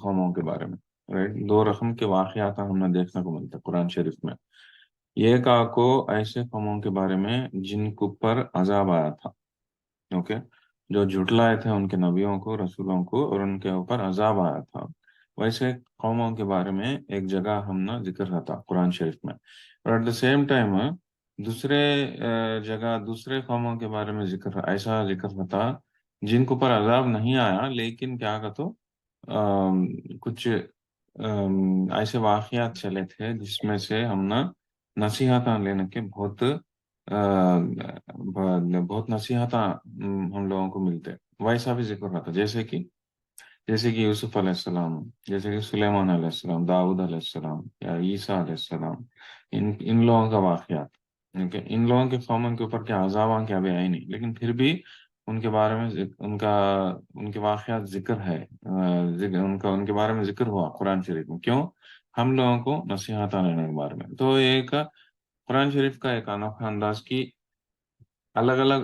قوموں کے بارے میں، رائٹ، دو رقم کے واقعات ہم نے دیکھنے کو ملتے قرآن شریف میں۔ ایک کو ایسے قوموں کے بارے میں جن کے اوپر عذاب آیا تھا، اوکے، جو جھٹلائے تھے ان کے نبیوں کو، رسولوں کو، اور ان کے اوپر عذاب آیا تھا۔ ویسے قوموں کے بارے میں ایک جگہ ہم نے ذکر رہا تھا قرآن شریف میں، اور ایٹ دا سیم ٹائم دوسرے جگہ دوسرے قوموں کے بارے میں ایسا ذکر رہا تھا جن کے اوپر عذاب نہیں آیا، لیکن کیا کہ تو کچھ ایسے واقعات چلے تھے جس میں سے ہم نے نصیحت لینے کے بہت نصیحت ہم لوگوں کو ملتے، ویسا بھی ذکر رہا تھا، جیسے کہ یوسف علیہ السلام، جیسے کہ سلیمان علیہ السلام، داؤد علیہ السلام، یا عیسیٰ علیہ السلام، ان لوگوں کا واقعات، ان لوگوں کے قوموں کے اوپر کیا عذاب کے ابھی آئے نہیں، لیکن پھر بھی ان کے بارے میں ان کے واقعات ذکر ہے، ان کے بارے میں ذکر ہوا قرآن شریف میں، کیوں؟ ہم لوگوں کو نصیحت لینے کے بارے میں۔ تو ایک قرآن شریف کا ایک انوکھا انداز کی الگ الگ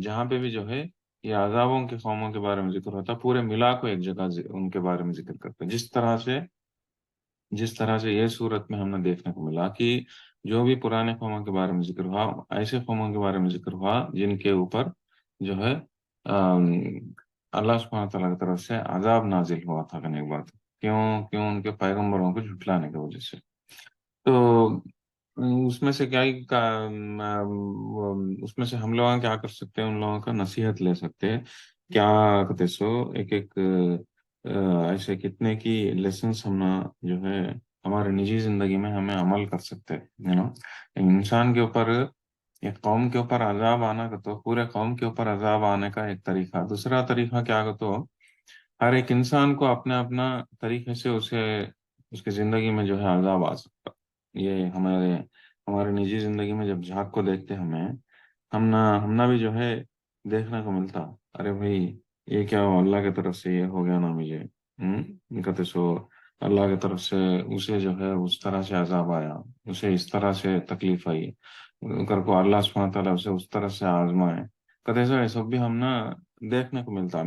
جہاں پہ بھی جو ہے یہ عذابوں کے قوموں کے بارے میں ذکر ہوتا، پورے ملا کو ایک جگہ ان کے بارے میں ذکر کرتے، جس طرح سے یہ صورت میں ہم نے دیکھنے کو ملا کہ جو بھی پرانے قوموں کے بارے میں ذکر ہوا، ایسے قوموں کے بارے میں ذکر ہوا جن کے اوپر جو ہے آم، اللہ سبحانہ تعالیٰ کی طرف سے عذاب نازل ہوا تھا کرنے کی بات، کیوں ان کے پیغمبروں کو جھٹلانے کی وجہ سے۔ تو اس میں سے اس میں سے ہم لوگ کیا کر سکتے ہیں، ان لوگوں کا نصیحت لے سکتے ہیں، کیا کہتے سو ایک ایک ایسے کتنے کی لیسنس ہم جو ہے ہمارے نجی زندگی میں ہمیں عمل کر سکتے ہیں، انسان کے اوپر، ایک قوم کے اوپر عذاب آنا کا تو پورے قوم کے اوپر عذاب آنے کا ایک طریقہ، دوسرا طریقہ کیا کہ تو ہر ایک انسان کو اپنا اپنا طریقے سے اس کی زندگی میں جو ہے عذاب آ سکتا۔ یہ ہمارے نجی زندگی میں جب جھاگ کو دیکھتے ہمیں، ہم نہ بھی جو ہے دیکھنے کو ملتا، ارے بھائی یہ کیا ہو، اللہ کی طرف سے یہ ہو گیا نا مجھے، کہتے سو اللہ کی طرف سے اسے جو ہے اس طرح سے عذاب آیا، اسے اس طرح سے تکلیف آئی، کر کو اللہ سبحانہ تعالیٰ اسے اس طرح سے آزمائے، کہتے سو یہ سب بھی ہم نہ دیکھنے کو ملتا۔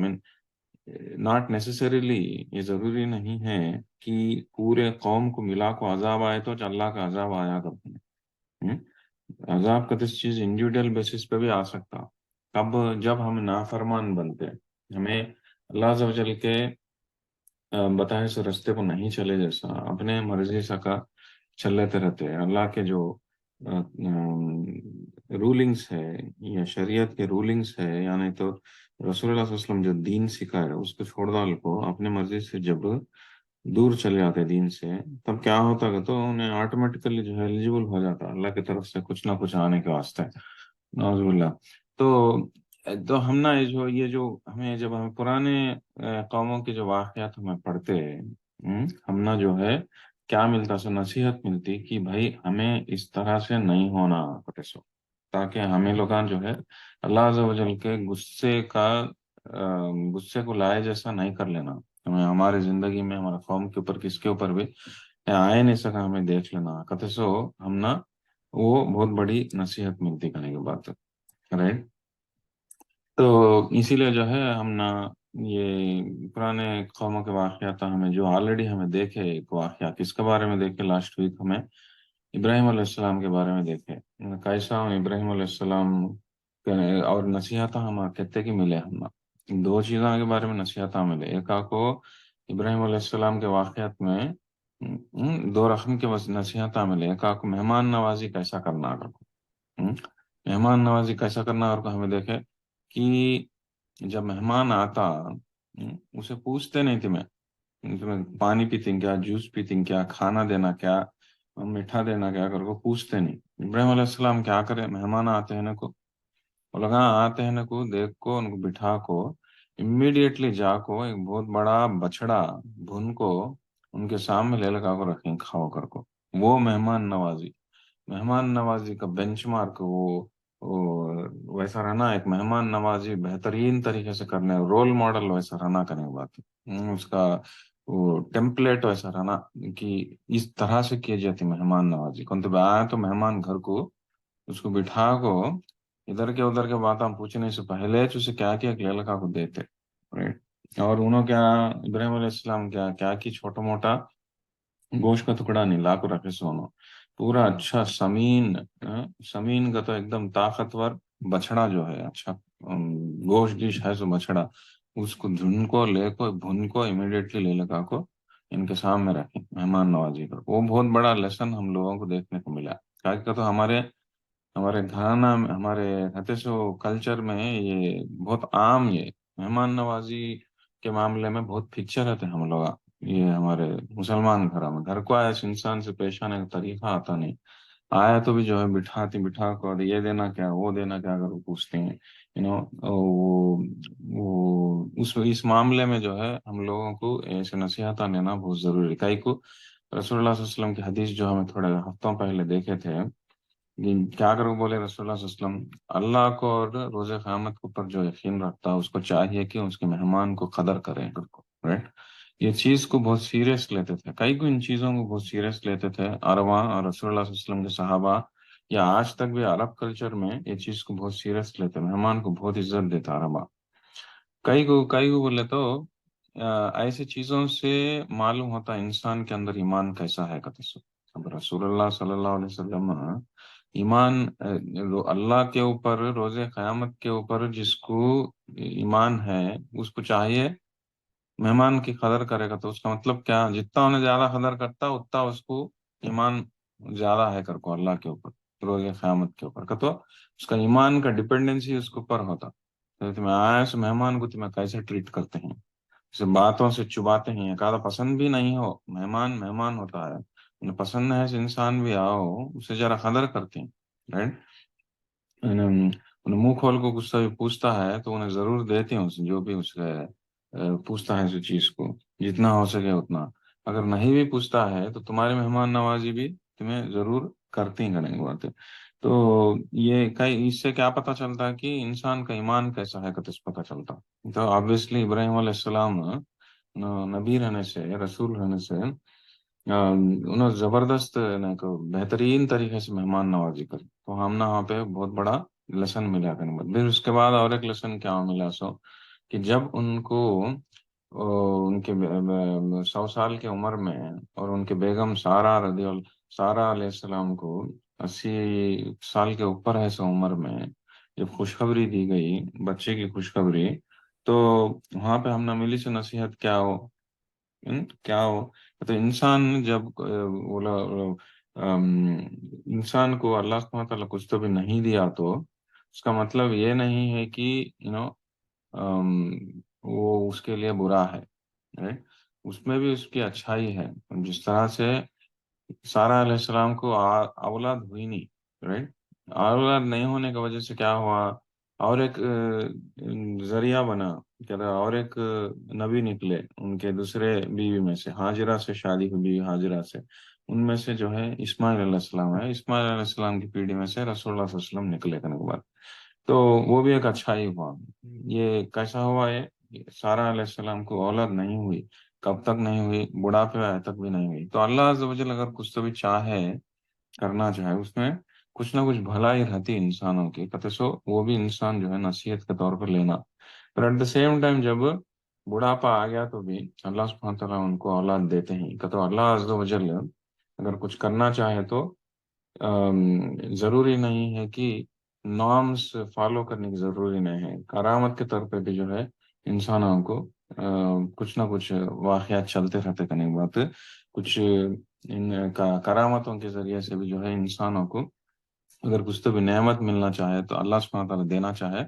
ناٹ نیسسریلی، یہ ضروری نہیں ہے کہ پورے قوم کو ملا کو عذاب آئے تو اللہ کا عذاب آیا کرتے ہیں، عذاب کا اس چیز انڈیویڈل بیسس پہ بھی آ سکتا، کب؟ جب ہم نافرمان بنتے، ہمیں اللہ عز و جل کے بتائے سے رستے کو نہیں چلے، جیسا اپنے مرضی سا کا چل لیتے رہتے ہیں، اللہ کے جو رولنگس ہے یا شریعت کے رولنگس ہے، یعنی تو رسول اللہ صلی اللہ علیہ وسلم جو دین سکھائے اس کو چھوڑ ڈال کو اپنے مرضی سے جب دور چلے جاتے دین سے، تب کیا ہوتا کہ تو انہیں آٹومیٹیکلی جو ہے ایلیجیبل ہو جاتا اللہ کی طرف سے کچھ نہ کچھ آنے کے واسطے، نعوذ باللہ۔ تو ہم نا جب ہمیں پرانے قوموں کے جو واقعات ہمیں پڑھتے ہیں، ہم نا جو ہے کیا ملتا سو نصیحت ملتی کہ بھائی ہمیں اس طرح سے نہیں ہونا پڑے سو، تاکہ ہمیں لوگان جو ہے اللہ عز و جل کے غصے کو لائے جیسا نہیں کر لینا، ہمیں ہماری زندگی میں ہمارے قوم کے اوپر کس کے اوپر بھی آئے نہیں سکا، ہمیں دیکھ لینا کہتے سو ہم نا وہ بہت بڑی نصیحت ملتی کرنے کی بات ہے، رائٹ۔ تو اسی لیے جو ہے ہم نا یہ پرانے قوموں کے واقعات ہمیں جو آلریڈی ہمیں دیکھے، ایک واقعہ کس کے بارے میں دیکھے لاسٹ ویک ہمیں ابراہیم علیہ السلام کے بارے میں دیکھے، کیسا ابراہیم علیہ السلام اور نصیحت ہم کہتے کہ ملے، ہم دو چیزوں کے بارے میں نصیحت ملے، ایک کو ابراہیم علیہ السلام کے واقعات میں دو رقم کے نصیحت ملے، ایک کو مہمان نوازی کیسا کرنا مہمان نوازی کیسا کرنا، اور کو ہمیں دیکھے کہ جب مہمان آتا اسے پوچھتے نہیں تمہیں پانی پیتے کیا، جوس پیتے کیا، کھانا دینا کیا، میٹھا دینا کیا، کر کو پوچھتے نہیں۔ ابراہیم علیہ السلام کیا کرے، مہمان آتے ہیں نا کو، وہ لوگ آتے ہیں نا کو دیکھ کو ان کو بٹھا کو امیڈیٹلی جا کو ایک بہت بڑا بچڑا بھن کو ان کے سامنے لے لگا کو رکھیں کھاؤ کر کو، وہ مہمان نوازی کا بینچ مارک، ویسا رہنا، ایک مہمان نوازی بہترین طریقے سے کرنے، رول ماڈل ویسا رہنا کرنے کی بات ہے، اس کا وہ ٹیمپلیٹ ویسا رہنا کہ اس طرح سے کی جاتی مہمان نوازی، کون تو آیا تو مہمان گھر کو اس کو بٹھا کو ادھر کے ادھر کے بات ہم پوچھنے سے پہلے اسے کیا لڑکا کو دیتے، और उन्होंने क्या, इब्राहिम अलैहिस्सलाम क्या क्या कि छोटा मोटा गोश्त का टुकड़ा नहीं ला को रखे सोनो, पूरा अच्छा समीन, समीन का तो एकदम ताकतवर बछड़ा जो है, अच्छा गोश्त डिश है सो बछड़ा, उसको धुन को ले को भुन को इमिडिएटली ले लगा को इनके सामने रखे मेहमान नवाजी पर। वो बहुत बड़ा लेसन हम लोगों को देखने को मिला। क्या कहते, तो हमारे हमारे घराना में, हमारे कहते सो कल्चर में ये बहुत आम, ये मेहमान नवाजी के मामले में बहुत पीछे रहते हैं हम लोग। ये हमारे मुसलमान घरों में घर को आया इस इंसान से पेश आने का तरीका आता नहीं। आया तो भी जो है बिठा को और ये देना क्या वो देना क्या अगर वो पूछते हैं, वो उस इस मामले में जो है हम लोगों को ऐसे नसीहत लेना बहुत जरूरी है। कई को रसूलुल्लाह सल्लल्लाहु अलैहि वसल्लम की हदीस जो हमें थोड़े हफ्तों पहले देखे थे, क्या करो बोले रसूलुल्लाह सल्लल्लाहु अलैहि वसल्लम, अल्लाह को और रोजे क़यामत के ऊपर जो यकीन रखता है उसको चाहिए कि उसके मेहमान को कदर करें, राइट। ये चीज को बहुत सीरियस लेते थे, कई को इन चीजों को बहुत सीरियस लेते थे अरबा और रसूलुल्लाह सल्लल्लाहु अलैहि वसल्लम के सहाबा, या आज तक भी अरब कल्चर में ये चीज को बहुत सीरियस लेते, मेहमान को बहुत इज्जत देता अरबा। कई को बोले तो ऐसी चीजों से मालूम होता है इंसान के अंदर ईमान कैसा है कतई। अब रसूलुल्लाह सल्लल्लाहु अलैहि वसल्लम ईमान, अल्लाह के ऊपर रोजे क़यामत के ऊपर जिसको ईमान है उसको चाहिए मेहमान की कदर करेगा, तो उसका मतलब क्या, जितना उन्हें ज्यादा कदर करता उतना उसको ईमान ज्यादा है कर को अल्लाह के ऊपर, रोजे क़यामत के ऊपर का, तो उसका ईमान का डिपेंडेंसी उसके ऊपर होता। तो तुम्हें आए उस मेहमान को तुम्हें कैसे ट्रीट करते हैं, जैसे बातों से चुबाते हैं, एक आधा पसंद भी नहीं हो, मेहमान मेहमान होता है, उन्हें पसंद है ऐसे इंसान भी आओ उसे जरा कदर करते हैं, राइट। उन्हें उन्हें मुंह खोल को गुस्सा भी पूछता है तो उन्हें जरूर देते हैं उसे जो भी उसके पूछता है उस चीज को, जितना हो सके उतना। अगर नहीं भी पूछता है तो तुम्हारे मेहमान नवाजी भी तुम्हें जरूर करती हैं करेंगे बातें। तो ये कई इससे क्या पता चलता है कि इंसान का ईमान कैसा है, किस पता चलता। तो ऑब्वियसली इब्राहिम अलैहिस्सलाम नबी रहने से, रसूल रहने से उन्होंने जबरदस्त ने को बेहतरीन तरीके से मेहमान नवाजी करी, तो हमने वहाँ पे बहुत बड़ा लेसन मिला करने बाद। फिर उसके बाद और एक लेसन क्या मिला सो, कि जब उनको उनके 100 साल की उम्र में और उनके बेगम सारा अलैहिस्सलाम को 80 साल के ऊपर है सो उम्र में, जब खुशखबरी दी गई बच्चे की खुशखबरी, तो वहां पे हमने मिली से नसीहत क्या हो, क्या हो, तो इंसान जब बोला इंसान को अल्लाह सुब्हानहू व तआला कुछ तो भी नहीं दिया तो उसका मतलब ये नहीं है कि वो उसके लिए बुरा है, राइट। उसमें भी उसकी अच्छाई है। जिस तरह से सारा अलैहिस्सलाम को औलाद हुई नहीं, राइट, औलाद नहीं होने की वजह से क्या हुआ, और एक जरिया बना, क्या था, और एक नबी निकले उनके दूसरे बीवी में से, हाजिरा से शादी हुई बीवी हाजिरा से, उनमें से जो है इस्माइल अलैहिस्सलाम है, इस्माइल अलैहिस्सलाम की पीढ़ी में से रसूलुल्लाह सल्लल्लाहु अलैहि वसल्लम निकले करने के बाद। तो वो भी एक अच्छा ही हुआ। ये कैसा हुआ है, सारा अलैहिस्सलाम को औलाद नहीं हुई, कब तक नहीं हुई, बुढ़ापे आए तक भी नहीं हुई, तो अल्लाह अज़्ज़ व जल अगर कुछ तो भी चाहे, करना चाहे उसमें कुछ ना कुछ भलाई रहती है इंसानों की, कते सो वो भी इंसान जो है नसीहत के तौर पर लेना। पर एट द सेम टाइम जब बुढ़ापा आ गया तो भी अल्लाह सुब्हानहू व तआला उनको औलाद देते हैं, तो अल्लाह अज़्ज़ व जल अगर कुछ करना चाहे तो जरूरी नहीं है कि नॉर्म्स फॉलो करने की जरूरी नहीं है, करामत के तौर पे भी जो है इंसानों को कुछ ना कुछ वाकयात चलते रहते करने की बात, कुछ इन करामतों के जरिए से भी जो है इंसानों को अगर कुछ तो भी नेमत मिलना चाहे तो अल्लाह सुब्हानहू व तआला देना चाहे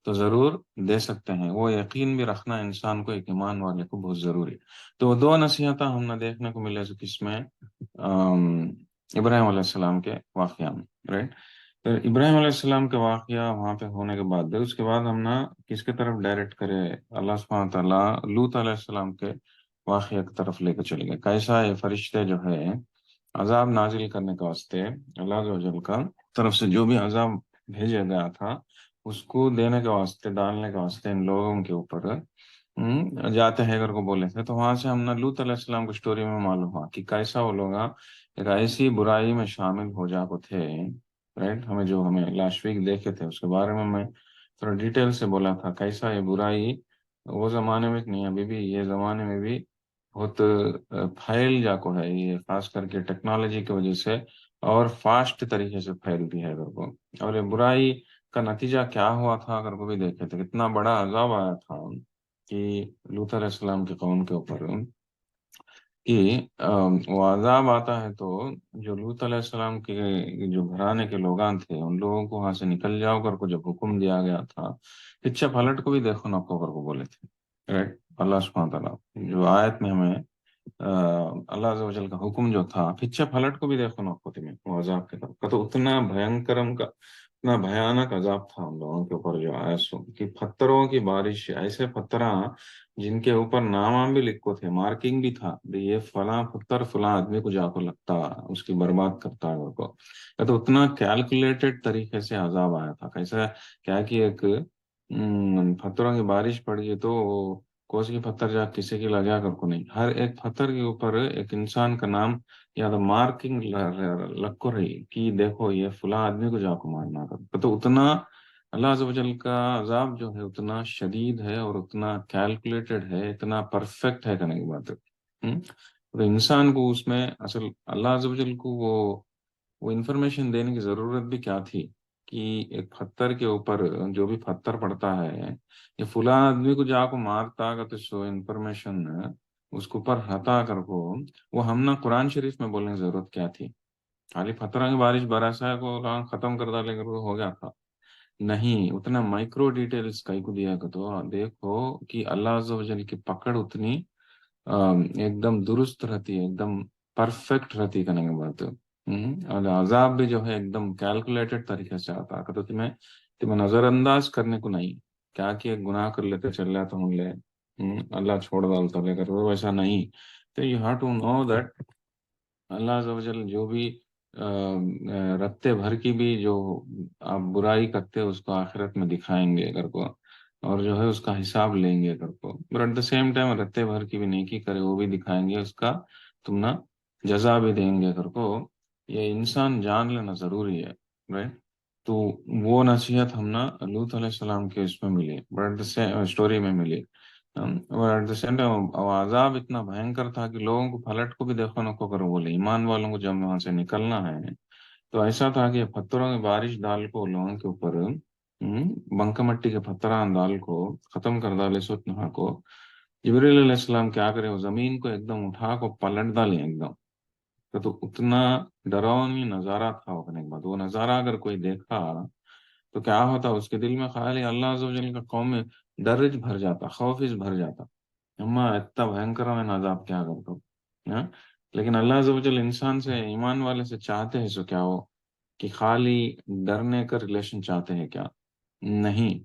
तो जरूर दे सकते हैं। वो यकीन भी रखना इंसान को, एक ईमान वाले को बहुत जरूरी है। तो दो नसीहत हमने देखने को मिले जो किसमें, इब्राहिम अलैहिस्सलाम के वाकया में, राइट। तो इब्राहिम अलैहिस्सलाम के वाकया वहां पे होने के बाद उसके बाद हम ना किसके तरफ डायरेक्ट करे, अल्लाह सुब्हानहू व तआला लूत अलैहिस्सलाम के वाकया की तरफ लेकर चले गए। कैसा ये फरिश्ते जो है अजाब नाजिल करने के वास्ते अल्लाह अज़्ज़ व जल का तरफ से जो भी अजाब भेजा गया था उसको देने के वास्ते, डालने के वास्ते इन लोगों के ऊपर जाते हैं अगर को बोले थे, तो वहां से हमने लूत अलैहिस्सलाम की स्टोरी में मालूम हुआ कि कैसा वो लोग एक ऐसी बुराई में शामिल हो जाते थे, राइट। हमें लास्ट वीक देखे थे उसके बारे में मैं थोड़ा डिटेल से बोला था कैसा ये बुराई وہ زمانے میں نہیں، ابھی بھی یہ زمانے میں بھی بہت پھیل جاکو ہے یہ، خاص کر کے ٹیکنالوجی کی وجہ سے، اور فاسٹ طریقے سے پھیلتی ہے اگر کو. اور یہ برائی کا نتیجہ کیا ہوا تھا اگر کو بھی دیکھے تو کتنا بڑا عذاب آیا تھا کہ لوط علیہ السلام کے قوم کے اوپر، کہ وہ عذاب آتا ہے تو جو لوط علیہ السلام کے جو گھرانے کے لوگان تھے ان لوگوں کو وہاں سے نکل جاؤ کر کو جب حکم دیا گیا تھا، پچھے پلٹ کو بھی دیکھو نکو کر کو بولے تھے، رائٹ. اللہ سبحانہ تعالیٰ جو آیت میں ہمیں اللہ عز و جل کا حکم جو تھا، پچھے پلٹ کو بھی دیکھو نکو تمہیں وہ عذاب کے طرف کا، تو اتنا بھینکرم کا اتنا بھیانک عذاب تھا ان لوگوں کے اوپر جو آیا سو کہ پتھروں کی بارش، ایسے پتھراں جن کے اوپر نام بھی لکھو تھے، مارکنگ بھی تھا بھی یہ فلاں پتھر فلاں آدمی کو جا کو لگتا، اس کی برباد کرتا ہے کو. تو اتنا کیلکولیٹڈ طریقے سے عذاب آیا تھا. کیسا کیا کہ ایک پتھروں کی بارش پڑی ہے تو کوس کی پتھر جا کسی کی لگا کر کو نہیں، ہر ایک پتھر کے اوپر ایک انسان کا نام یا تو مارکنگ لگ کو رہی کہ دیکھو یہ فلاں آدمی کو جا کو مارنا کر. تو اتنا اللہ عز و جل کا عذاب جو ہے اتنا شدید ہے اور اتنا کیلکولیٹڈ ہے، اتنا پرفیکٹ ہے کرنے کی بات ہے. تو انسان کو اس میں اصل اللہ عز و جل کو وہ انفارمیشن دینے کی ضرورت بھی کیا تھی کہ ایک پتھر کے اوپر جو بھی پتھر پڑتا ہے یہ فلاں آدمی کو جا کو مارتا اگر تو سو انفارمیشن اس کے اوپر ہٹا کر کو وہ ہم نہ قرآن شریف میں بولنے کی ضرورت کیا تھی. خالی پتھروں کی بارش برسا کو ختم کر ڈالے کر ہو گیا تھا. نہیں، اتنا مائکرو ڈیٹیلز کئی کو دیا کہ تو دیکھو کہ اللہ عز و جل کی پکڑ اتنی ایک دم درست رہتی ہے، ایک دم پرفیکٹ رہتی کرنے کی بات. اور عذاب بھی جو ہے ایک دم کیلکولیٹڈ طریقے سے آتا کہ تو تمہیں نظر انداز کرنے کو نہیں، کیا کہ ایک گناہ کر لیتے چل رہا تو ہم لے اللہ چھوڑ ڈالتا لے کر، ویسا نہیں. تو you have to know that Allah عز و جل جو بھی رتے بھر کی بھی جو آپ برائی کرتے اس کو آخرت میں دکھائیں گے اگر کو، اور جو ہے اس کا حساب لیں گے اگر کو. But at the same time رتے بھر کی بھی نیکی کرے وہ بھی دکھائیں گے، اس کا تم نہ جزا بھی دیں گے اگر کو. یہ انسان جان لینا ضروری ہے، رائٹ. تو وہ نصیحت ہم نا لوط علیہ السلام کے اس میں ملی، بٹ اسٹوری میں ملی. اور ایٹ دا سیم ٹائم عذاب اتنا بھینکر تھا کہ لوگوں کو پلٹ کو بھی دیکھو نہ کو کرو بولے، ایمان والوں کو جب وہاں سے نکلنا ہے تو ایسا تھا کہ پتھروں کی بارش ڈال کو لوگوں کے اوپر بنکا مٹی کے پتھران ڈال کو ختم کر ڈالے سوتنہا کو. جبریل علیہ السلام کیا کرے وہ زمین کو ایک دم اٹھا کو پلٹ ڈالے ایک دم. تو اتنا ڈراؤنی نظارہ تھا ہونے کے بعد وہ نظارہ اگر کوئی دیکھا تو کیا ہوتا اس کے دل میں خیال اللہ عز و جل کا قوم میں ڈرج بھر جاتا، خوفز بھر جاتا. اما اتنا بھینکر میں عذاب کیا کرتا ہاں. لیکن اللہ عز و جل انسان سے ایمان والے سے چاہتے ہیں سو کیا ہو کہ خالی ڈرنے کا ریلیشن چاہتے ہیں کیا؟ نہیں،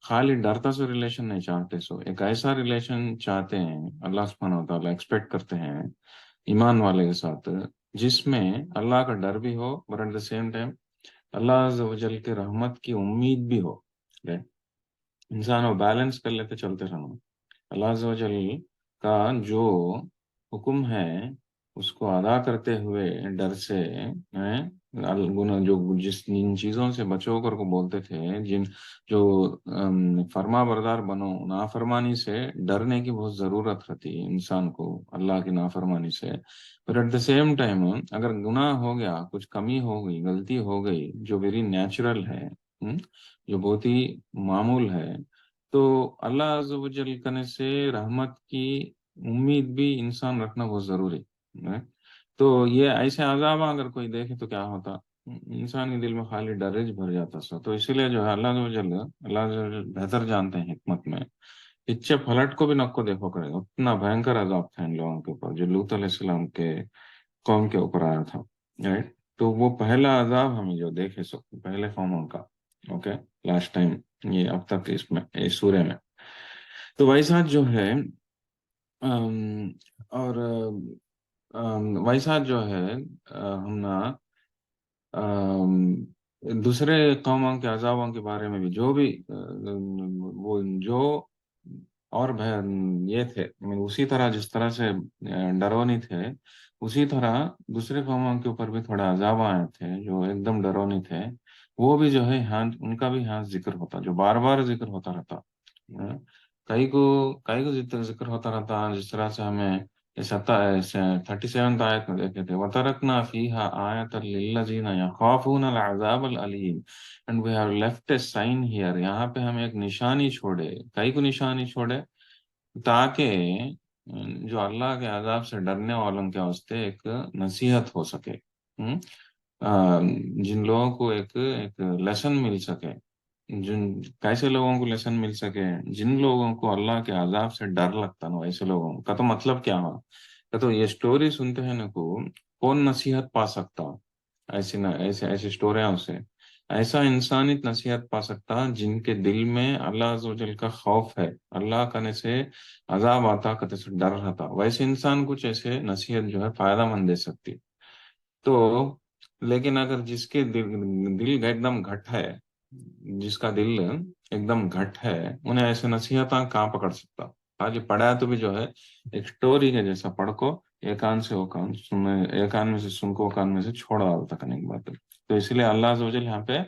خالی ڈرتا سو ریلیشن نہیں چاہتے، سو ایک ایسا ریلیشن چاہتے ہیں اللہ سبحانہ و تعالیٰ ایکسپیکٹ کرتے ہیں ایمان والے کے ساتھ جس میں اللہ کا ڈر بھی ہو اور ایٹ دا سیم ٹائم اللہ عز و جل کے رحمت کی امید بھی ہو. انسان وہ بیلنس کر لیتے چلتے رہنا. اللہ عز و جل کا جو حکم ہے اس کو ادا کرتے ہوئے ڈر سے جو جن چیزوں سے بچو کر کو بولتے تھے، جن جو فرما بردار بنو، نافرمانی سے ڈرنے کی بہت ضرورت رہتی ہے انسان کو اللہ کی نافرمانی سے. پر ایٹ دا سیم ٹائم اگر گناہ ہو گیا، کچھ کمی ہو گئی، غلطی ہو گئی جو ویری نیچرل ہے، جو بہت ہی معمول ہے، تو اللہ عز و جل کرنے سے رحمت کی امید بھی انسان رکھنا بہت ضروری ہے. تو یہ ایسے عذاب اگر کوئی دیکھے تو کیا ہوتا، انسان کے دل میں خالی ڈرج بھر جاتا سو. تو اسی لیے جو ہے اللہ عز و جل بہتر جانتے ہیں حکمت میں، اچھے پلٹ کو بھی نہ کو دیکھو کرے گا. اتنا بھینکر عذاب تھا ان لوگوں کے اوپر جو لوط علیہ السلام کے قوم کے اوپر آیا تھا، رائٹ. تو وہ پہلا عذاب ہمیں جو دیکھے سو پہلے قوموں کا، اوکے، لاسٹ ٹائم یہ اب تک اس میں اس سورے میں. تو ویسا جو ہے اور ویسا جو ہے ہم نا دوسرے قوموں کے عذابوں کے بارے میں بھی جو بھی وہ جو اور یہ تھے، اسی طرح جس طرح سے ڈرونی تھے اسی طرح دوسرے قوموں کے اوپر بھی تھوڑے عذاب آئے تھے جو ایک دم ڈرونی تھے. وہ بھی جو ہے ان کا بھی ذکر ہوتا جو بار بار ذکر ہوتا رہتا. कई को जिक्र होता रहता है जिस तरह से हमें इस 37th आयत में देखे थे वतरकना फीहा आयतल लिल्लज़ीना यखाफूना अल-अज़ाब अल-अलीम and we have left a sign here यहाँ पे हम एक निशानी छोड़े कई को निशानी छोड़े ताकि जो अल्लाह के अजाब से डरने वालों के वास्ते एक नसीहत हो सके जिन लोगों को एक एक लेसन मिल सके जिन कैसे लोगों को लेसन मिल सके जिन लोगों को अल्लाह के अजाब से डर लगता ना वैसे लोगों का तो मतलब क्या हुआ का तो ये स्टोरी सुनते हैं ना को कौन नसीहत पा सकता ऐसी ना ऐसे ऐसी स्टोरियों से ऐसा इंसान ही नसीहत पा सकता जिनके दिल में अल्लाह अज़्ज़ व जल का खौफ है अल्लाह करने से अजाब आता कते से डर रहता वैसे इंसान कुछ ऐसे नसीहत जो है फायदा मंद दे सकती तो लेकिन अगर जिसके दिल का एकदम घट है जिसका दिल एकदम घट है उन्हें ऐसे नसीहत कहाँ पकड़ सकता खाली पढ़ा तो भी जो है एक स्टोरी के जैसा पढ़ को एक कान से वो कान सुन एक कान में से सुन को कान में से छोड़ डालता करने की बात है तो इसलिए अल्लाह अज़्ज़ व जल यहाँ पे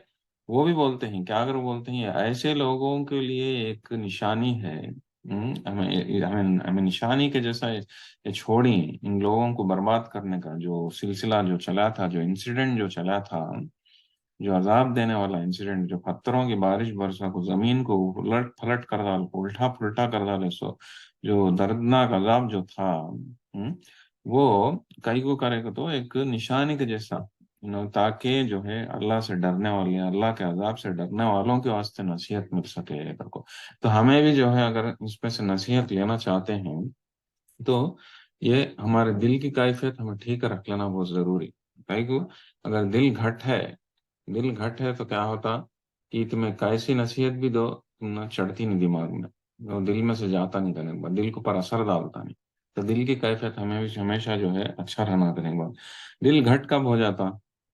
वो भी बोलते हैं क्या अगर वो बोलते हैं ऐसे लोगों के लिए एक निशानी है हमें हमें हमें निशानी के जैसा ये छोड़ी इन लोगों को बर्बाद करने का जो सिलसिला जो चला था जो इंसिडेंट जो चला था जो अजाब देने वाला इंसिडेंट जो पत्थरों की बारिश बरसा को जमीन को उलट पलट कर डाल उल्टा पुल्टा कर डाले सो जो दर्दनाक अजाब जो था वो कई को करेगा तो एक निशानी के जैसा ताकि जो है अल्लाह से डरने वाले अल्लाह के अजाब से डरने वालों के वास्ते नसीहत मिल सके इधर को तो हमें भी जो है अगर इसमें से नसीहत लेना चाहते हैं तो ये हमारे दिल की कैफियत हमें ठीक रख लेना बहुत जरूरी है क्यों अगर दिल घट है तो क्या होता कि तुम्हें कैसी नसीहत भी दो तुम ना चढ़ती नहीं दिमाग में वो दिल में से जाता नहीं करने के बाद दिल को पर असर डालता नहीं तो दिल की कैफियत हमें भी हमेशा जो है अच्छा रहना करने के बाद दिल घट कब हो जाता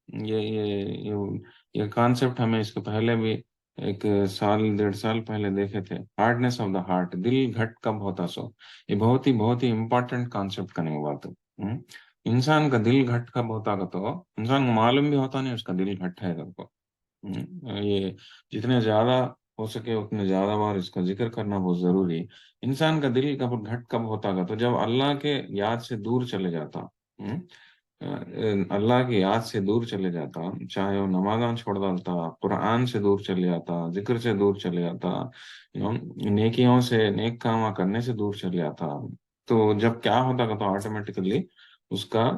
ये कॉन्सेप्ट हमें इसके पहले भी एक साल 1.5 साल पहले देखे थे हार्डनेस ऑफ द हार्ट दिल घट कब होता सो ये बहुत ही इम्पोर्टेंट कॉन्सेप्ट करने की बात है इंसान का दिल घट कब होता का तो इंसान को मालूम भी होता नहीं उसका दिल घट है करके ये जितने ज्यादा हो सके उतने ज्यादा बार इसका जिक्र करना बहुत जरूरी है इंसान का दिल कब घट कब होता का तो जब अल्लाह के याद से दूर चले जाता हम्म, अल्लाह की याद से दूर चले जाता चाहे वो नमाज़ां छोड़ डालता कुरान से दूर चले जाता जिक्र से दूर चले जाता नेकियों से नेक काम करने से दूर चले जाता तो जब क्या होता का तो ऑटोमेटिकली उसका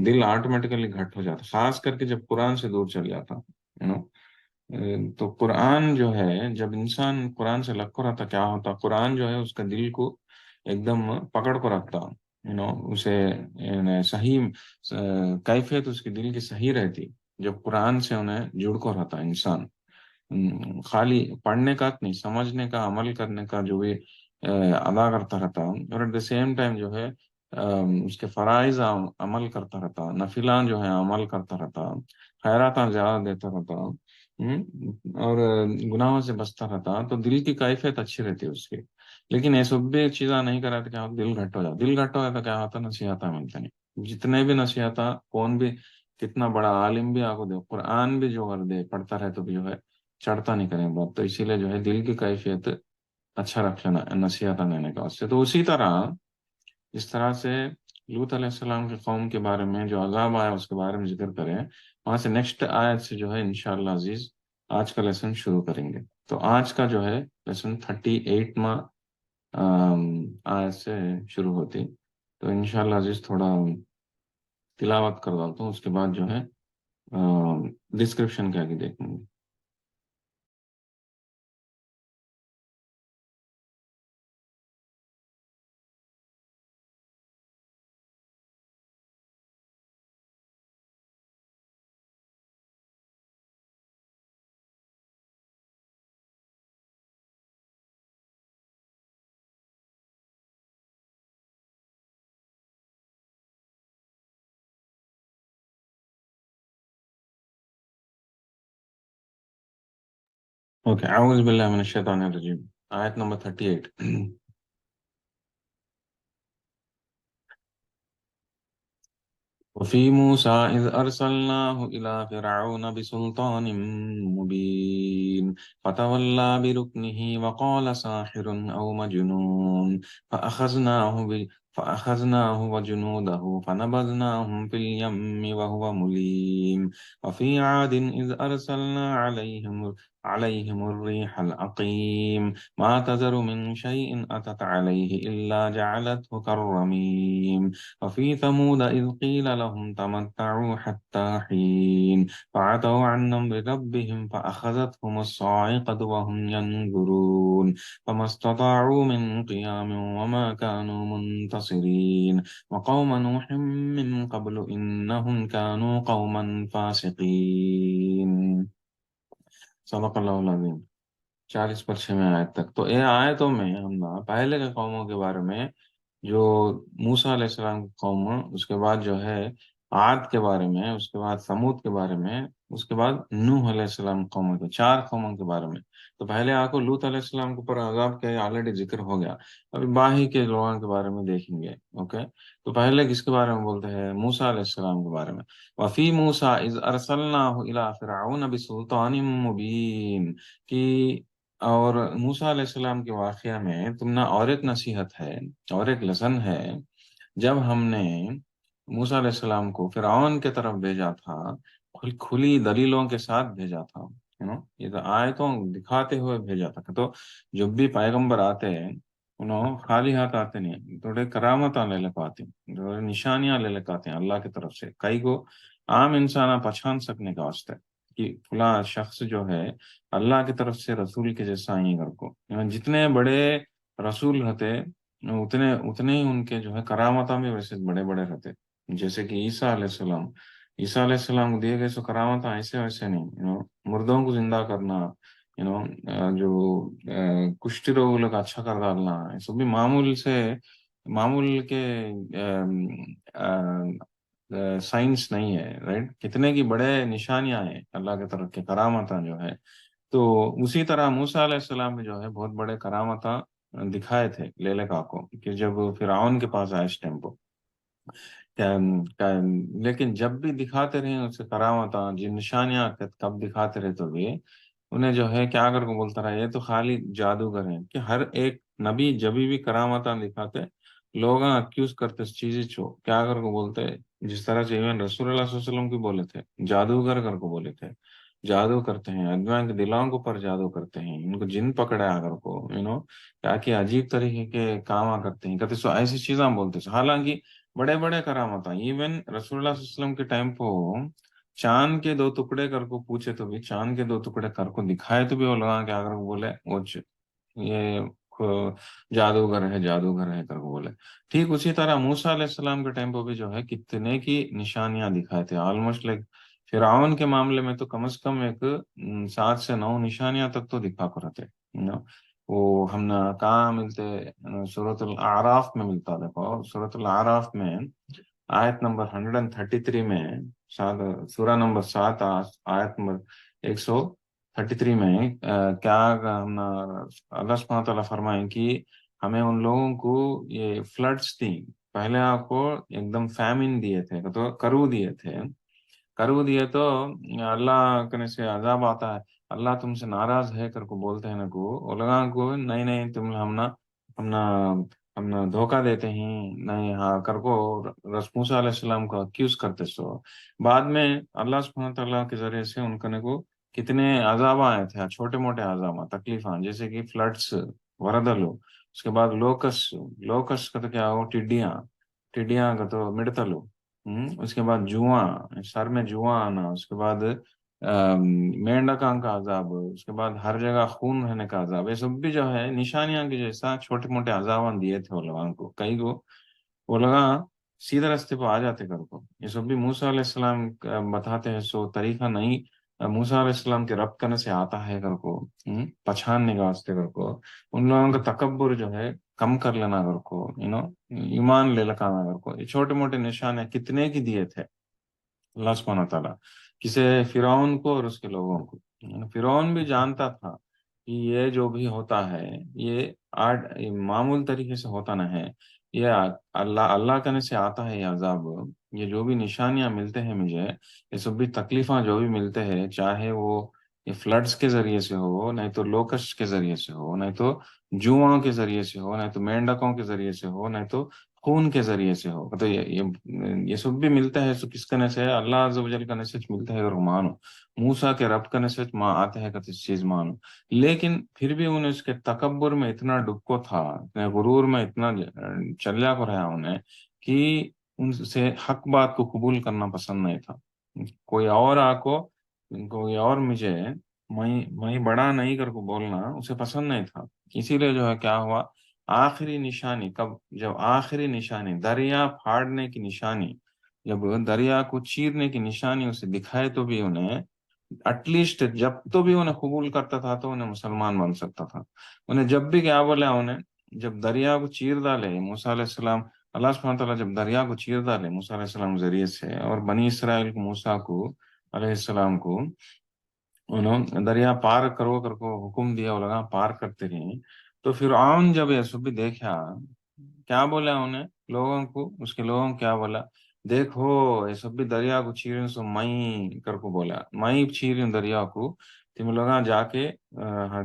दिल ऑटोमेटिकली घट हो जाता खास करके जब कुरान से दूर चले जाता यू नो तो कुरान जो है जब इंसान कुरान से लग को रहता क्या होता कुरान जो है उसका दिल को एकदम पकड़ को रखता उसे सही कैफियत उसके दिल की सही रहती जब कुरान से उन्हें जुड़ को रहता इंसान खाली पढ़ने का नहीं समझने का अमल करने का जो भी अदा करता रहता और एट द सेम टाइम जो है उसके फराइज अमल करता रहता नफिला जो है अमल करता रहता खैरात ज्यादा देता रहता और गुनाहों से बचता रहता तो दिल की कैफियत अच्छी रहती है उसकी लेकिन ये सब भी चीज़ा नहीं करा तो क्या होता दिल घट हो जाता दिल घट हो जाता क्या होता नसीहता मिलता नहीं जितने भी नसीहता कौन भी कितना बड़ा आलिम भी आपको दे कुरान भी जो कर दे पढ़ता रहे तो भी जो है चढ़ता नहीं करें बात तो इसीलिए जो है दिल की कैफियत अच्छा रख लेना नसीहत लेने का उससे तो उसी तरह इस तरह से लूत अलैहिस्सलाम के कौम के बारे में जो अजाब आया उसके बारे में जिक्र करें वहां से नेक्स्ट आयत से जो है इंशाअल्लाह अजीज आज का लेसन शुरू करेंगे तो आज का जो है लेसन 38वां आयत से शुरू होती तो इंशाअल्लाह अजीज थोड़ा तिलावत कर डालता हूँ उसके बाद जो है डिस्क्रिप्शन के आगे देखेंगे ओके आऊज़ बिल्लाहि मिनश शैतानिर रजीम आयत नंबर 38 وفي موسى إذ أرسلناه إلى فرعون بسلطان مبين فتولى بركنه وقال ساحر أو مجنون فأخذناه وجنوده فنبذناهم في اليم وهو مليم. وفي عاد إذ أرسلنا عليهم الريح العقيم ما تذر من شيء أتت عليه إلا جعلته كالرميم. وفي ثمود إذ قيل لهم تمتعوا حتى حين فعتوا عن أمر ربهم فأخذتهم الصاعقة وهم ينظرون فما استطاعوا من قيام وما كانوا منتصرين. وقوم نوح من قبل إنهم كانوا قوما فاسقين. صدق الله العظيم. 40 में आयत तक तो ये आयतों में हम ना पहले के कौमों के बारे में, जो मूसा अलैहिस्सलाम की कौम, उसके बाद जो है आद के बारे में, उसके बाद समूद के बारे में, उसके बाद नूह अलैहिस्सलाम की कौमों के 4 कौमों के बारे में। तो पहले आपको लूत अलैहिस्सलाम के ऊपर अजाब का ऑलरेडी जिक्र हो गया। अभी बाही के लोगों के बारे में देखेंगे। ओके, तो पहले किसके बारे में बोलते हैं? मूसा अलैहिस्सलाम के बारे में। वफी मूसा इज अरसलनाहु इला फिरऔन बिसुल्तानिम मुबीन, कि और मूसा अलैहिस्सलाम के वाकया में तुमने और एक नसीहत है और एक लेसन है। जब हमने मूसा अलैहिस्सलाम को फिरौन के तरफ भेजा था, खुली दलीलों के साथ भेजा था, ये तो आयतों दिखाते हुए भेजा था। तो जब भी पैगंबर आते हैं, उन्होंने खाली हाथ आते नहीं, थोड़े करामत ले लेकर आते हैं, थोड़े निशानियां ले लेकर आते हैं अल्लाह की तरफ से, कई को आम इंसान पहचान सकने का वास्ते कि फला शख्स जो है अल्लाह की तरफ से रसूल के जैसा ही घर को। जितने बड़े रसूल रहते, उतने उतने ही उनके जो है करामता भी वैसे बड़े बड़े रहते। जैसे कि ईसा अलैहिस्सलाम को दिए गए सो करामता ऐसे वैसे नहीं, मुर्दों को जिंदा करना, जो कुष्ठ रोग का अच्छा कर डालना, ये सब भी मामूल के साइंस नहीं है, राइट? कितने की बड़े निशानियां हैं अल्लाह की तरफ के करामता जो है। तो उसी तरह मूसा अलैहिस्सलाम ने जो है बहुत बड़े करामता दिखाए थे लेलेका को, कि जब फिरौन के पास आए इस टाइम को, लेकिन जब भी दिखाते रहे उसे करामता, जिन निशानियां कब दिखाते रहे, तो वे उन्हें जो है क्या करके बोलता रहा, ये तो खाली जादूगर है। कि हर एक नबी जब भी करामाता दिखाते, लोग अक्यूज करते इस चीज को, क्या करके बोलते, जिस तरह से इवन रसूलुल्लाह सल्लल्लाहु अलैहि वसल्लम की बोले थे, जादूगर करके बोले थे। जादू करते हैं, अजवाइन के दिलों के ऊपर जादू करते हैं, इनको जिन पकड़ा है अगर को, क्या कि अजीब तरीके के काम करते हैं, कहते सो ऐसी चीजें बोलते हैं। हालांकि बड़े बड़े करामत, इवन रसूलुल्लाह सल्लल्लाहु अलैहि वसल्लम के टाइम को चांद के 2 टुकड़े कर को पूछे तो भी, चांद के 2 टुकड़े कर को दिखाए तो भी वो लगा के अगर बोले ये जादूगर है कर को बोले। ठीक उसी तरह मूसा अलैहिस्सलाम के टाइम पे भी जो है कितने की निशानियां दिखाए थे, ऑलमोस्ट लाइक फिरौन के मामले में तो कम से कम एक 7 से 9 निशानियां तक तो दिखा कर थे। वो हमने कहाँ मिलते? सूरतुल आराफ में मिलता। देखो सूरतुल आराफ में आयत नंबर 133 में, सूरा नंबर 7 आयत नंबर 133 में क्या हम अल्लाह सुब्हानहू व तआला फरमाएं कि हमें उन लोगों को ये फ्लड्स दी, पहले आपको एकदम फैमिन दिए थे, तो करू दिए थे। करू दिए तो अल्लाह करने से अजाब आता है, अल्लाह तुमसे नाराज है करके बोलते हैं ना को, वो लगा को नहीं नहीं तुम हमना हमना धोखा देते हैं, नहीं हाँ कर को मूसा अलैहिस्सलाम को अक्यूज करते। सो बाद में अल्लाह सुब्हानहू व तआला के जरिए से उनकने को कितने अजाब आए थे, छोटे मोटे अजाब तकलीफा, जैसे कि फ्लड्स, वरदलो, उसके बाद लोकस, लोकस का तो क्या हो, टिड्डियां, टिड्डियां का तो मिडतलो, उसके बाद जुआ, सर में जुआ आना, उसके बाद मेंढका का अजाब, उसके बाद हर जगह खून रहने का अजाब, ये सब भी जो है निशानियां के जैसा छोटे मोटे अजाब दिए थे वो लोगों को, कई को वो लगा सीधे रास्ते पर आ जाते कर को। ये सब भी मूसा अलैहिस्सलाम बताते हैं, सो तरीका नहीं मूसा अलैहिस्सलाम के रब करने से आता है कर को, पहचानने का वास्ते कर को, उन लोगों का तकब्बुर जो है कम कर लेना कर को, ईमान ले लगाना कर को, ये छोटे मोटे निशान है कितने की दिए थे अल्लाह सुब्हानहू व तआला, किसे? फिरौन को और उसके लोगों को। फिरौन भी जानता था कि ये जो भी होता है ये आर्ट, ये मामूल तरीके से होता ना है, یہ اللہ اللہ کرنے سے آتا ہے یہ عذاب. یہ جو بھی نشانیاں ملتے ہیں مجھے، یہ سب بھی تکلیفاں جو بھی ملتے ہیں، چاہے وہ یہ فلڈس کے ذریعے سے ہو، نہیں تو لوکسٹ کے ذریعے سے ہو، نہیں تو جوؤں کے ذریعے سے ہو، نہیں تو مینڈکوں کے ذریعے سے ہو، نہیں تو خون کے ذریعے سے ہو، تو یہ سب بھی ملتا ہے. سو کس کرنے سے ہے؟ اللہ عز و جل کا نسج ملتا ہے اور مانو. موسیٰ کے رب کا نسج ماں آتے ہیں کس چیز مانو. لیکن پھر بھی انہیں اس کے تکبر میں اتنا ڈبکو تھا، اتنے غرور میں اتنا چلیا کو رہا انہیں، کہ ان سے حق بات کو قبول کرنا پسند نہیں تھا. کوئی اور آ کو، کوئی اور مجھے میں بڑا نہیں کر کو بولنا اسے پسند نہیں تھا. اسی لیے جو ہے کیا ہوا، آخری نشانی کب، جب آخری نشانی دریا پھاڑنے کی نشانی، جب دریا کو چیرنے کی نشانی اسے دکھائے، تو بھی انہیں ایٹ لیسٹ جب تو بھی انہیں قبول کرتا تھا تو انہیں مسلمان بن سکتا تھا. انہیں جب بھی کیا بولا انہیں، جب دریا کو چیر ڈالے موسیٰ علیہ السلام، اللہ سبحانہ تعالیٰ جب دریا کو چیر ڈالے موسیٰ علیہ السلام کے ذریعے سے، اور بنی اسرائیل کو، موسیٰ کو علیہ السلام کو انہوں دریا پار کرو کر کو حکم دیا، وہ لگا پار کرتے رہے. تو فرعون جب یہ سب بھی دیکھا، کیا بولا انہیں، لوگوں کو، اس کے لوگوں کو کیا بولا، دیکھو یہ سب بھی دریا کو چیریں سو میں کر کو بولا، میں چیریں دریا کو، تم لوگ جا کے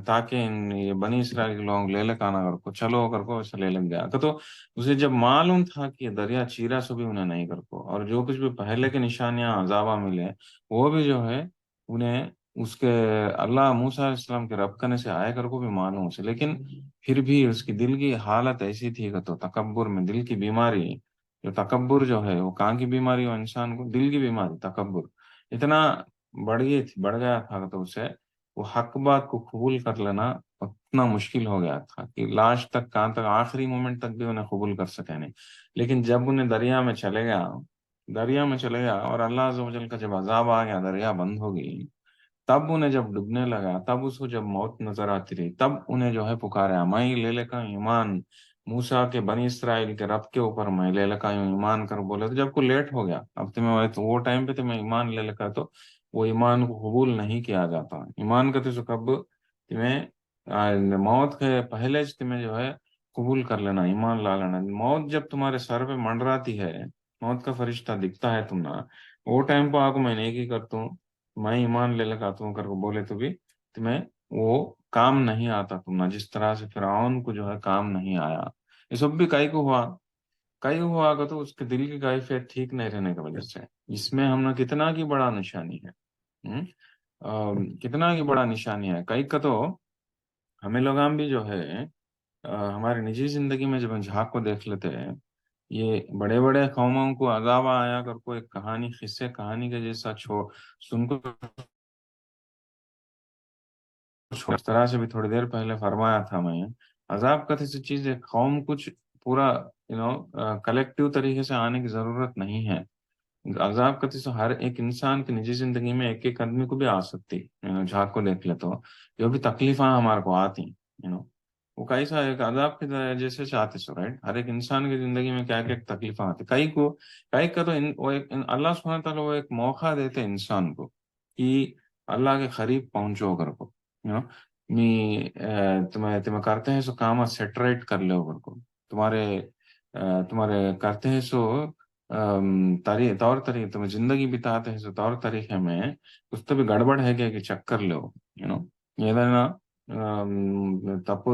تاکہ یہ بنی اسرائیل کے لوگ لے لک آنا کر کو، چلو کر کو ایسا لے لگ گیا تو اسے جب معلوم تھا کہ یہ دریا چیرا سو بھی انہیں نہیں کر کو، اور جو کچھ بھی پہلے کے نشانیاں عذابہ ملے وہ بھی جو ہے انہیں اس کے اللہ موسیٰ علیہ السلام کے رب کرنے سے آئے کر کو بھی معلوم سے، لیکن پھر بھی اس کی دل کی حالت ایسی تھی کہ تو تکبر میں دل کی بیماری، جو تکبر جو ہے وہ کہاں کی بیماری ہو، انسان کو دل کی بیماری تکبر اتنا بڑھ گیا تھا تو اسے وہ حق بات کو قبول کر لینا اتنا مشکل ہو گیا تھا کہ لاسٹ تک، کہاں تک، آخری مومنٹ تک بھی انہیں قبول کر سکے نہیں. لیکن جب انہیں دریا میں چلے گیا، دریا میں چلے گیا اور اللہ عز و جل کا جب عذاب آ گیا، دریا بند ہو گئی، تب انہیں جب ڈوبنے لگا، تب اس کو جب موت نظر آتی رہی، تب انہیں جو ہے پکارا، میں لے لے کا ایمان موسیٰ کے بنی اسرائیل کے رب کے اوپر، میں لے لکا ہوں ایمان کر بولے. تو جب کو لیٹ ہو گیا، اب تمہیں تو وہ ٹائم پہ تمہیں ایمان لے لکا، تو وہ ایمان کو قبول نہیں کیا جاتا. ایمان کا تو کب تمہیں موت کے پہلے سے تمہیں جو ہے قبول کر لینا، ایمان لا لینا. موت جب تمہارے سر پہ منڈراتی ہے، موت کا فرشتہ دکھتا ہے تم نا، وہ ٹائم پہ آ کو میں نیکی کرتا ہوں، میں ایمان لے لگا تم کر کو بولے، تو بھی تمہیں وہ کام نہیں آتا تم نا، جس طرح سے فرعون کو جو ہے کام نہیں آیا. یہ سب بھی کئی کو ہوا، کئی ہوا کہ تو اس کے دل کی کیفیت ٹھیک نہیں رہنے کی وجہ سے. اس میں ہم نے کتنا کی بڑا نشانی ہے، کتنا کی بڑا نشانی ہے. کئی کا تو ہمیں لوگ ہم بھی جو ہے ہماری نجی زندگی میں جب ہم جھاگ کو دیکھ لیتے ہیں، یہ بڑے بڑے قوموں کو عذاب آیا کر کو ایک کہانی، قصے کہانی کے جیسا سن کو، اس طرح سے بھی تھوڑی دیر پہلے فرمایا تھا میں، عذاب کا کسی چیز ہے قوم کچھ پورا کلیکٹیو طریقے سے آنے کی ضرورت نہیں ہے. عذاب کا تو ہر ایک انسان کی نجی زندگی میں ایک ایک آدمی کو بھی آ سکتی. جھاگ کو دیکھ لے تو جو بھی تکلیفیں ہمارے کو آتی، وہ کیسا ایک عذاب کے جیسے چاہتے سو، رائٹ. ہر ایک انسان کی زندگی میں کیا کیا تکلیفیں آتی، کئی کا تو اللہ سبحانہ تعالیٰ وہ ایک موقع دیتے انسان کو کہ اللہ کے قریب پہنچو کر کو، تمہیں کرتے ہیں سو کام سیٹریٹ کر لے کر کو، تمہارے کرتے ہیں سو طور طریقے تمہیں زندگی بتاتے ہیں سو طور طریقے میں کچھ تو بھی گڑبڑ ہے کہ چکر لو، یہ تب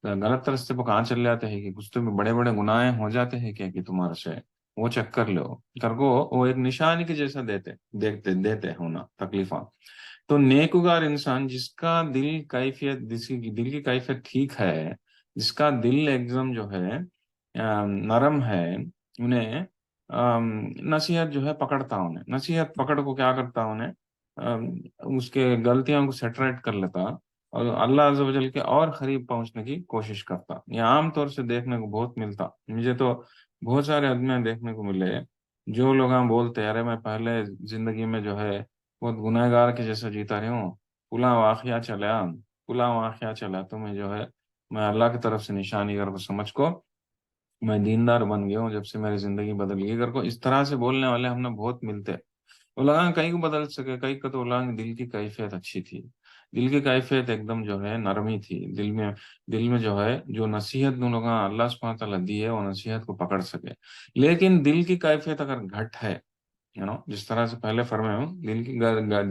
غلط رستے پہ کہاں چل جاتے ہیں کہ کچھ تو بھی بڑے بڑے گناہ ہو جاتے ہیں کہ تمہارے سے وہ چکر لو کر کو، وہ ایک نشانی کے جیسا دیتے ہونا تکلیفاں. تو نیکوگار انسان جس کا دل کی کیفیت ٹھیک ہے، جس کا دل ایک دم جو ہے نرم ہے، انہیں نصیحت جو ہے پکڑتا، انہیں نصیحت پکڑ کو کیا کرتا، انہیں اس کے غلطیوں کو سیٹریٹ کر لیتا اور اللہ عز و جل کے اور قریب پہنچنے کی کوشش کرتا. یہ عام طور سے دیکھنے کو بہت ملتا، مجھے تو بہت سارے آدمی دیکھنے کو ملے جو لوگ بولتے ارے میں پہلے زندگی میں جو ہے بہت گناہ گار کے جیسا جیتا رہی ہوں، پلا واقعہ چلا تو میں جو ہے میں اللہ کی طرف سے نشانی کر کو سمجھ کو میں دیندار بن گیا ہوں جب سے میری زندگی بدل گئی کر کو. اس طرح سے بولنے والے ہم نے بہت ملتے. علماء کئی کو بدل سکے، کئی کا تو علماء کی دل کی کیفیت اچھی تھی. دل کی کیفیت ایک دم جو ہے نرمی تھی، دل میں جو ہے جو نصیحت ان لوگوں اللہ سبحانہ تعالیٰ دی ہے وہ نصیحت کو پکڑ سکے. لیکن دل کی کیفیت اگر گھٹ ہے، جس طرح سے پہلے فرمایا ہوں،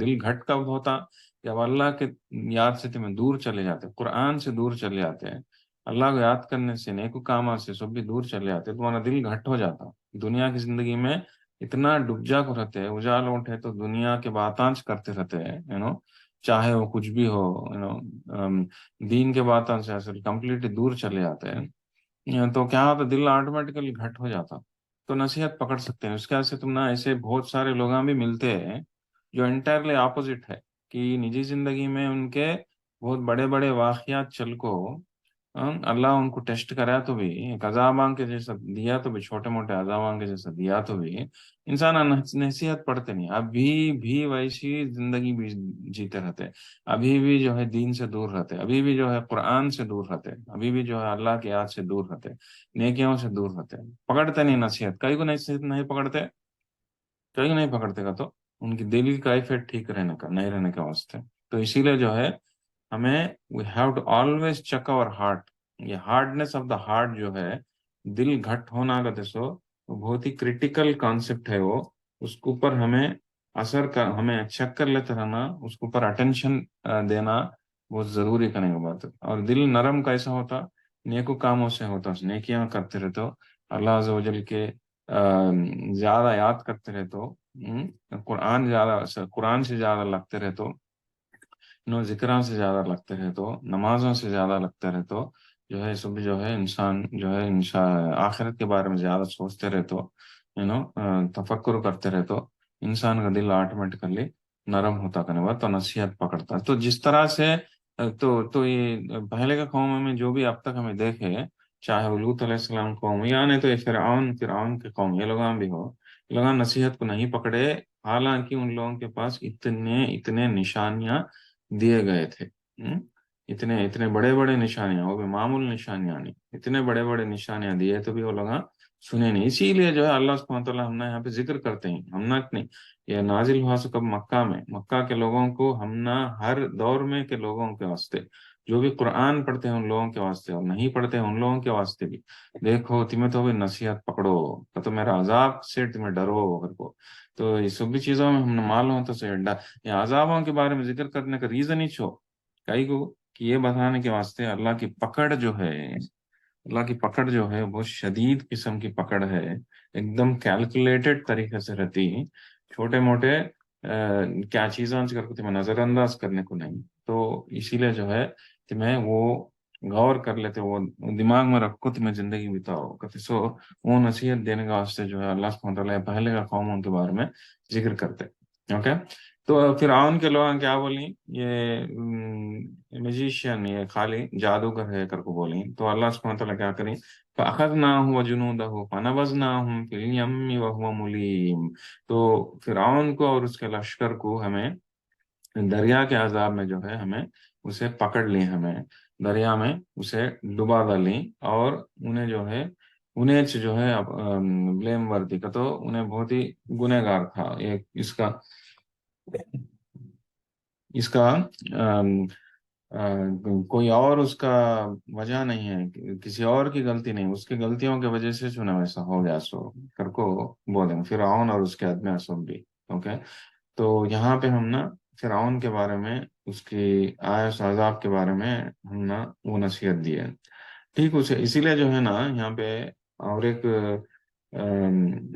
دل گھٹ کب ہوتا؟ جب اللہ کے یاد سے تمہیں دور چلے جاتے، قرآن سے دور چلے جاتے ہیں، اللہ کو یاد کرنے سے، نیک کاموں سے سب بھی دور چلے جاتے، تمہارا دل گھٹ ہو جاتا. دنیا کی زندگی میں اتنا ڈوب جا کو رہتے ہیں، اجال اٹھے تو دنیا کے باتاں کرتے رہتے ہیں، چاہے وہ کچھ بھی ہو، دین کے باتوں سے اصل کمپلیٹلی دور چلے جاتے ہیں. تو کیا ہوتا، دل آٹومیٹیکلی گھٹ ہو جاتا. تو نصیحت پکڑ سکتے ہیں اس کے سے. تم نا ایسے بہت سارے لوگ بھی ملتے ہیں جو انٹائرلی اپوزٹ ہے، کہ نجی زندگی میں ان کے بہت بڑے بڑے واقعات چل کو اللہ ان کو ٹیسٹ کرا تو بھی، ایک عذاباں کے جیسا دیا تو بھی، چھوٹے موٹے عذاباں کے جیسا دیا تو بھی انسان نصیحت پڑھتے نہیں، ابھی بھی ویسی زندگی بھی جیتے رہتے، ابھی بھی جو ہے دین سے دور رہتے، ابھی بھی جو ہے قرآن سے دور رہتے، ابھی بھی جو ہے اللہ کی یاد سے دور رہتے، نیکیوں سے دور رہتے، پکڑتے نہیں نصیحت. کئی کو نصیحت نہیں پکڑتے، کئی کو نہیں پکڑتے گا تو ان کی دل کی کیفیت ٹھیک رہنے کا نہیں رہنے کے واسطے. تو اسی لیے جو ہے ہمیں we have to always check over heart. یہ ہارڈنیس آف دا ہارٹ جو ہے، دل گھٹ ہونا کا سو وہ بہت ہی کریٹیکل کانسیپٹ ہے. وہ اس کے اوپر ہمیں ہمیں چیک کر لیتے رہنا، اس کے اوپر اٹینشن دینا بہت ضروری کرنے کی بات ہے. اور دل نرم کیسا ہوتا؟ نیکو کاموں سے ہوتا، نیکیاں کرتے رہتے ہو، اللہ عز و جل کے زیادہ یاد کرتے رہتے ہو، قرآن سے زیادہ لگتے رہتے ہو، ذکران سے زیادہ لگتے رہے تو، نمازوں سے زیادہ لگتے رہے تو جو ہے سب جو ہے انسان جو ہے آخرت کے بارے میں زیادہ سوچتے رہے تو، تفکر کرتے رہے تو انسان کا دل آٹومیٹیکلی نرم ہوتا کرنے بعد تو نصیحت پکڑتا. تو جس طرح سے تو یہ پہلے کا قوم میں جو بھی اب تک ہمیں دیکھے، چاہے وہ لوط علیہ السلام قوم یا نہیں تو یہ فرعون کے قوم، یہ لوگ بھی ہو، یہ لوگ نصیحت کو نہیں پکڑے، حالانکہ ان لوگوں کے پاس اتنے نشانیاں دیے گئے تھے. ہم؟ اتنے اتنے بڑے بڑے نشانیاں، وہ بھی معمول نشانیاں نہیں، اتنے بڑے بڑے نشانیاں دیے تو بھی وہ لوگ سنے نہیں. اسی لیے جو ہے اللہ سبحانہ وتعالیٰ ہم نے یہاں پہ ذکر کرتے ہیں، ہم نے یہ نازل ہوا سو کب مکہ میں، مکہ کے لوگوں کو ہم نہ ہر دور میں کے لوگوں کے واسطے، جو بھی قرآن پڑھتے ہیں ان لوگوں کے واسطے اور نہیں پڑھتے ہیں ان لوگوں کے واسطے بھی، دیکھو تمہیں تو بھی نصیحت پکڑو تو میرا عذاب سے تمہیں ڈرو اگر کو. تو یہ سب بھی چیزوں میں ہم نے معلوم ہوتا سے یہ عذابوں کے بارے میں ذکر کرنے کا ریزن ہی چھو کئی کو، کہ یہ بتانے کے واسطے اللہ کی پکڑ جو ہے، اللہ کی پکڑ جو ہے بہت شدید قسم کی پکڑ ہے، ایک دم کیلکولیٹڈ طریقے سے رہتی، چھوٹے موٹے کیا چیزیں کر کے تمہیں نظر انداز کرنے کو نہیں. تو اسی لیے جو ہے تمہیں وہ غور کر لیتے، وہ دماغ میں رکھو، تمہیں زندگی بتاؤ کہتے سو وہ نصیحت دینے کا واسطے جو ہے اللہ سبحانہ وتعالیٰ پہلے کا قوموں کے بارے میں ذکر کرتے. اوکے. تو فرعون کے لوگ کیا بولیں، یہ میجیشین، یہ خالی جادوگر ہے کر کو بولیں. تو اللہ سبحانہ وتعالیٰ کیا کریں، فَأَخَذْنَاهُ وَجُنُودَهُ فَنَبَذْنَاهُمْ فِي الْيَمِّ وَهُوَ مُلِيمٌ. تو فرعون کو اور اس کے لشکر کو ہمیں دریا کے عذاب میں جو ہے ہمیں اسے پکڑ لی، ہمیں دریا میں اسے ڈبا ڈالی، اور انہیں جو ہے انہیں جو ہے بلیم وردی کا، تو انہیں بہت ہی گنہگار تھا. اس کا کوئی اور اس کا وجہ نہیں ہے، کسی اور کی غلطی نہیں، اس کی غلطیوں کی وجہ سے چنا ویسا ہو گیا سو کر کو بولیں فرعون اور اس کے آدمی سب بھی. اوکے. تو یہاں پہ ہم نا فرعون کے بارے میں، اس کی آیت و عذاب کے بارے میں ہم نا وہ نصیحت دی ہے. ٹھیک اسی لیے جو ہے نا یہاں پہ اور ایک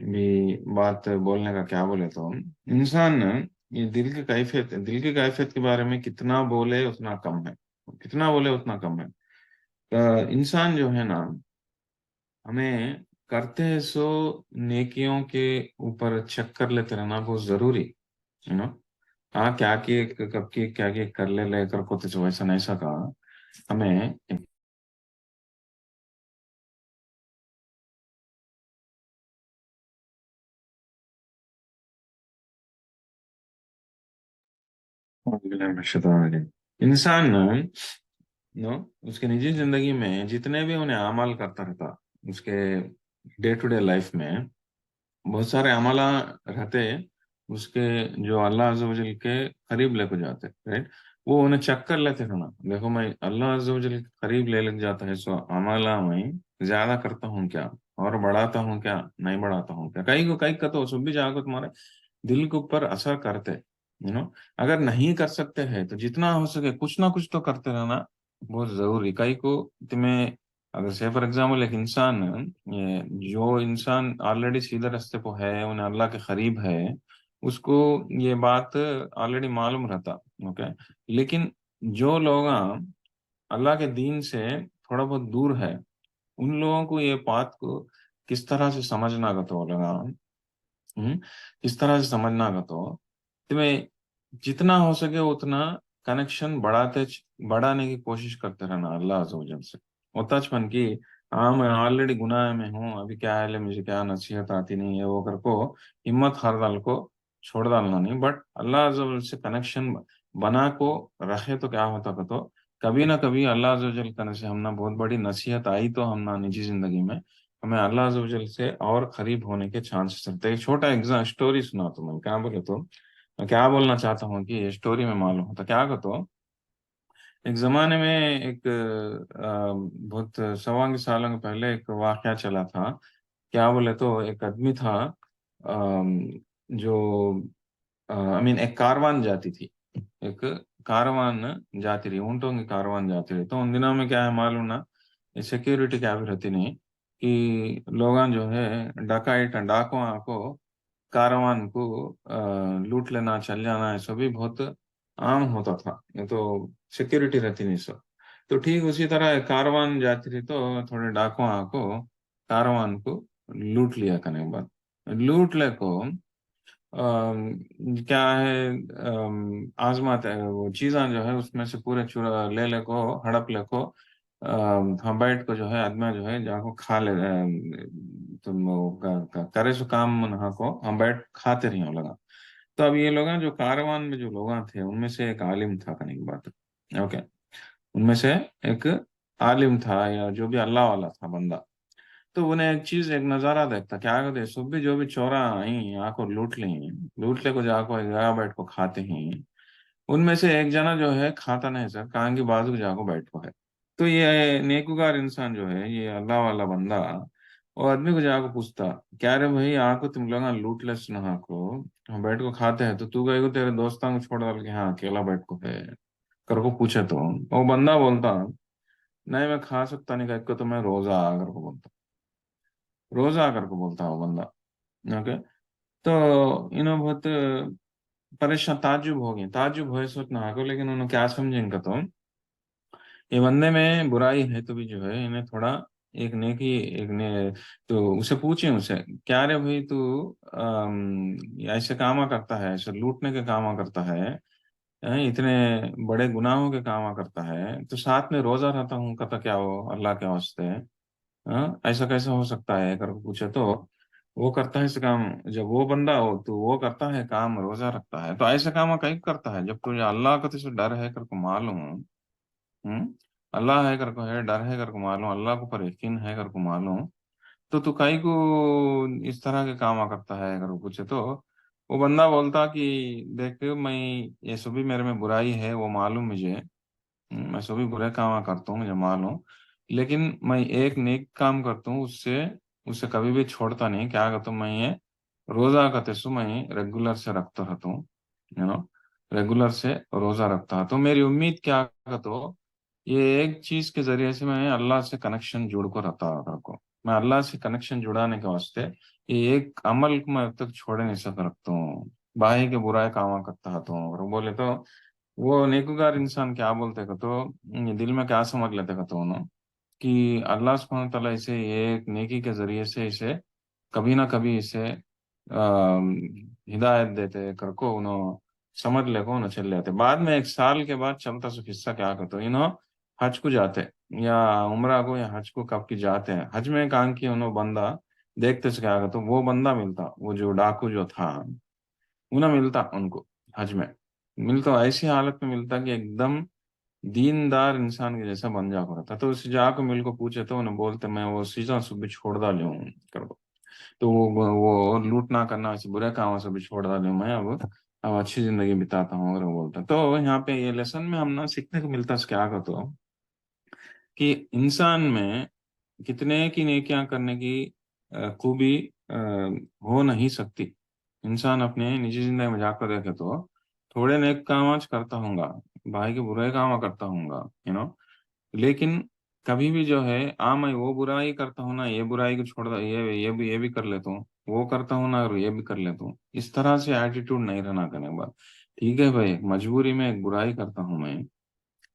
بھی بات بولنے کا کیا بولے تو، انسان نا یہ دل کی کیفیت کے بارے میں کتنا بولے اتنا کم ہے، کتنا بولے اتنا کم ہے. انسان جو ہے نا ہمیں کرتے ہیں سو نیکیوں کے اوپر چیک کر لیتے رہنا بہت ضروری ہے نا. ہاں کیا کیے کب کی کیا کیے کر لے کر کو تو ویسا نہیں سکا ہمیں. انسان نو اس کے نجی زندگی میں جتنے بھی انہیں اعمال کرتا رہتا، اس کے ڈے ٹو ڈے لائف میں بہت سارے عملہ رہتے، اس کے جو اللہ عز و جل کے قریب لے کو جاتے، رائٹ. वो उन्हें चेक कर लेते थे ना, देखो मैं अल्लाह अज़्ज़ व जल के करीब ले लग जाता है, सो अमला मैं ज्यादा करता हूँ क्या, और बढ़ाता हूँ क्या, नहीं बढ़ाता हूँ क्या, कई का तो सब भी जाकर तुम्हारे दिल के ऊपर असर करते, अगर नहीं कर सकते हैं तो जितना हो सके कुछ ना कुछ तो करते रहना बहुत जरूरी। कई को तुम्हें, अगर से फॉर एग्जाम्पल एक इंसान, ये जो इंसान ऑलरेडी सीधे रास्ते पे है, उन्हें अल्लाह के करीब है, उसको ये बात ऑलरेडी मालूम रहता, ओके। लेकिन जो लोग अल्लाह के दीन से थोड़ा बहुत दूर है, उन लोगों को ये बात को किस तरह से समझना का तो लगा, हम्म, किस तरह से समझना का तो तुम्हें जितना हो सके उतना कनेक्शन बढ़ाने की कोशिश करते रहना अल्लाह अज़्ज़ व जल से। बचपन की, हाँ मैं ऑलरेडी गुनाह में हूँ, अभी क्या है, मुझे क्या नसीहत आती नहीं है, वो कर को हिम्मत हार डाल को छोड़ डालना नहीं, बट अल्लाह अज़्ज़ व जल से कनेक्शन बना को रखे तो क्या होता का तो कभी ना कभी अल्लाह अज़्ज़ व जल करने से हमने बहुत बड़ी नसीहत आई तो हमने निजी जिंदगी में हमें अल्लाह अज़्ज़ व जल से और करीब होने के चांसेस रहते हैं। एक छोटा एग्जाम स्टोरी सुना तो मैं क्या बोले तो, मैं क्या बोलना चाहता हूँ कि ये स्टोरी में मालूम होता क्या का तो, एक जमाने में एक बहुत सवा के सालों के पहले एक वाकया चला था। क्या बोले तो एक आदमी था, जो आई मीन एक कारवान जाती थी, एक कारवान जाती रही, ऊँटों की कारवान जाती रही, तो उन दिनों में क्या है मालूम ना, सिक्योरिटी क्या भी रहती नहीं, कि लोग जो है डकाइट डाकुओं को कारवान को लूट लेना चल जाना, ऐसा भी बहुत आम होता था, ये तो सिक्योरिटी रहती नहीं सब। तो ठीक उसी तरह कारवान जाती रही, तो थोड़े डाकुओं को कारवान को लूट लिया करने के बाद, लूट ले को क्या है, आजमाते है वो चीज़ां जो है उसमें से पूरे चूरा ले ले को, हड़प ले को, हम बैठ को जो है आदमी जो है जाको खा ले, तुम वो करे सो काम नहा को हम बैठ खाते रही हम लगा। तो अब ये लोग हैं जो कारवान में जो लोग थे उनमें से एक आलिम था करने की बात, ओके, उनमें से एक आलिम था या जो भी अल्लाह वाला था बंदा। तो उन्हें एक चीज एक नजारा देखता, क्या कहते सब भी जो भी चोरा आई आको लूट ली, लूट ले को जाको एक जगह बैठ को खाते हैं, उनमें से एक जना जो है खाता नहीं सर, कान की बाजू जाको बैठ को है। तो ये नेकुकार इंसान जो है, ये अल्लाह वाला बंदा, वो आदमी को जाको पूछता, क्या रे भाई आको तुम लोग लूट ले सुना को, हम बैठ को खाते हैं, तो तू गए को तेरे दोस्तों को छोड़ डाल के हाँ अकेला बैठ को है कर को पूछे, तो वो बंदा बोलता, नहीं मैं खा सकता नहीं, कह को तो मैं रोजा आकर को बोलता, रोजा आकर को बोलता वो बंदा, ओके। तो इन्हों बहुत परेशान ताज्जुब हो गए, ताज्जुब हुए सोच ना को, लेकिन उन्होंने क्या समझे इनका तो ये बंदे में बुराई है, तो भी जो है इन्हें थोड़ा एक नेकी, एक ने तो उसे पूछे, उसे क्या रे भाई तू ऐसे कामा करता है, ऐसे लूटने के कामा करता है, इतने बड़े गुनाहों के कामा करता है, तो साथ में रोजा रहता हूँ कहता क्या हो अल्लाह के वास्ते, ऐसा कैसे हो सकता है कर पूछे, तो वो करता है इस काम, जब वो बंदा हो तो वो करता है काम रोजा रखता है, तो ऐसे काम कहीं करता है जब तुझे अल्लाह का तुझे डर है कर को मालूम, अल्लाह है कर को है डर है कर को मालूम, अल्लाह को पर यकीन है कर को मालूम, तो तू कहीं को इस तरह के काम करता है अगर वो पूछे, तो वो बंदा बोलता कि देख मैं ये सभी मेरे में बुराई है वो मालूम मुझे, मैं सभी बुरे काम करता हूँ मुझे मालूम, लेकिन मैं एक नेक काम करता हूँ, उससे उसे कभी भी छोड़ता नहीं, क्या करता हूँ मैं ये रोजा का तेसु मैं रेगुलर से रखता रहता हूँ, रेगुलर से रोजा रखता है, तो मेरी उम्मीद क्या का तो ये एक चीज के जरिए से मैं अल्लाह से कनेक्शन जुड़ को रहता को, मैं अल्लाह से कनेक्शन जुड़ाने के वास्ते ये एक अमल को मैं अब तक छोड़ नहीं सक रखता हूँ, बाही के बुराई काम करता हूँ, और बोले तो वो नेकुकार इंसान क्या बोलते का तो ये दिल में क्या समझ लेते का तो ना, कि अल्लाह सुब्हानहू व तआला इसे ये एक नेकी के जरिए से इसे कभी ना कभी इसे हिदायत देते कर को उन्होंने समझ ले को उन्हें चल जाते, बाद में एक साल के बाद चलता सो किस्सा क्या करते इन्हों हज को जाते या उम्रा को या हज को कब की जाते हैं, हज में काम की उन्होंने बंदा देखते से क्या करते, वो बंदा मिलता, वो जो डाकू जो था उन्हें मिलता उनको हज में, मिलता ऐसी हालत में मिलता कि एकदम दीनदार इंसान के जैसा बन जा रहा था, तो उस जाको मिल को पूछे तो उन्हें बोलते मैं वो चीज़ों से भी छोड़ डाली हूँ कर, तो वो लूट ना करना, ऐसे बुरे कामों से भी छोड़ डाली हूँ मैं अब, अब अच्छी जिंदगी बिताता हूँ अगर वो बोलता है। तो यहाँ पे ये लेसन में हम ना सीखने को मिलता है क्या का, तो कि इंसान में कितने की नेकियां करने की खूबी हो नहीं सकती। इंसान अपने निजी जिंदगी में जाकर देखे तो थोड़े नेक काम आज करता हूँगा, भाई के बुरे काम करता हूँगा, लेकिन कभी भी जो है मैं वो बुराई करता हूँ ना, ये बुराई को छोड़ दो, ये भी कर लेता हूँ, वो करता हूँ ना और ये भी कर लेता हूँ, इस तरह से एटीट्यूड नहीं रहना करने के बाद। ठीक है भाई, मजबूरी में एक बुराई करता हूँ मैं,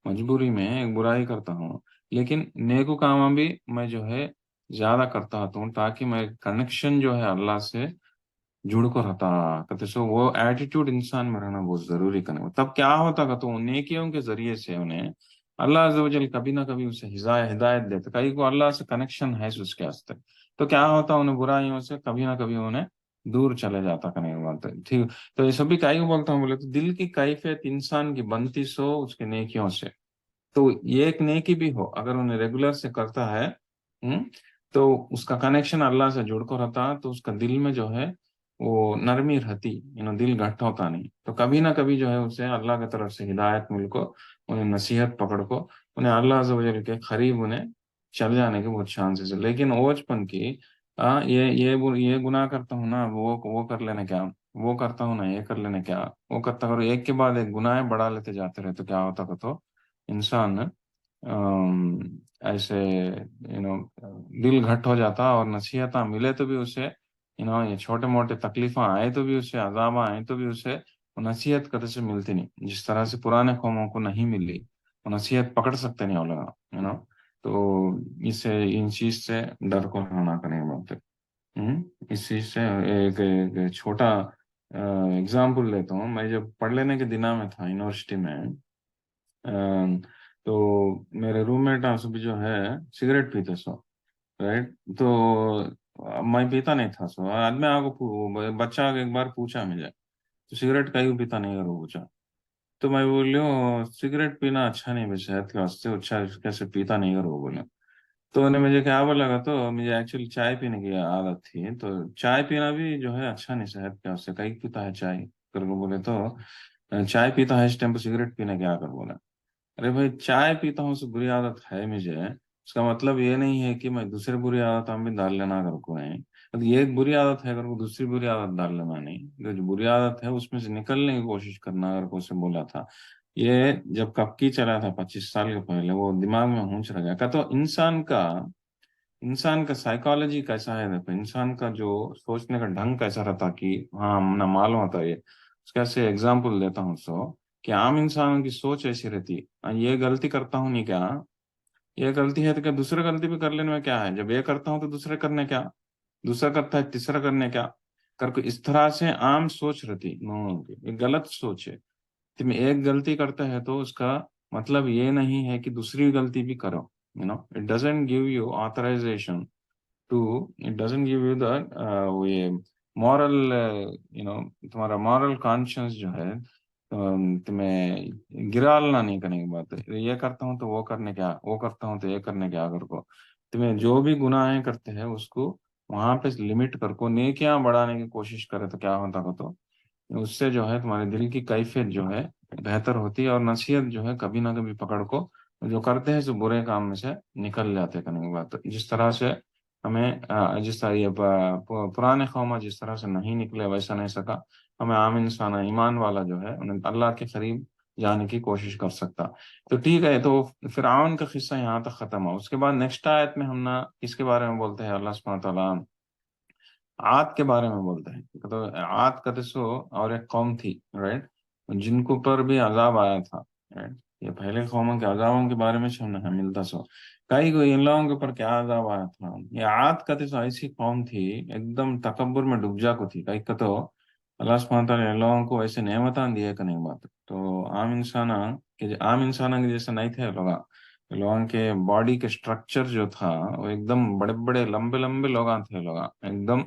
मजबूरी में एक बुराई करता हूँ, लेकिन नेको काम भी मैं जो है ज्यादा करता हूँ, ताकि मैं कनेक्शन जो है अल्लाह से जुड़ को रहता कहते सो। वो एटीट्यूड इंसान में रहना बहुत जरूरी करने, तब क्या होता का तो नेकियों के जरिए से उन्हें अल्लाह अज़्ज़ व जल कभी ना कभी उसे हिदायत देते, कहीं को अल्लाह से कनेक्शन है उसके वास्ते। तो क्या होता उन्हें बुराइयों से कभी ना कभी उन्हें दूर चले जाता करने की बात है, ठीक। तो ये सभी काई को बोलता हूँ बोले तो दिल की कैफियत इंसान की बनती सो उसके नेकियों से। तो ये एक नेकी भी हो अगर उन्हें रेगुलर से करता है, तो उसका कनेक्शन अल्लाह से जुड़ कर रहता, तो उसका दिल में जो है वो नरमी रहती, दिल घट होता नहीं। तो कभी ना कभी जो है उसे अल्लाह की तरफ से हिदायत मिल को, उन्हें नसीहत पकड़ को, उन्हें अल्लाह अज़्ज़ व जल के करीब उन्हें चल जाने के बहुत चांसेस है। लेकिन ओजपन की ये गुनाह करता हूँ ना, वो कर लेने क्या, वो करता हूँ ना, ये कर लेने क्या, वो करता करो, एक के बाद एक गुनाह बढ़ा लेते जाते रहे, तो क्या होता का तो इंसान ऐसे दिल घट हो जाता, और नसीहत मिले तो भी उसे, ये छोटे मोटे तकलीफा आए तो भी उसे, अजाब आए तो भी उसे वो नसीहत कदर से मिलती नहीं, जिस तरह से पुराने कौमों को नहीं मिली, वो नसीहत पकड़ सकते नहीं वो लोग, तो इससे इन चीज से डर को होना करेंगे बोलते। इस चीज से एक छोटा एग्जाम्पल लेता हूँ। मैं जब पढ़ लेने के दिना में था यूनिवर्सिटी में, तो मेरे रूममेट सुबह जो है सिगरेट पीते सो, राइट। तो मैं पीता नहीं था सो, आदमी बच्चा आके एक बार पूछा मुझे, तो सिगरेट कहीं पीता नहीं करो पूछा। तो मैं बोलियो सिगरेट पीना अच्छा नहीं है सेहत के वास्ते, अच्छा कैसे पीता नहीं करो बोले। तो उन्हें मुझे क्या बोला लगा, तो मुझे एक्चुअली चाय पीने की आदत थी, तो चाय पीना भी जो है अच्छा नहीं सेहत के वास्ते, कहीं पीता है चाय करके बोले। तो चाय पीता है इस टाइम पर सिगरेट पीने क्या कर बोला। अरे भाई, चाय पीता हूँ उससे बुरी आदत है मुझे, उसका मतलब ये नहीं है कि मैं दूसरी बुरी आदत हम भी डाल लेना अगर को नहीं। तो ये एक बुरी आदत है अगर को दूसरी बुरी आदत डाल लेना नहीं, तो जो बुरी आदत है उसमें से निकलने की कोशिश करना अगर को उसे बोला था। ये जब कब की चला था 25 साल के पहले, वो दिमाग में हूंच रह गया का। तो इंसान का साइकोलॉजी कैसा है देखो, इंसान का जो सोचने का ढंग कैसा रहता कि हाँ ना मालूम होता है ये। उसका ऐसे एग्जाम्पल देता हूँ सो, कि आम इंसानों की सोच ऐसी रहती है, ये गलती करता हूँ नहीं क्या, ये गलती है तो क्या दूसरे गलती भी कर लेने में क्या है, जब ये करता हूँ तो दूसरे करने क्या, दूसरा करता है तीसरा करने क्या, करके इस तरह से आम सोच रहती लोगों की, ये गलत सोच है। तुम एक गलती करते हैं तो उसका मतलब ये नहीं है कि दूसरी गलती भी करो, it doesn't give you authorization to, it doesn't give you the ये मॉरल, तुम्हारा मॉरल कॉन्शियस जो है, तुम्हें गिरालना नहीं करने की बात है, ये करता हूँ तो वो करने क्या, वो करता हूँ तो ये करने क्या, अगर को तुम्हें जो भी गुनाहें करते हैं उसको वहां पे लिमिट कर को नेकियां बढ़ाने की कोशिश करे, तो क्या होता को तो उससे जो है तुम्हारे दिल की कैफियत जो है बेहतर होती है, और नसीहत जो है कभी ना कभी पकड़ को जो करते हैं जो बुरे काम में से निकल जाते हैं करने की बात। तो जिस तरह से हमें जिस तरह ये पुराने कौम जिस तरह से नहीं निकले वैसा नहीं सका, हमें आम इंसान ईमान वाला जो है उन्हें अल्लाह के करीब जाने की कोशिश कर सकता। तो ठीक है, तो फिरौन का किस्सा यहाँ तक खत्म हुआ। उसके बाद नेक्स्ट आयत में हम ना किसके बारे में बोलते हैं, अल्लाह सुब्हानहू व तआला आद के बारे में बोलते हैं। तो आद का तो और एक कौम थी, राइट, जिनको ऊपर भी अजाब आया था, राइट। ये पहले कौमों के अजाबों के बारे में सुनना मिलता सो, कई को इन लोगों के ऊपर क्या अजाब आया था। ये आद का तो ऐसी कौम थी एकदम तकब्बुर में डूब जा को थी, कई का तो अल्लाह सुब्हानहू व तआला इन लोगों को ऐसे नेमतान दिए का नहीं बात। तो आम इंसान के जैसे नहीं थे लोग, लोगों के बॉडी के स्ट्रक्चर जो था वो एकदम बड़े बड़े लंबे लंबे लोग थे, लोग एकदम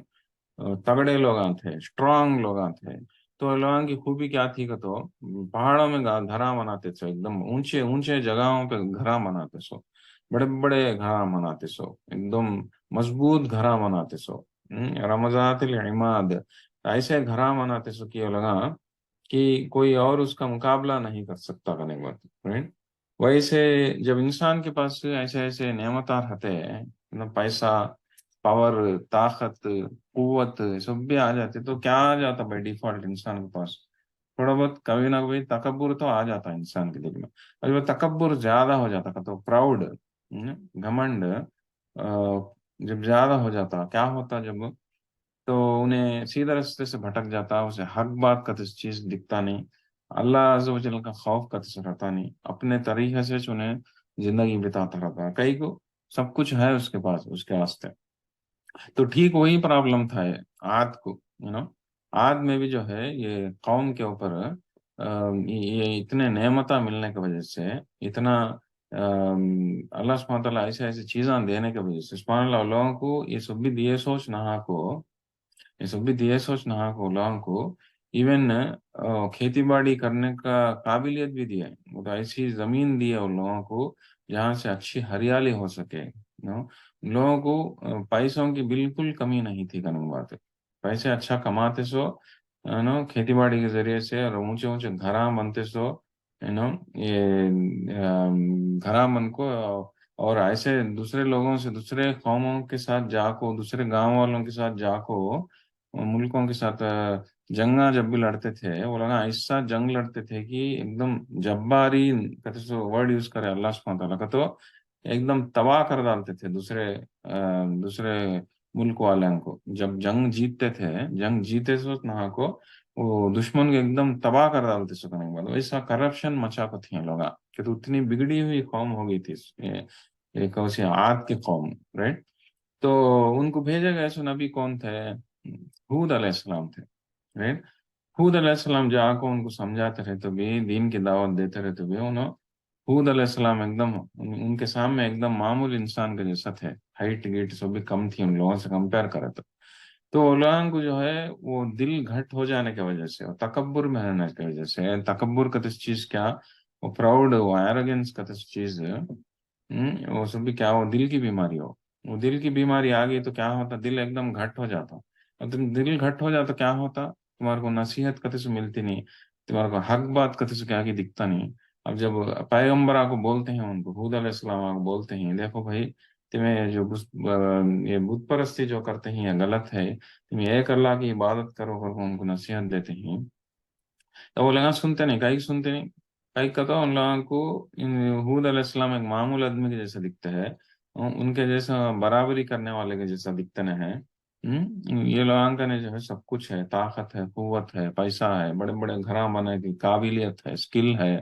तगड़े लोग थे, स्ट्रांग लोग थे। तो लोगों की खूबी क्या थी, तो पहाड़ों में घरा बनाते सो, एकदम ऊंचे ऊंचे जगहों पे घरा बनाते सो, बड़े बड़े घरा बनाते सो, एकदम मजबूत घरा बनाते सो, रमजातिल इमाद, ऐसे घरा बनाते सो कि लगा کہ کوئی اور اس کا مقابلہ نہیں کر سکتا کرنے کے بعد رائٹ. ویسے جب انسان کے پاس ایسے ایسے نعمت رہتے ہیں پیسہ پاور طاقت قوت سب بھی آ جاتے تو کیا آ جاتا بائی ڈیفالٹ انسان کے پاس؟ تھوڑا بہت کبھی نہ کبھی تکبر تو آ جاتا ہے انسان کے دل میں. اور جب تکبر زیادہ ہو جاتا کا تو پراؤڈ گھمنڈ جب زیادہ ہو جاتا کیا ہوتا جب تو انہیں سیدھے راستے سے بھٹک جاتا اسے حق بات کا کسی چیز دکھتا نہیں اللہ عز و جل کا خوف کا کسی رہتا نہیں اپنے طریقے سے انہیں زندگی بتاتا رہتا کئی کو سب کچھ ہے اس کے پاس اس کے واسطے. تو ٹھیک وہی پرابلم تھا عاد کو عاد میں بھی جو ہے یہ قوم کے اوپر یہ اتنے نعمتہ ملنے کی وجہ سے اتنا اللہ سبحانہ تعالیٰ ایسے ایسی چیزاں دینے کی وجہ سے سبحان اللہ لوگوں کو یہ سب بھی دیے سوچ نہا کو یہ سب بھی دیے سوچ نہا کو لوگوں کو ایون کھیتی باڑی کرنے کا قابلیت بھی دیا ہے وہ تو ایسی زمین دی ہے ان لوگوں کو جہاں سے اچھی ہریالی ہو سکے. لوگوں کو پیسوں کی بالکل کمی نہیں تھی کرنے بات ہے. پیسے اچھا کماتے سو کھیتی باڑی کے ذریعے سے اور اونچے اونچے گھراں بنتے سو یہ گھراں بن کو اور ایسے دوسرے لوگوں سے دوسرے قوموں کے ساتھ جا کو دوسرے گاؤں والوں کے ساتھ جا کو ملکوں کے ساتھ جنگاں جب بھی لڑتے تھے وہ لوگ ایسا جنگ لڑتے تھے کہ ایک دم جباری کہتے سو ورڈ یوز کرے اللہ سبحانہ تعالیٰ کا تو ایک دم تباہ کر ڈالتے تھے دوسرے ملک والوں کو جب جنگ جیتتے تھے جنگ جیتے سو نہ کو وہ دشمن کو ایک دم تباہ کر ڈالتے سو کرنے کے بعد ویسا کرپشن مچا کو تھی لوگ کہ تو اتنی بگڑی ہوئی قوم ہو گئی تھی ایک ویسی عاد کی قوم رائٹ. تو ان کو بھیجے گئے سو نبی کون تھے؟ حود علیہ السلام تھے رائٹ. حود علیہ السلام جا کو ان کو سمجھاتے رہتے بھی دین کی دعوت دیتے رہتے بھی انہوں حود علیہ السلام ایک دم ان کے سامنے ایک دم معمول انسان کے جیسا تھے ہائٹ گیٹ سب بھی کم تھی ان لوگوں سے کمپیئر کرے تو لوگوں کو جو ہے وہ دل گھٹ ہو جانے کی وجہ سے اور تکبر میں رہنے کی وجہ سے تکبر کا کس چیز کیا وہ پراؤڈ وہ ایروگینس کا کس چیز وہ سب بھی کیا وہ دل کی بیماری ہو وہ دل کی بیماری آ گئی تو کیا ہوتا دل ایک دم گھٹ ہو جاتا اور تم دل گھٹ ہو جاتا کیا ہوتا تمہارے کو نصیحت کتے سے ملتی نہیں تمہارے کو حق بات کتے سے کیا کی دکھتا نہیں. اب جب پیغمبر آپ کو بولتے ہیں ان کو حود علیہ السلام آپ کو بولتے ہیں دیکھو بھائی تمہیں جو یہ بت پرستی جو کرتے ہیں یہ غلط ہے تم ایک اللہ کی عبادت کرو کر ان کو نصیحت دیتے ہیں تو وہ لوگ سنتے نہیں کئی سنتے نہیں کئی کہتا ان لوگوں کو حود علیہ السلام ایک معمول آدمی کے جیسا دکھتا ہے ان کے جیسا برابری کرنے والے کے جیسا دکھتے ہیں. یہ لوگوں کا نے جو ہے سب کچھ ہے طاقت ہے قوت ہے پیسہ ہے بڑے بڑے گھراں بنے کی قابلیت ہے اسکل ہے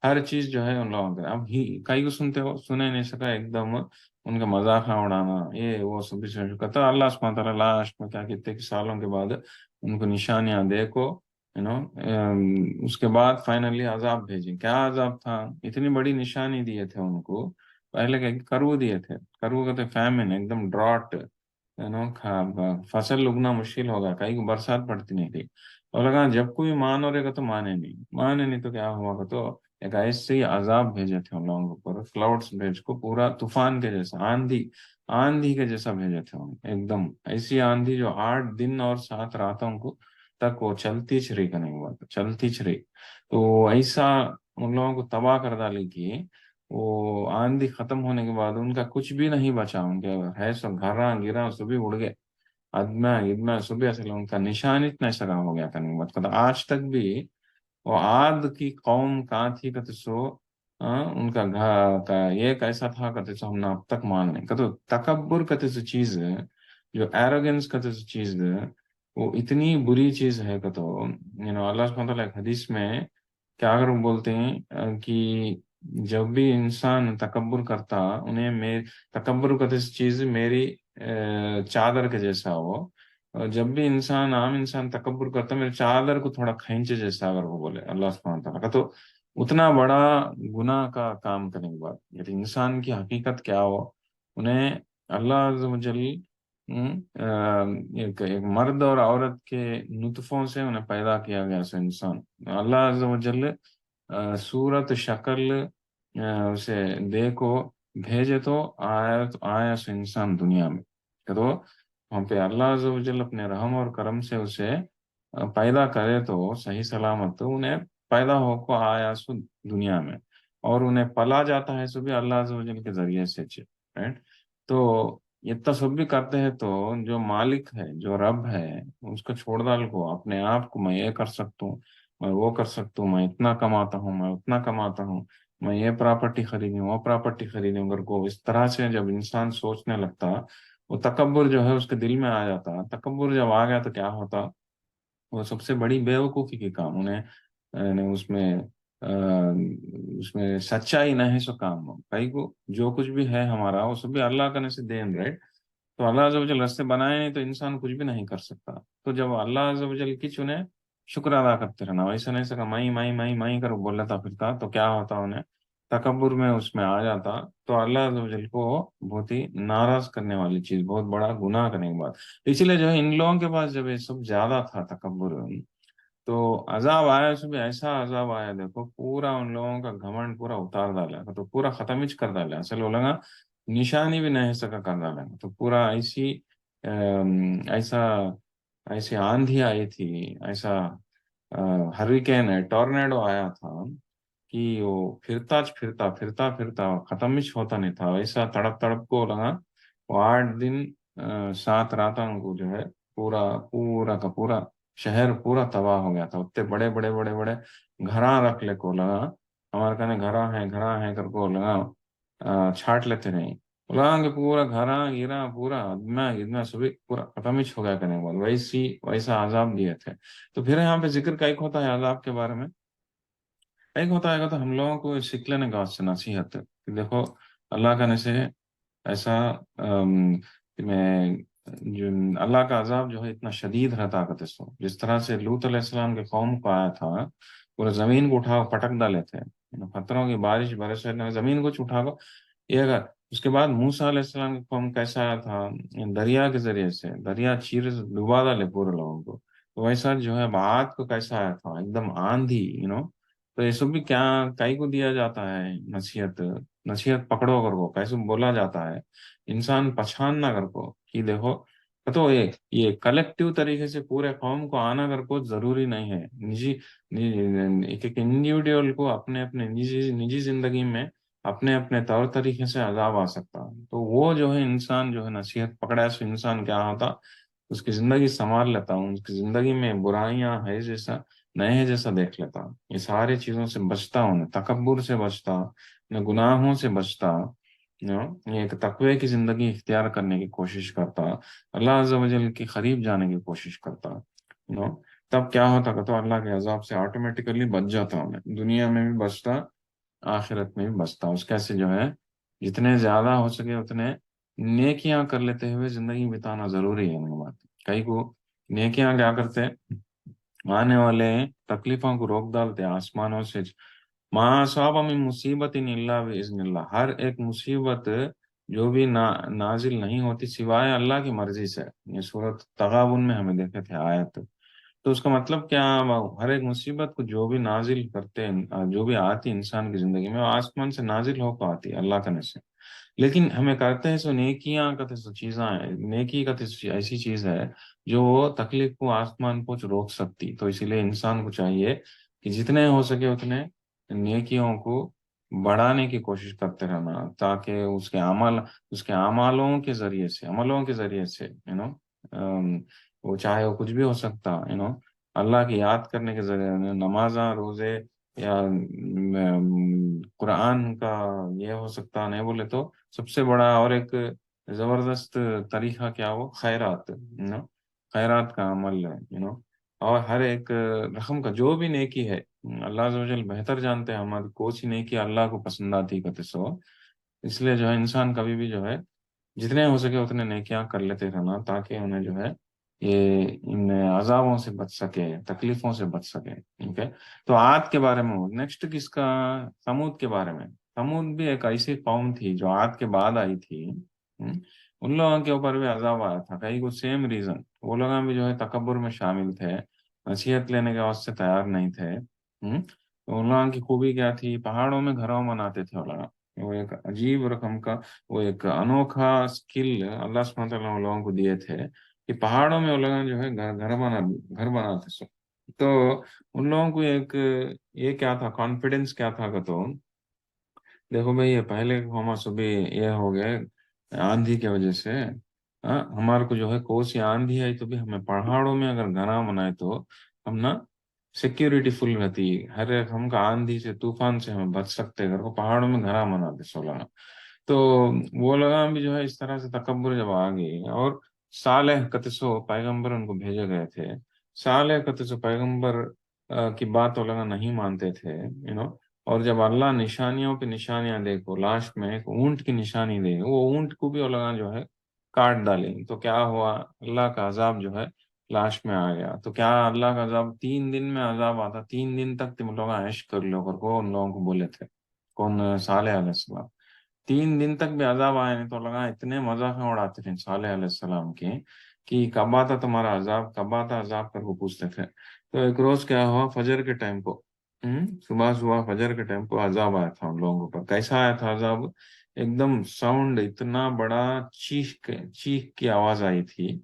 ہر چیز جو ہے ان لوگوں کا اب ہی کئی کو سنتے ہو سنے نہیں سکا ایک دم ان کا مذاق نہ اڑانا یہ وہ سب کہتا اللہ سبحانہ تعالیٰ لاسٹ میں کیا کہتے کہ سالوں کے بعد ان کو نشانیاں دیکھو اس کے بعد فائنلی عذاب بھیجیں کیا عذاب تھا اتنی بڑی نشانی دیے تھے ان کو پہلے کہ کرو دیے تھے کرو کہتے فیمن ایک دم ڈراٹ فصل اگنا مشکل ہوگا کہیں کو برسات پڑتی نہیں تھی اور لگا جب کوئی مان ہو رہے گا تو مانے نہیں تو کیا ہوا گا تو ایک ایسے ہی عذاب بھیجے تھے ان لوگوں کے اوپر کلاؤڈس بھیج کو پورا طوفان کے جیسا آندھی کے جیسا بھیجے تھے ایک دم ایسی آندھی جو 8 دن اور 7 راتوں کو تک وہ چلتی چھ رہی کرنے کے بعد چلتی چھ رہی تو ایسا ان لوگوں کو تباہ کر ڈالی کہ وہ آندھی ختم ہونے کے بعد ان کا کچھ بھی نہیں بچا ان کے ہے سو گھراں گرا سبھی اڑ گئے ادنا ادنا سبھی اصل ان کا نشان اتنا سگا ہو گیا کرنے کے بعد آج تک بھی وہ عاد کی قوم کہاں تھی کہتے سو ان کا گھر کا یہ کیسا تھا کہتے سو ہم نے اب تک مان لیں کہتے تکبر کہتے سو چیز جو ایروگینس کہتے سو چیز وہ اتنی بری چیز ہے کہ تو اللہ سبحانہ تعالیٰ ایک حدیث میں کیا اگر وہ بولتے ہیں کہ جب بھی انسان تکبر کرتا انہیں تکبر کہتے چیز میری چادر کے جیسا ہو اور جب بھی عام انسان تکبر کرتا میرے چادر کو تھوڑا کھینچے جیسا اگر وہ بولے اللہ سبحانہ تعالیٰ کا تو اتنا بڑا گناہ کا کام کرنے کے بعد یعنی انسان کی حقیقت کیا ہو انہیں اللہ عز و جل ایک مرد اور عورت کے نطفوں سے انہیں پیدا کیا گیا سو انسان اللہ عز و جل صورت شکل اسے دیکھو بھیجے تو آیا سو انسان دنیا میں کہ تو وہاں پہ اللہ عز و جل اپنے رحم اور کرم سے اسے पैदा करे तो सही सलामत, तो उन्हें पैदा होको आया सो दुनिया में, और उन्हें पला जाता है सो भी अल्लाह अज़्ज़ व जल के जरिए से, राइट। तो इतना सब भी करते हैं तो जो मालिक है, जो रब है, उसको छोड़ डाल को अपने आप को, मैं ये कर सकता हूँ, मैं वो कर सकता हूँ, मैं इतना कमाता हूँ, मैं उतना कमाता हूँ, मैं ये प्रॉपर्टी खरीदी वो प्रॉपर्टी खरीदी, अगर को इस तरह से जब इंसान सोचने लगता, वो तकब्बुर जो है उसके दिल में आ जाता। तकब्बुर जब आ गया तो क्या होता, वो सबसे बड़ी बेवकूफ़ी के काम उन्हें उसमें उसमें सच्चाई न है सो काम हो कई को, जो कुछ भी है हमारा वो सब भी अल्लाह का से देन, राइट। तो अल्लाह अज़्ज़ व जल रास्ते बनाए नहीं तो इंसान कुछ भी नहीं कर सकता। तो जब अल्लाह अज़्ज़ व जल की चुने, शुक्र अदा करते रहना, वैसा नहीं सका माई कर बोल लेता फिरता तो क्या होता उन्हें, तकब्बुर में उसमें आ जाता। तो अल्लाह अज़्ज़ व जल को बहुत ही नाराज करने वाली चीज, बहुत बड़ा गुनाह करने की बात। इसलिए जो है इन लोगों के पास जब ये सब ज्यादा था तकब्बुर, तो अजाब आया, उसमें ऐसा अजाब आया, देखो पूरा उन लोगों का घमंड पूरा उतार डाला, तो पूरा खत्म ही कर डाला, असल बोलेगा निशानी भी नहीं सका कर डाला। तो पूरा ऐसी ऐसा ऐसी आंधी आई थी, ऐसा हरिकेन है, टॉर्नेडो आया था कि वो फिरता फिरता फिरता फिरता खत्म ही होता नहीं था, वैसा तड़प तड़प को लगा। वो 8 दिन 7 रातों को जो है पूरा पूरा का पूरा शहर पूरा तबाह हो गया था। उतने बड़े बड़े बड़े बड़े घरा रख ले को लगा, हमारे कहने घरा है कर को लगा, छाट लेते नहीं, लगा कि पूरा घरा गिरा, पूरा आदमी गिरना सभी पूरा खत्म ही हो गया करने के बाद, वैसी वैसा आजाब दिए थे। तो फिर यहाँ पे जिक्र कई होता है आजाब के बारे में, एक होता है तो हम लोगों को सीख लेने का उससे नसीहत है कि देखो अल्लाह का से ऐसा कि मैं जो अल्लाह का अजाब जो है इतना शदीद रहता करते सो, जिस तरह से लूत अलैहिस्सलाम के कौम को आया था, पूरे जमीन को उठा पटक डाले थे, पत्थरों की बारिश बरस जमीन को उठा को ये अगर। उसके बाद मूसा अलैहिस्सलाम की कौम कैसा आया था, दरिया के जरिए से दरिया चीर डुबा डाले पूरे लोगों को। तो वैसा जो है बात को कैसा आया था, एकदम आंधी, तो ये सब भी क्या काई को दिया जाता है नसीहत। नसीहत पकड़ो कर को कैसे बोला जाता है, इंसान पहचान ना कर को कि देखो, तो ये कलेक्टिव तरीके से पूरे कौम को आना कर को जरूरी नहीं है, एक एक इंडिविजुअल को अपने अपने निजी निजी जिंदगी में अपने अपने तौर तरीके से अजाब आ सकता है। तो वो जो है इंसान जो है नसीहत पकड़ा है, सो इंसान क्या होता, उसकी जिंदगी संभाल लेता हूँ, उसकी जिंदगी में बुराइयां है जैसा नहीं है जैसा देख लेता, ये सारी चीजों से बचता हूँ, तकब्बुर से बचता, न गुनाहों से बचता, ये एक तकवे की जिंदगी इख्तियार करने की कोशिश करता, अल्लाह अज़्ज़ व जल के करीब जाने की कोशिश करता, नो तब क्या होता तो अल्लाह के अजाब से ऑटोमेटिकली बच जाता हूँ, दुनिया में भी बचता, आखिरत में भी बचता। उसके ऐसे जो है जितने ज्यादा हो सके उतने नेकियां कर लेते हुए जिंदगी बिताना जरूरी है, मेरी बात। कई को नेकियां क्या करते, आने वाले तकलीफों को रोक डालते आसमानों से। माँ साहब में मुसीबत इल्ला बिइज़्निल्लाह, हर एक मुसीबत जो भी नाजिल नहीं होती सिवाय अल्लाह की मर्जी से। ये सूरत तगाबुन में हमें देखे थे आयत। तो उसका मतलब क्या, हर एक मुसीबत को जो भी नाजिल करते हैं, जो भी आती है इंसान की जिंदगी में, वो आसमान से नाजिल होकर आती है अल्लाह का से। लेकिन हमें करते हैं सो नेकियां का तो सो चीज़ें हैं, नेकी का तो ऐसी चीज है जो तकलीफ को आसमान को रोक सकती। तो इसीलिए इंसान को चाहिए कि जितने हो सके उतने नेकियों को बढ़ाने की कोशिश करते रहना, ताकि उसके अमालों के जरिए से, अमलों के जरिए से वो चाहे वो कुछ भी हो सकता, अल्लाह की याद करने के जरिए, नमाजा रोजे या कुरान का ये हो सकता, नहीं बोले तो सबसे बड़ा और एक जबरदस्त तरीका क्या, वो खैरात, खैरात का अमल है, और हर एक रकम का जो भी नेकी है, अल्लाह अज़्ज़ व जल बेहतर जानते हैं हमारी कौन सी नेकी अल्लाह को पसंद आती कहते सो। इसलिए जो है इंसान कभी भी जो है जितने हो सके उतने नेकियां कर लेते रहना, ताकि उन्हें जो है ये इन अजाबों से बच सके, तकलीफों से बच सके। ठीक है। तो आद के बारे में, नेक्स्ट किसका, समूद के बारे में। समूद भी एक ऐसी कौम थी जो आद के बाद आई थी। उन लोगों के ऊपर भी अजाब आया था, कहीं को सेम रीजन, वो लोग भी जो है तकब्बुर में शामिल थे, नसीहत लेने के वास्ते तैयार नहीं थे। तो उन लोगों की खूबी क्या थी, पहाड़ों में घरों बनाते थे वो लोग। वो एक अजीब रकम का, वो एक अनोखा स्किल अल्लाह सुब्हानहू व तआला उन लोगों को दिए थे कि पहाड़ों में वो लोग जो है घर बनाते सो। तो उन लोगों को एक ये क्या था, कॉन्फिडेंस क्या था कि तो देखो भाई, ये पहले हम सुबह ये हो गए आंधी की वजह से। हाँ, हमारे को जो है कोसी आंधी आई तो भी हमें पहाड़ों में अगर घना बनाए तो हम ना सिक्योरिटी फुल रहती है, हर एक हम का आंधी से तूफान से हमें बच सकते हैं, घर को पहाड़ों में घना बनाते सोलह। तो वो लगा भी जो है इस तरह से तकब्बुर जब आ गई, और सालेह कतसो पैगंबर उनको भेजे गए थे। सालेह कतसो पैगंबर की बात वो लगा नहीं मानते थे, और जब अल्लाह निशानियों पे निशानियां देखो, लास्ट में एक ऊंट की निशानी दे, वो ऊंट को भी वो लगा जो है काट डाले, तो क्या हुआ, अल्लाह का अजाब जो है लास्ट में आ गया। तो क्या अल्लाह का अजाब 3 दिन में अजाब आता, 3 दिन तक तुम लोग ऐश कर लो करको उन लोगों को बोले थे, कौन, साले अलैहिस्सलाम। 3 दिन तक भी अजाब आया नहीं, तो लगा इतने मजाक में उड़ाते थे साले अलैहिस्सलाम के कि कब आता तुम्हारा अजाब, कब आता अजाब करके पूछते थे। तो एक रोज क्या हुआ, फजर के टाइम को, सुबह सुबह फजर के टाइम को अजाब आया था उन लोगों पर। कैसा आया था अजाब, एकदम साउंड इतना बड़ा, चीख की आवाज आई थी।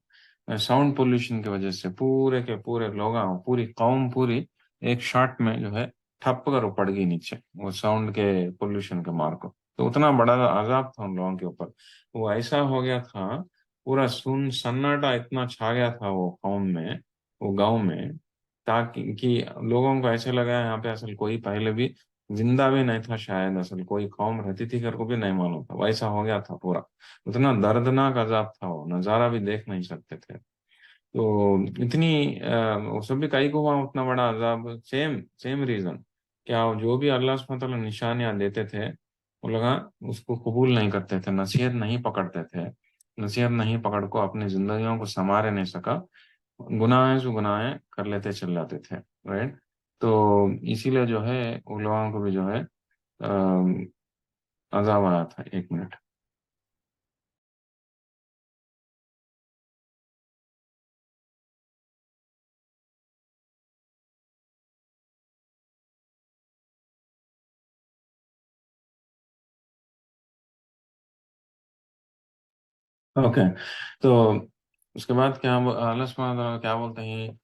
साउंड पोल्यूशन की वजह से पूरे के पूरे लोग, पूरी कौम पूरी एक शॉट में जो है ठप कर पड़ गई नीचे, वो साउंड के पोल्यूशन के मार को। तो उतना बड़ा अजाब था उन लोगों के ऊपर। वो ऐसा हो गया था, पूरा सुन सन्नाटा इतना छा गया था वो कौम में, वो गांव में, ताकि कि लोगों को ऐसे लगा यहाँ पे असल कोई पहले भी जिंदा भी नहीं था, शायद असल कोई कौम रहती थी कर को भी नहीं मालूम था, वैसा हो गया था पूरा। उतना दर्दनाक अजाब था, वो नजारा भी देख नहीं सकते थे। तो इतनी वो सब भी कई को हुआ उतना बड़ा अजाब, सेम सेम रीजन, क्या जो भी अल्लाह सुब्हानहू तआला निशानियां देते थे, वो लगा उसको कबूल नहीं करते थे, नसीहत नहीं पकड़ते थे, नसीहत नहीं पकड़ को अपनी जिंदगियों को संवारे नहीं सका, गुनाह से गुनाह कर लेते चल जाते थे, राइट। तो इसीलिए जो है उन लोगों को भी जो है अजाब आया था। 1 मिनट। ओके। तो उसके बाद क्या अल्लाह सुब्हानहू व तआला क्या बोलते हैं,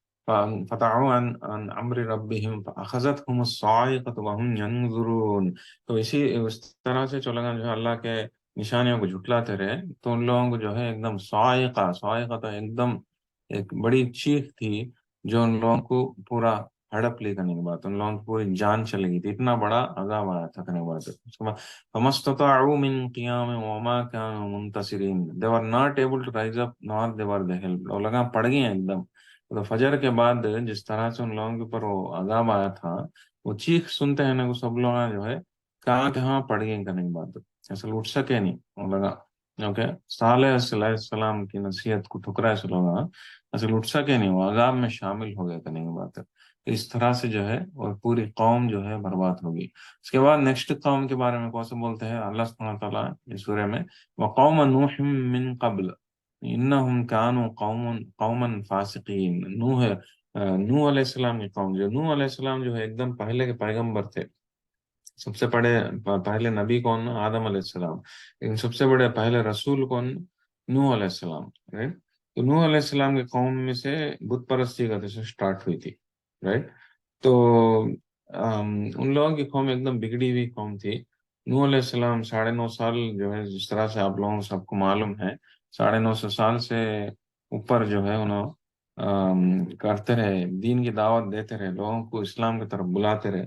फतअउ अन अम्रि रब्बिहिम फअखज़तहुम अस्साइक़तु वहुम यंज़ुरून। तो इसी उस तरह से जो लगा जो है अल्लाह के निशानियों को झुटलाते रहे, तो उन लोगों को जो है एकदम साइक़ा, साइक़ा तो एकदम एक बड़ी चीख थी, जो उन लोगों को पूरा हड़प ले करने के बाद उन लोगों की पूरी जान चली गई थी, इतना बड़ा अजाब आया था करने के बाद। उसके बाद فَمَسْتَطَاعُوا مِنْ قِيَامٍ وَمَا كَانُوا مُنْتَصِرِينَ, they were not able to rise up nor they were they helped, और लगा पड़ गए हैं एकदम। तो फजर के बाद जिस तरह से उन लोगों के ऊपर वो अजाब आया था, वो चीख सुनते हैं ना, वो सब लोग जो है कहाँ कहाँ पड़ गए करने के बाद, असल उठ सके नहीं, वो लगा। ओके, साले सलाम की नसीहत को ठुकराए से लोग असल उठ सके नहीं, वो अजाब में शामिल हो गए करने के बाद। इस तरह से जो है और पूरी कौम जो है बर्बाद होगी। उसके बाद नेक्स्ट कौम के बारे में कौन से बोलते हैं अल्लाह सुब्हानहू व तआला इस सूरह में, वक़ौम नूह मिन क़ब्ल इन्नहुम कानू कौमन फासिकीन। नूह अलैहिस्सलाम की कौम, जो नूह अलैहिस्सलाम जो है एकदम पहले के पैगंबर थे। सबसे बड़े पहले नबी कौन, आदम अलैहिस्सलाम, लेकिन सबसे बड़े पहले रसूल कौन, नूह अलैहिस्सलाम, राइट। तो नूह अलैहिस्सलाम के कौम में से बुत परस्ती का जैसे स्टार्ट हुई थी, राइट। तो उन लोगों की कौम एकदम बिगड़ी हुई कौम थी। नूह अलैहिस्सलाम 9.5 साल जो है, जिस तरह से आप लोगों को सबको मालूम है, 950 साल से ऊपर जो है उन्होंने करते रहे, दीन की दावत देते रहे, लोगों को इस्लाम की तरफ बुलाते रहे,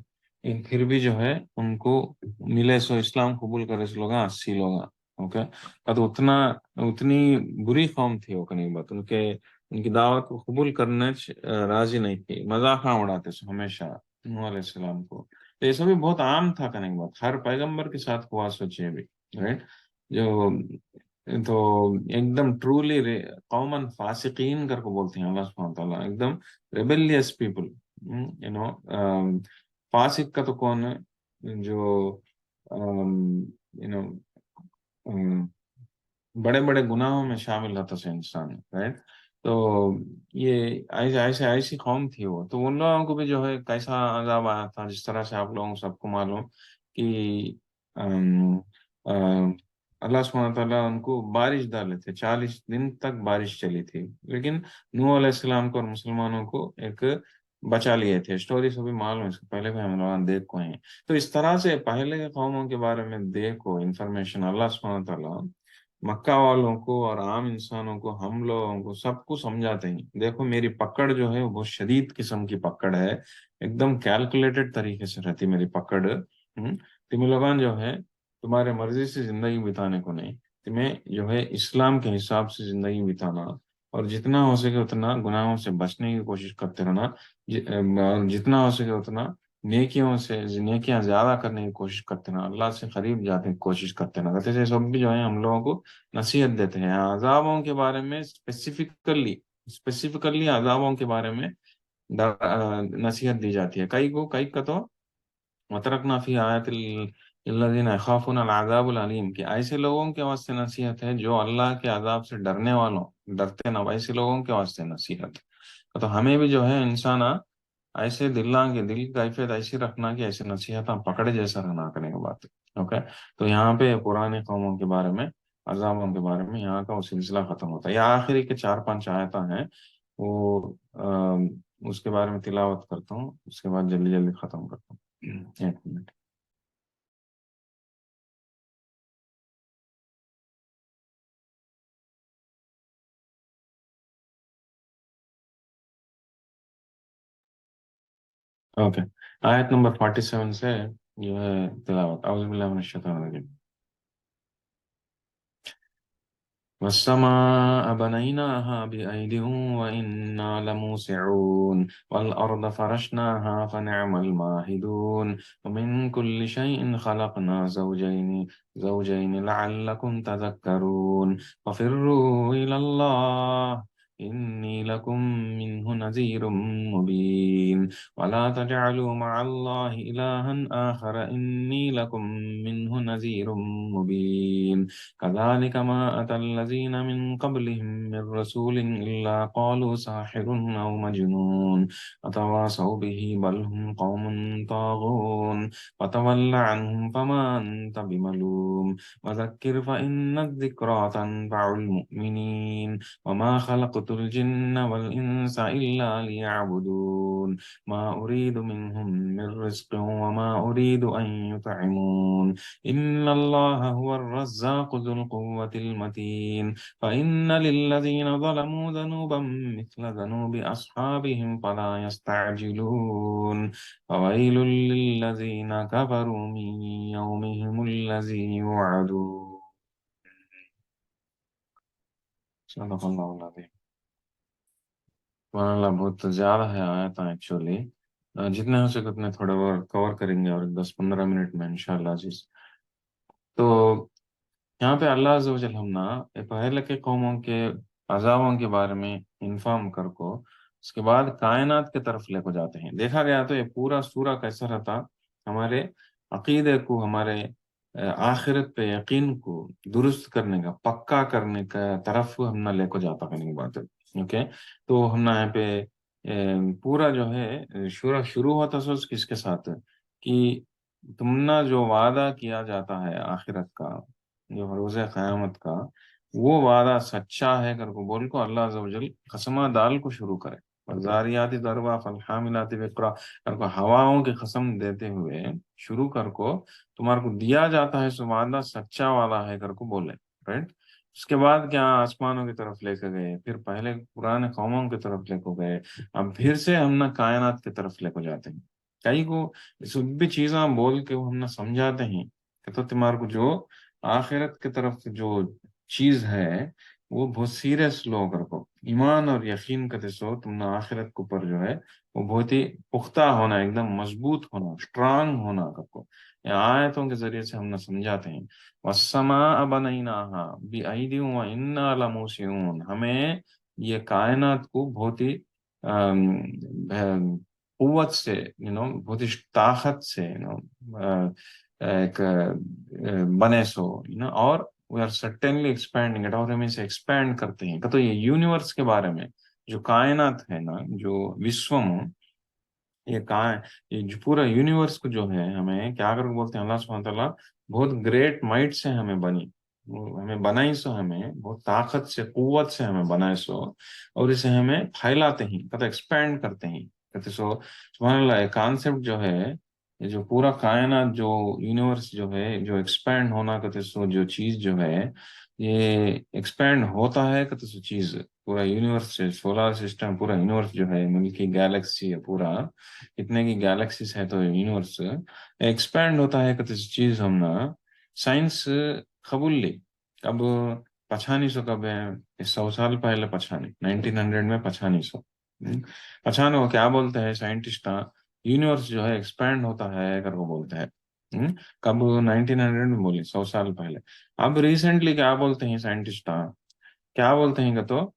लेकिन फिर भी जो है उनको मिले सो इस्लाम कबूल करे सो लोग 80 लोग। ओके। तो उतना उतनी बुरी कौम थी वो, कहीं बात उनके उनकी दावत को कबूल करने राजी नहीं थी, मजाक उड़ाते सो हमेशा नूह अलैहिस्सलाम को। तो ये सभी बहुत आम था करने के बाद, हर पैगंबर के साथ हुआ, सोचिए भी, राइट। जो तो एकदम ट्रूली कौमन फासिकीन करके बोलते हैं अल्लाह सुब्हानहू व तआला, एकदम रेबेलियस पीपल, यू नो। फासिक का तो कौन है, जो यू नो बड़े बड़े गुनाहों में शामिल रहता था इंसान, राइट। तो ये ऐसे ऐसे ऐसी कौम थी वो। तो उन लोगों को भी जो है कैसा अजाब आया था, जिस तरह से आप लोगों को सबको मालूम कि अल्लाह सुब्हानहू व तआला उनको बारिश डाले थे, 40 दिन तक बारिश चली थी, लेकिन नूह अलैहिस्सलाम को और मुसलमानों को एक बचा लिए थे। स्टोरी सभी मालूम है, इसको पहले भी हम लोग देख को हैं। तो इस तरह से पहले के कौमों के बारे में देखो इन्फॉर्मेशन अल्लाह सुब्हानहू व तआला मक्का वालों को और आम इंसानों को, हम लोगों को, सबको समझाते हैं। देखो मेरी पकड़ जो है वो बहुत शदीद किस्म की पकड़ है, एकदम कैलकुलेटेड तरीके से रहती मेरी पकड़। तुम लोगों जो है तुम्हारे मर्जी से जिंदगी बिताने को नहीं, तुम्हें जो है इस्लाम के हिसाब से जिंदगी बिताना, और जितना हो सके उतना गुनाहों से बचने की कोशिश करते रहना, और जितना हो सके उतना नेकियों से नेकियां ज्यादा करने की कोशिश करते रहना, अल्लाह से करीब जाने की कोशिश करते रहना। कहते हैं सब भी जो है हम लोगों को नसीहत देते हैं अजाबों के बारे में, स्पेसिफिकली अजाबों के बारे में नसीहत दी जाती है। कई का तो वतरकना फी आयतिल लल्लज़ीना यखाफून अल अज़ाबुल अलीम, कि ऐसे लोगों के वास्ते नसीहत है जो अल्लाह के अजाब से डरने वालों, डरते ना, ऐसे लोगों के वास्ते नसीहत। तो हमें भी जो है इंसान ऐसे दिल की कैफियत ऐसी रखना कि ऐसे नसीहत हम पकड़े जैसा रहना करने की बात है। ओके, तो यहाँ पे पुराने कौमों के बारे में, अजाबों के बारे में यहाँ का वो सिलसिला खत्म होता है। ये आखिरी के 4-5 आयता हैं, वो उसके बारे में तिलावत करता हूँ, उसके बाद जल्दी जल्दी खत्म करता हूँ। एक मिनट। ओके, आयत नंबर 47 से जो है तिलावत। औज़ु बिल्लाहि मिनश शैतानिर रजीम। वस्समाअ बनैनाहा बिअयदिन व इन्ना लमूसिऊन वल अर्द फरशनाहा फनिअमल माहिदून व मिन कुल्लि शैइन खलकना ज़ौजैन लअल्लकुम तज़क्करून फफिर्रू इलल्लाह इन्नी लकुम मिन्हु नज़ीरुम मुबीन वला तजअलू मअल्लाहि इलाहन आखर इन्नी लकुम मिन्हु नज़ीरुम मुबीन كذلك ما أتى الذين من قبلهم من رسول إلا قالوا ساحر أو مجنون أتواصوا به بل هم قوم طاغون فتول عنهم فما أنت بملوم وذكر فإن الذكرى تنفع المؤمنين وما خلقت الجن والإنس إلا ليعبدون ما أريد منهم من رزق وما أريد أن يطعمون إن الله هو الرزاق ذو القوة المتين فإن للذين ظلموا ذنوبا مثل ذنوب أصحابهم فلا يستعجلون فويل للذين كفروا من يومهم الذي يوعدون صدق الله العظيم सुभान अल्लाह। बहुत ज्यादा है आयत एक्चुअली, जितने हो सके उतने थोड़े और कवर करेंगे, और 10-15 मिनट में इंशाल्लाह अजीज। तो यहाँ पे अल्लाह अज़्ज़ व जल हम ना ये पहले के कौमों के अज़ाबों के बारे में इन्फॉर्म कर को उसके बाद कायनात की तरफ लेको जाते हैं। देखा गया तो ये पूरा सूरा कैसा रहता, हमारे अकीदे को, हमारे आखिरत पे यकीन को दुरुस्त करने का, पक्का करने का तरफ हम ना लेको जाता करने की बात है। ओके, तो हम ना यहाँ पे पूरा जो है सूरा शुरू होता है किसके साथ, कि तुमना जो वादा किया जाता है आखिरत का, जो रोज़े क़यामत का, वो वादा सच्चा है कर को बोल को अल्लाह अज़्ज़ व जल कसमा दाल को शुरू करे। और ज़ारियाती ज़रवा फ़ल्हामिलाति विक़रा कर को हवाओं की कसम देते हुए शुरू कर को तुम्हारे को दिया जाता है, सो वादा सच्चा वाला है कर को बोले। राइट, उसके बाद क्या आसमानों की तरफ लेकर गए, फिर पहले पुराने कौमों की तरफ लेकर गए, अब फिर से हम ना कायनात की तरफ लेकर जाते हैं। कई को सब भी चीज़ें बोल के वो हम ना समझाते हैं कि तो तुम्हारे को जो आखिरत की तरफ जो चीज है वो बहुत सीरियस लो कर को ईमान और यकीन करते सो तुमने आखिरत के ऊपर जो है वो बहुत ही पुख्ता होना, एकदम मजबूत होना, स्ट्रांग होना कर को ये आयतों के जरिए से हमने समझाते हैं। वस्समा बनैनाहा बिअयदिन व इन्ना लमूसिऊन, हमें ये कायनात को बहुत ही कुव्वत से, बहुत ही ताकत से, एक बने सो, और we are certainly expanding it, और हम इसे एक्सपैंड करते हैं। तो ये यूनिवर्स के बारे में, जो कायनात है ना, जो विश्वम, ये कहाँ है, ये जो पूरा यूनिवर्स को जो है हमें क्या करके बोलते हैं, अल्लाह सुब्हानहू व तआला बहुत ग्रेट माइट से हमें बनी। वो हमें बनाई सो, हमें बहुत ताकत से कुव्वत से हमें बनाए सो, और इसे हमें फैलाते ही कहते एक्सपैंड करते ही कहते सो। सुभान अल्लाह, ये कॉन्सेप्ट जो है, ये जो पूरा कायनात जो यूनिवर्स जो है, जो एक्सपैंड होना कहते सो, जो चीज जो है ये एक्सपैंड होता है कहते सो चीज, पूरा यूनिवर्स से सोलर सिस्टम, पूरा यूनिवर्स जो है, मिल्की गैलेक्सी है पूरा, इतने की गैलेक्सीज है तो यूनिवर्स एक्सपैंड होता है कहते सो चीज हम ना साइंस कबूल ली। अब पछानी सो कब है, 100 साल पहले पछानी, 1900 में पछानी सो। पछानो को क्या बोलते हैं साइंटिस्ट, यूनिवर्स जो है एक्सपैंड होता है कर को बोलते हैं। कब? 1900 में बोली, 100 साल पहले। अब रिसेंटली क्या बोलते हैं साइंटिस्ट, क्या बोलते हैं कि तो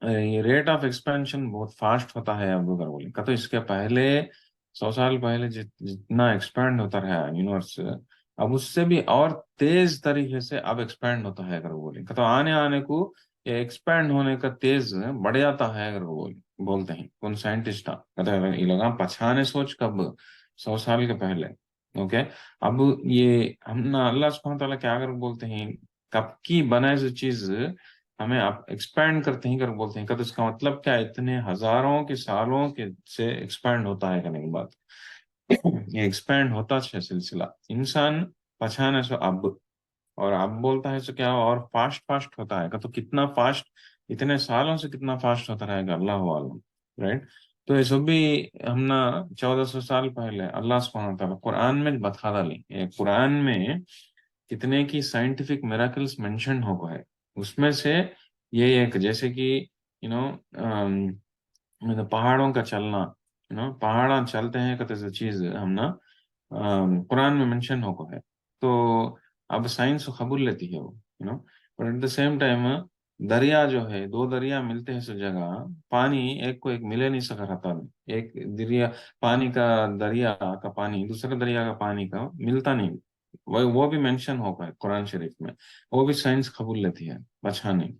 ये रेट ऑफ एक्सपेंशन बहुत फास्ट होता है अब अगर बोले का, तो इसके पहले 100 साल पहले जितना एक्सपैंड होता रहा यूनिवर्स, अब उससे भी और तेज तरीके से अब एक्सपैंड होता है अगर बोले का, तो आने आने को ये एक्सपैंड होने का तेज बढ़ जाता है अगर बोले बोलते हैं कौन साइंटिस्ट कहते हैं ये लगा पछाने सोच कब, 100 साल के पहले। ओके। अब ये हम ना अल्लाह सुब्हानहू तआला क्या अगर बोलते हैं, कब की बनाए जो चीज हमें आप एक्सपैंड करते ही कर बोलते हैं का, तो इसका मतलब क्या है, इतने हजारों के सालों के से एक्सपैंड होता है करने की बात। ये एक्सपैंड होता है सिलसिला इंसान पछाने से अब, और अब बोलता है तो क्या और फास्ट फास्ट होता है का, तो कितना फास्ट, इतने सालों से कितना फास्ट होता रहेगा अल्लाह वालम, राइट। तो ये सब भी हम ना 1400 साल पहले अल्लाह सुब्हानहू तआला कुरान में बता डाली, ये कुरान में कितने की साइंटिफिक मिराकल्स मेंशन हो गए, उसमें से ये एक जैसे कि यू नो मतलब पहाड़ों का चलना, पहाड़ चलते हैं कहते चीज हम ना कुरान में मेंशन हो गया है। तो अब साइंस कबूल लेती है वो, but at the same time दरिया जो है, दो दरिया मिलते हैं सब जगह, पानी एक को एक मिले नहीं सका रहता नहीं, एक दरिया पानी का, दरिया का पानी दूसरे दरिया का पानी का मिलता नहीं, वो भी मेंशन होगा है कुरान शरीफ में, वो भी साइंस कबूल लेती है। अच्छा नहीं,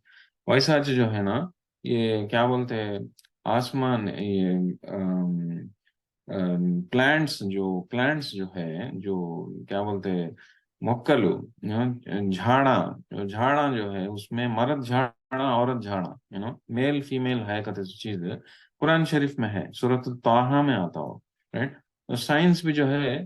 वैसा जो है ना, ये क्या बोलते हैं, आसमान ये प्लांट्स जो है, जो क्या बोलते हैं, मोक्कलू, झाड़ा, झाड़ा जो है उसमें मर्द झाड़ा औरत झाड़ा, मेल फीमेल है कहते चीज कुरान शरीफ में है, सूरत ताहा में आता हो, राइट। तो साइंस भी जो है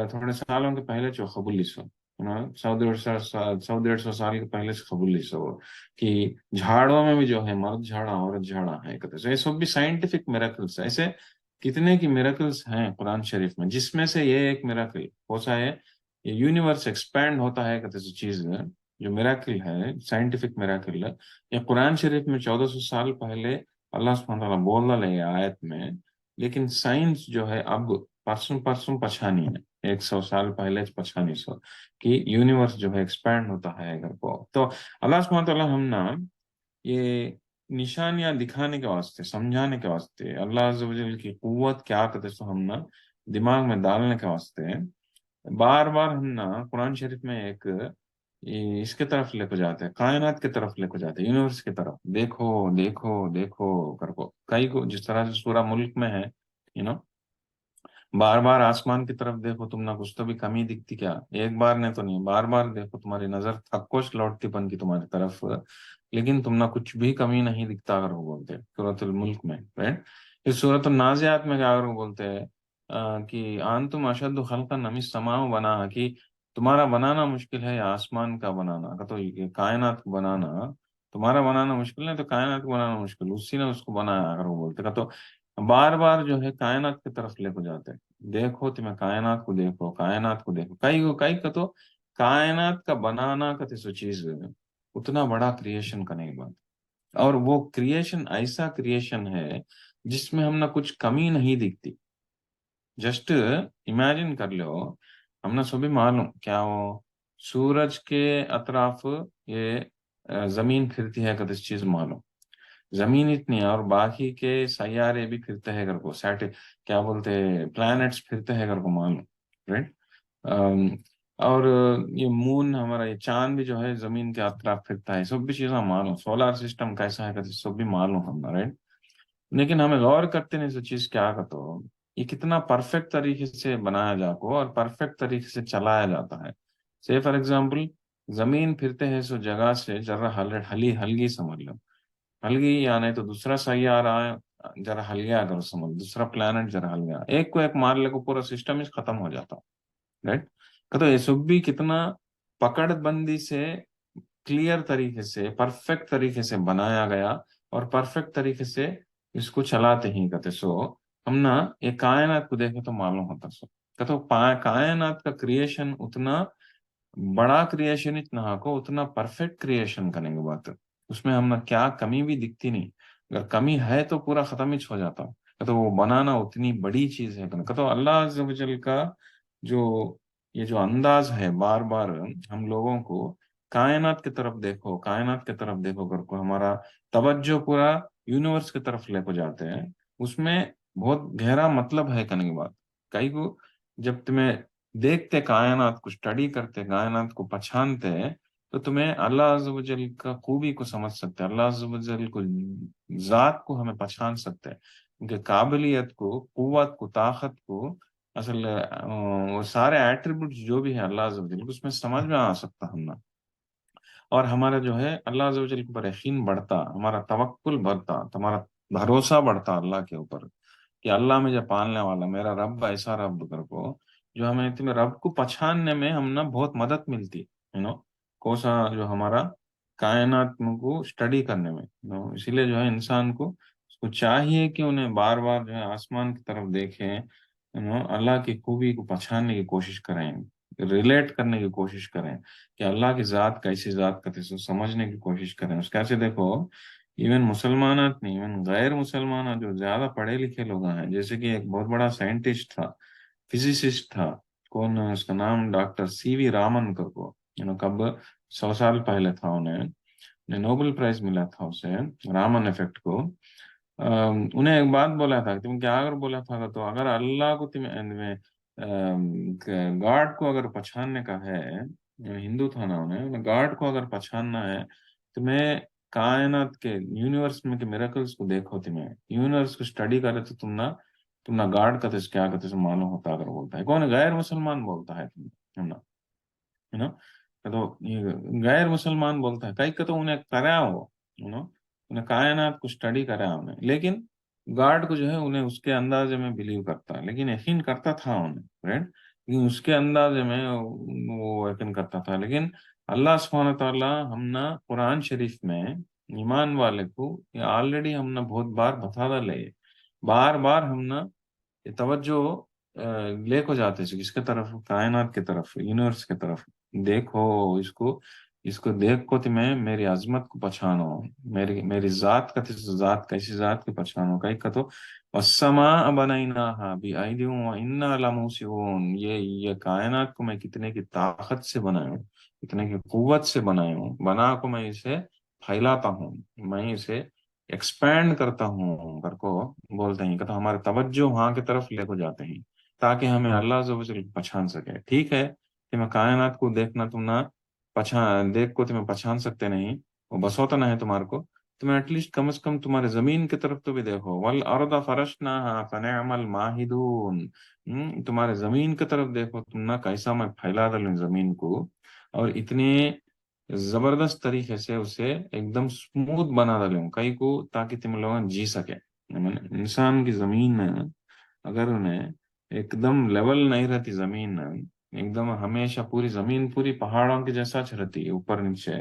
थोड़े सालों के पहले जो कबूली सो, 100 150 100 150 साल के पहले से कबूली सो कि झाड़ों में भी जो है मर्द झाड़ा औरत झाड़ा है कहते, तो ये सब भी साइंटिफिक मिरेकल्स है। ऐसे कितने की मिरेकल्स हैं कुरान शरीफ में, जिसमें से ये एक मिरेकल हो सा है, ये यूनिवर्स एक्सपैंड होता है कहते चीज जो मिराकिल है, साइंटिफिक मिराकिल है, ये कुरान शरीफ में 1400 साल पहले अल्लाह सुब्हानहू तआला बोल रहा है ये आयत में। लेकिन साइंस जो है अब परसों परसों पछानी है, 100 साल पहले पछानी सो कि यूनिवर्स जो है एक्सपैंड होता है अगर को, तो अल्लाह सुब्हानहू तआला हम ना ये निशानियां दिखाने के वास्ते, समझाने के वास्ते, अल्लाह अज़्ज़ व जल की कुव्वत क्या कहते सो हम ना दिमाग में डालने के वास्ते बार बार हम ना कुरान शरीफ में एक इसके तरफ लेके जाते हैं, कायनात की तरफ लेके जाते हैं, यूनिवर्स की तरफ, देखो देखो देखो करको कई को, जिस तरह से सूरा मुल्क में है, यू नो बार बार आसमान की तरफ देखो तुम ना, कुछ तो भी कमी दिखती क्या, एक बार ने तो नहीं, बार बार देखो, तुम्हारी नजर थक्कोश लौटती पन की तुम्हारी तरफ, लेकिन तुम ना कुछ भी कमी नहीं दिखता अगर वो बोलते हैं सूरतुल मुल्क में, राइट। इस सूरत नाजियात में क्या अगर वो बोलते हैं कि आन तुम अशद खल्कन नमिस समाओ बना, कि तुम्हारा बनाना मुश्किल है या आसमान का बनाना का, तो ये कायनात को बनाना तुम्हारा बनाना मुश्किल है, तो कायनात को बनाना मुश्किल, उसी ने उसको बनाया अगर वो बोलते का, तो बार बार जो है कायनात की तरफ लेके जाते हैं, देखो तुम्हें कायनात को देखो, कायनात को देखो, कई का तो कायनात का बनाना का तो चीज है, उतना बड़ा क्रिएशन करने के बाद, और वो क्रिएशन ऐसा क्रिएशन है जिसमें हम ना कुछ कमी नहीं दिखती। जस्ट इमेजिन कर लो, हमने सभी मालूम क्या वो सूरज के अतराफ ये जमीन फिरती है कद इस चीज मालूम, जमीन इतनी है और बाकी के सैयारे भी फिरते हैं घर को, सैट क्या बोलते हैं, प्लैनेट्स फिरते हैं घर को मालूम, राइट। और ये मून हमारा, ये चांद भी जो है जमीन के अतराफ फिरता है, सब भी चीजें मालूम, सोलर सिस्टम कैसा है करके सब भी मालूम हम, राइट। लेकिन हमें गौर करते नहीं, सब चीज क्या का, तो ये कितना परफेक्ट तरीके से बनाया जाको और परफेक्ट तरीके से चलाया जाता है। से फॉर एग्जाम्पल जमीन फिरते हैं सो जगह से जरा हली हलगी समझ लो। हलगी या नहीं तो दूसरा सैयारा है जरा हल गया, अगर समझ दूसरा प्लेनेट जरा हल गया, एक को एक मार ले को पूरा सिस्टम ही खत्म हो जाता। राइट। तो ये सब भी कितना पकड़बंदी से, क्लियर तरीके से, परफेक्ट तरीके से बनाया गया, और परफेक्ट तरीके से इसको चलाते ही कहते सो। हम ना ये कायनात को देखे तो मालूम होता सो। कहते कायनात का क्रिएशन उतना बड़ा क्रिएशन इतना को उतना परफेक्ट क्रिएशन करने के बाद उसमें हम ना क्या कमी भी दिखती नहीं। अगर कमी है तो पूरा खत्म ही हो जाता। तो वो बनाना उतनी बड़ी चीज है। तो अल्लाह अज़्ज़ व जल का जो ये जो अंदाज है, बार बार हम लोगों को कायनात की तरफ देखो, कायनात की तरफ देखो कर को हमारा तवज्जो पूरा यूनिवर्स की तरफ लेको जाते हैं। उसमें बहुत गहरा मतलब है कहने की बात। कई को जब तुम्हें देखते कायनात को, स्टडी करते कायनात को, पहचानते हैं, तो तुम्हें अल्लाह अज़्ज़ व जल का खूबी को समझ सकते हैं, अल्लाह अज़्ज़ व जल को जात को हमें पहचान सकते हैं, उनके काबिलियत को, कुव्वत को, ताकत को, असल वो सारे एट्रीब्यूट्स जो भी है अल्लाह अज़्ज़ व जल को, उसमें समझ में आ सकता हम ना। और हमारा जो है अल्लाह अज़्ज़ व जल के ऊपर यकीन बढ़ता, हमारा तवक्कुल बढ़ता, हमारा भरोसा बढ़ता अल्लाह के ऊपर, कि अल्लाह मुझे पालने वाला, मेरा रब ऐसा रब कर को जो हमें तुम्हें रब को पहचानने में हम ना बहुत मदद मिलती। कोसा जो हमारा कायनात को स्टडी करने में, इसीलिए जो है इंसान को उसको चाहिए कि उन्हें बार बार जो है आसमान की तरफ देखें, अल्लाह की खूबी को पहचानने की कोशिश करें, रिलेट करने की कोशिश करें कि अल्लाह की जात कैसी जात का थी, समझने की कोशिश करें। उस कैसे देखो, इवन मुसलमान नहीं, इवन गैर मुसलमान जो ज्यादा पढ़े लिखे लोग हैं, जैसे कि एक बहुत बड़ा साइंटिस्ट था, फिजिसिस्ट था, कौन उसका नाम डॉक्टर सीवी रामन को, कब 100 साल पहले था, उन्हें नोबेल प्राइज मिला था उसे, रामन इफेक्ट को। उन्हें एक बात बोला था, तुम क्या अगर बोला था, तो अगर अल्लाह को तुम्हें गॉड को अगर पहचानने का है, हिंदू था ना, उन्हें गॉड को अगर पहचानना है, तुम्हें कायनात के यूनिवर्स में के मिरेकल्स को देखो, तुम्हें यूनिवर्स को स्टडी करे तो तुम ना गॉड का तो क्या कहते हैं मालूम होता। अगर बोलता है कौन, गैर मुसलमान बोलता है तुम ना, है ना। तो ये गैर मुसलमान बोलता है, कई तो उन्हें करा हो, उन्हें कायनात को स्टडी करा उन्हें, लेकिन गॉड को जो है उन्हें उसके अंदाजे में बिलीव करता है, लेकिन यकीन करता था उन्हें, राइट। लेकिन उसके अंदाजे में वो यकीन करता था। लेकिन अल्लाह सुब्हानहू व तआला हम ना कुरान शरीफ में ईमान वाले को ये ऑलरेडी हम ना बहुत बार बता डाले, बार बार हम ना ये तवज्जो ले को जाते हैं किसके तरफ, कायनात की तरफ, यूनिवर्स की तरफ। देखो इसको, इसको देख को तुम्हें मेरी अजमत को पहचानो, मेरी मेरी जात का जात कैसी जात की पहचानो। कई का तो वस्समा बनैनाहा बिअयदिन व इन्ना लमूसिऊन, ये कायनात को मैं कितने की ताकत से बनाया हूँ, कितने की कुव्वत से बनाया हूँ, बना को मैं इसे फैलाता हूँ, मैं इसे एक्सपैंड करता हूँ घर को बोलते हैं। तो हमारे तवज्जो वहां की तरफ लेको जाते हैं ताकि हमें अल्लाह अज़्ज़ व जल पहचान सके। ठीक है, तुम्हें कायनात को देखना, तुम ना पहचान देख को तुम्हें पहचान सकते नहीं, वो बस होता ना है तुम्हारे को, तुम्हें एटलीस्ट कम से कम तुम्हारे जमीन की तरफ तो भी देखो। वल अर्द फरशनाहा फनिअमल माहिदून, तुम्हारे जमीन की तरफ देखो, तुम ना कैसा मैं फैला डालूं जमीन को, और इतने जबरदस्त तरीके से उसे एकदम स्मूथ बना डालूं कई को, ताकि तुम लोग जी सके। मैंने इंसान की जमीन अगर उन्हें एकदम लेवल नहीं रहती जमीन, एकदम हमेशा पूरी जमीन पूरी पहाड़ों की जैसा रहती है, ऊपर नीचे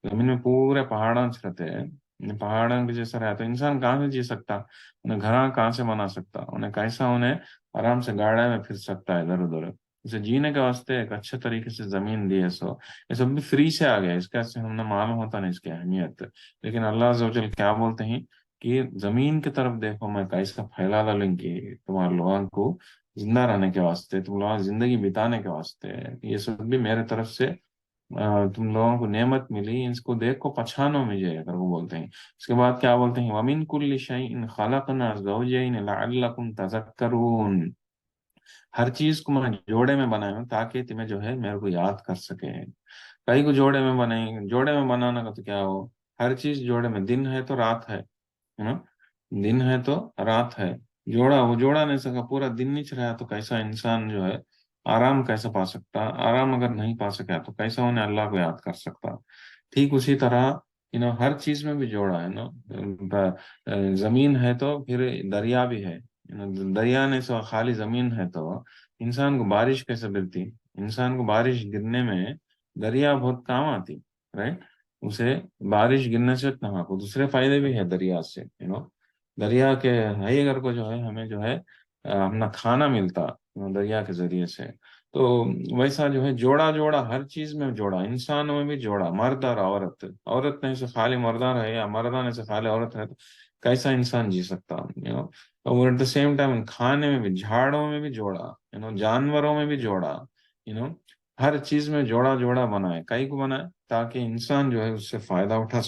जमीन में पूरे पहाड़ों रहते हैं, पहाड़ों के जैसा रहता है, इंसान कहाँ से जी सकता, उन्हें घर कहाँ से बना सकता, उन्हें कैसा उन्हें आराम से गाड़ा में फिर सकता है इधर उधर। इसे जीने के वास्ते एक अच्छे तरीके से जमीन दी है सो, ये सब भी फ्री से आ गया, इसका से हमने मालूम होता नहीं इसकी अहमियत। लेकिन अल्लाह अज़्ज़ व जल क्या बोलते हैं कि जमीन की तरफ देखो मैं कैसा फैला डालूंगी तुम्हारे लोगों को जिंदा रहने के वास्ते, तुम लोग जिंदगी बिताने के वास्ते, ये सब भी मेरे तरफ से तुम लोगों को नेमत मिली, इसको देख को पहचानो मुझे, अगर वो बोलते हैं। इसके बाद क्या बोलते हैं, वमिन कुल्लि शैइन खलकना ज़ौजैन लअल्लकुम तज़क्करून, हर चीज को मैं जोड़े में बनाया हूँ ताकि तुम्हें जो है मेरे को याद कर सके। कई को जोड़े में बनाएंगे, जोड़े में बनाना का तो क्या हो, हर चीज जोड़े में, दिन है तो रात है ना, दिन है तो रात है, जोड़ा वो जोड़ा नहीं सका, पूरा दिन नहीं रहा तो कैसा इंसान जो है आराम कैसे पा सकता, आराम अगर नहीं पा सका तो कैसे उन्हें अल्लाह को याद कर सकता। ठीक उसी तरह हर चीज में भी जोड़ा है जमीन है तो फिर दरिया भी है। दरिया ने सो खाली जमीन है तो इंसान को बारिश कैसे गिरती, इंसान को बारिश गिरने में दरिया बहुत काम आती, राइट। उसे बारिश गिरने से कहाँ को दूसरे फायदे भी है दरिया से, दरिया के है अगर को जो है हमें जो है अपना खाना मिलता दरिया के जरिए से। तो वैसा जो है जोड़ा जोड़ा हर चीज में जोड़ा, इंसानों में भी जोड़ा, मर्द और औरत, औरत नहीं से खाली मर्दा रहे या मर्दा नहीं से खाली औरत रहे तो कैसा इंसान जी सकता, और एट द सेम टाइम खाने में भी, झाड़ों में भी जोड़ा, जानवरों में भी जोड़ा, यू नो हर चीज में जोड़ा जोड़ा बनाए, कई को बनाए ताकि इंसान जो है उससे फायदा उठा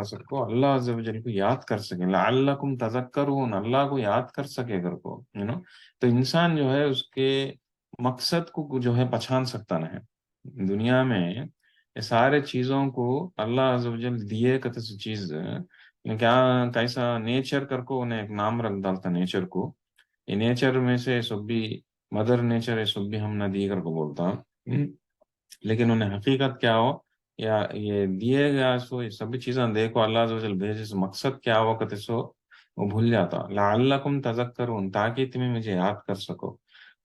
सको, अल्लाह अज़्ज़ व जल को याद कर सके, लअल्लकुम तज़क्करून, अल्लाह को याद कर सके अगर को, तो इंसान जो है उसके मकसद को जो है पहचान सकता है दुनिया में। ये सारे चीजों को अल्लाह अज़्ज़ व जल दिए कत से चीज क्या, कैसा नेचर कर को उन्हें एक नाम रख डालता नेचर को। ये नेचर में से सब भी मदर नेचर है, सब भी हम नदी कर को बोलता। लेकिन उन्हें हकीकत क्या हो या ये दिए गया सो ये सभी चीजें देखो अल्लाह अज़्ज़ व जल भेजे सो मकसद क्या हो कते सो वो भूल जाता, लअल्लकुम तज़क्करून, ताकि तुम्हें मुझे याद कर सको।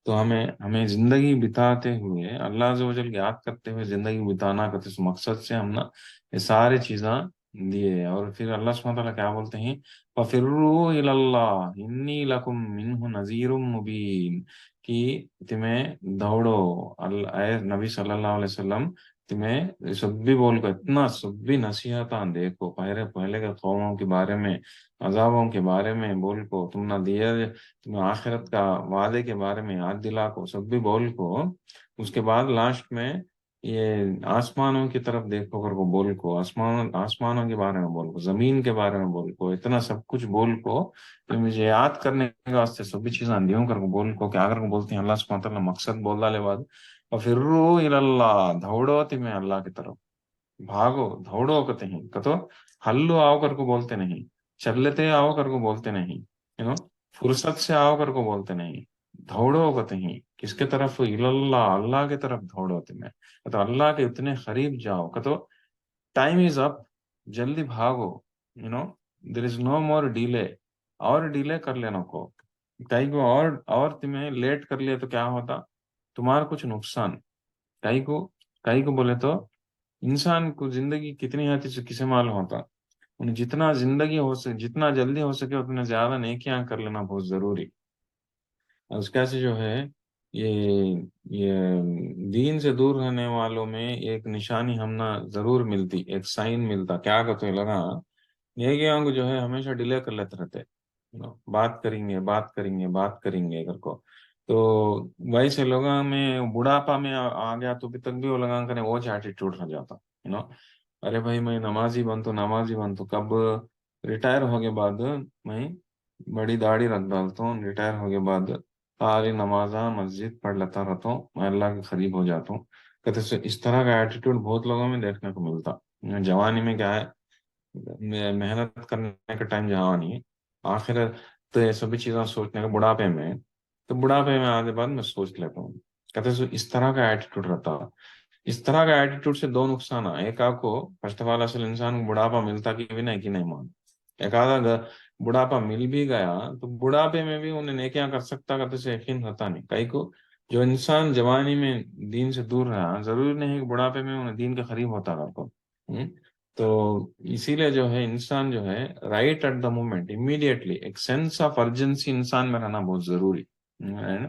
तो हमें हमें जिंदगी बिताते हुए अल्लाह अज़्ज़ व जल को याद करते हुए जिंदगी बिताना का इस मकसद से हम ना ये सारी चीजें दिए। और फिर अल्लाह सुब्हानहू व तआला क्या बोलते हैं, फफिर्रू इलल्लाह इन्नी लकुम मिन्हु नज़ीरुम मुबीन, कि तुम्हें दौड़ो अल्लाह नबी सल्लल्लाहु अलैहि वसल्लम, तुम्हें सब भी बोल को इतना सब भी नसीहत देखो पहले पहले के कौमों के बारे में, अजाबों के बारे में बोल को, तुम ना दिए तुम्हें आखिरत का वादे के बारे में याद दिला को सब भी बोल को। उसके बाद लास्ट में ये आसमानों की तरफ देखो कर को बोल को, आसमानों के बारे में बोल को, जमीन के बारे में बोल को, इतना सब कुछ बोल को, तो मुझे याद करने के वास्ते सभी चीजें अंधियों कर को बोल को क्या कर को बोलते हैं अल्लाह सुब्हानहू व तआला मकसद बोल डाले बाद, और फिर इलल्लाह दौड़ो तुम्हें अल्लाह की तरफ, भागो दौड़ो कहते हैं कतो, हल्लो आओ कर को बोलते नहीं, चलते आओ कर को बोलते नहीं, फुर्सत से आओ कर को बोलते नहीं, दौड़ो कहते हैं किसके तरफ, इलल्लाह अल्लाह की तरफ दौड़ो तुम्हें, तो अल्लाह के इतने करीब जाओ कतो, टाइम इज अप, जल्दी भागो, you know there is no more delay, और डिले कर लेना को कहीं को, और तुम्हें लेट कर लिया तो क्या होता, तुम्हारा कुछ नुकसान, कहीं को बोले तो इंसान को जिंदगी कितनी है किसे मालूम होता। उन्हें जितना जिंदगी हो सके जितना जल्दी हो सके उतना ज्यादा नेकियां कर लेना बहुत जरूरी। और उसका से जो है ये ये दीन से दूर रहने वालों में एक निशानी हम ना जरूर मिलती, एक साइन मिलता, क्या कहते लगा ये कि हम जो है हमेशा डिले कर लेते रहते, बात करेंगे बात करेंगे बात करेंगे कर को। तो वैसे लोगों में बुढ़ापा में आ गया तो भी तक भी वो लोगों का वो एटीट्यूड रह जाता, अरे भाई मैं नमाजी बन तो कब रिटायर होके बाद मैं बड़ी दाढ़ी रख डालता हूँ, रिटायर होके बाद सारी नमाजा मस्जिद पढ़ लेता रहता हूँ, मैं अल्लाह के करीब हो जाता हूँ। कहते इस तरह का एटीट्यूड बहुत लोगों में देखने को मिलता। जवानी में क्या है, मेहनत करने का टाइम जहाँ नहीं है, आखिर तो ये सभी चीजें सोचने का बुढ़ापे में, तो बुढ़ापे में आने बाद मैं सोच लेता हूँ। कहते इस तरह का एटीट्यूड रहता है। इस तरह का एटीट्यूड से दो नुकसान है, एक आपको फर्स्ट ऑफ ऑल असल इंसान को बुढ़ापा मिलता कि नहीं मान, एक आधा बुढ़ापा मिल भी गया तो बुढ़ापे में भी उन्हें नेकियां कर सकता करते से यकीन रहता नहीं कई को। जो इंसान जवानी में दीन से दूर रहा जरूरी नहीं कि बुढ़ापे में उन्हें दीन के करीब होता करको। तो इसीलिए जो है इंसान जो है right at the moment immediately एक सेंस ऑफ अर्जेंसी इंसान में रहना बहुत जरूरी है।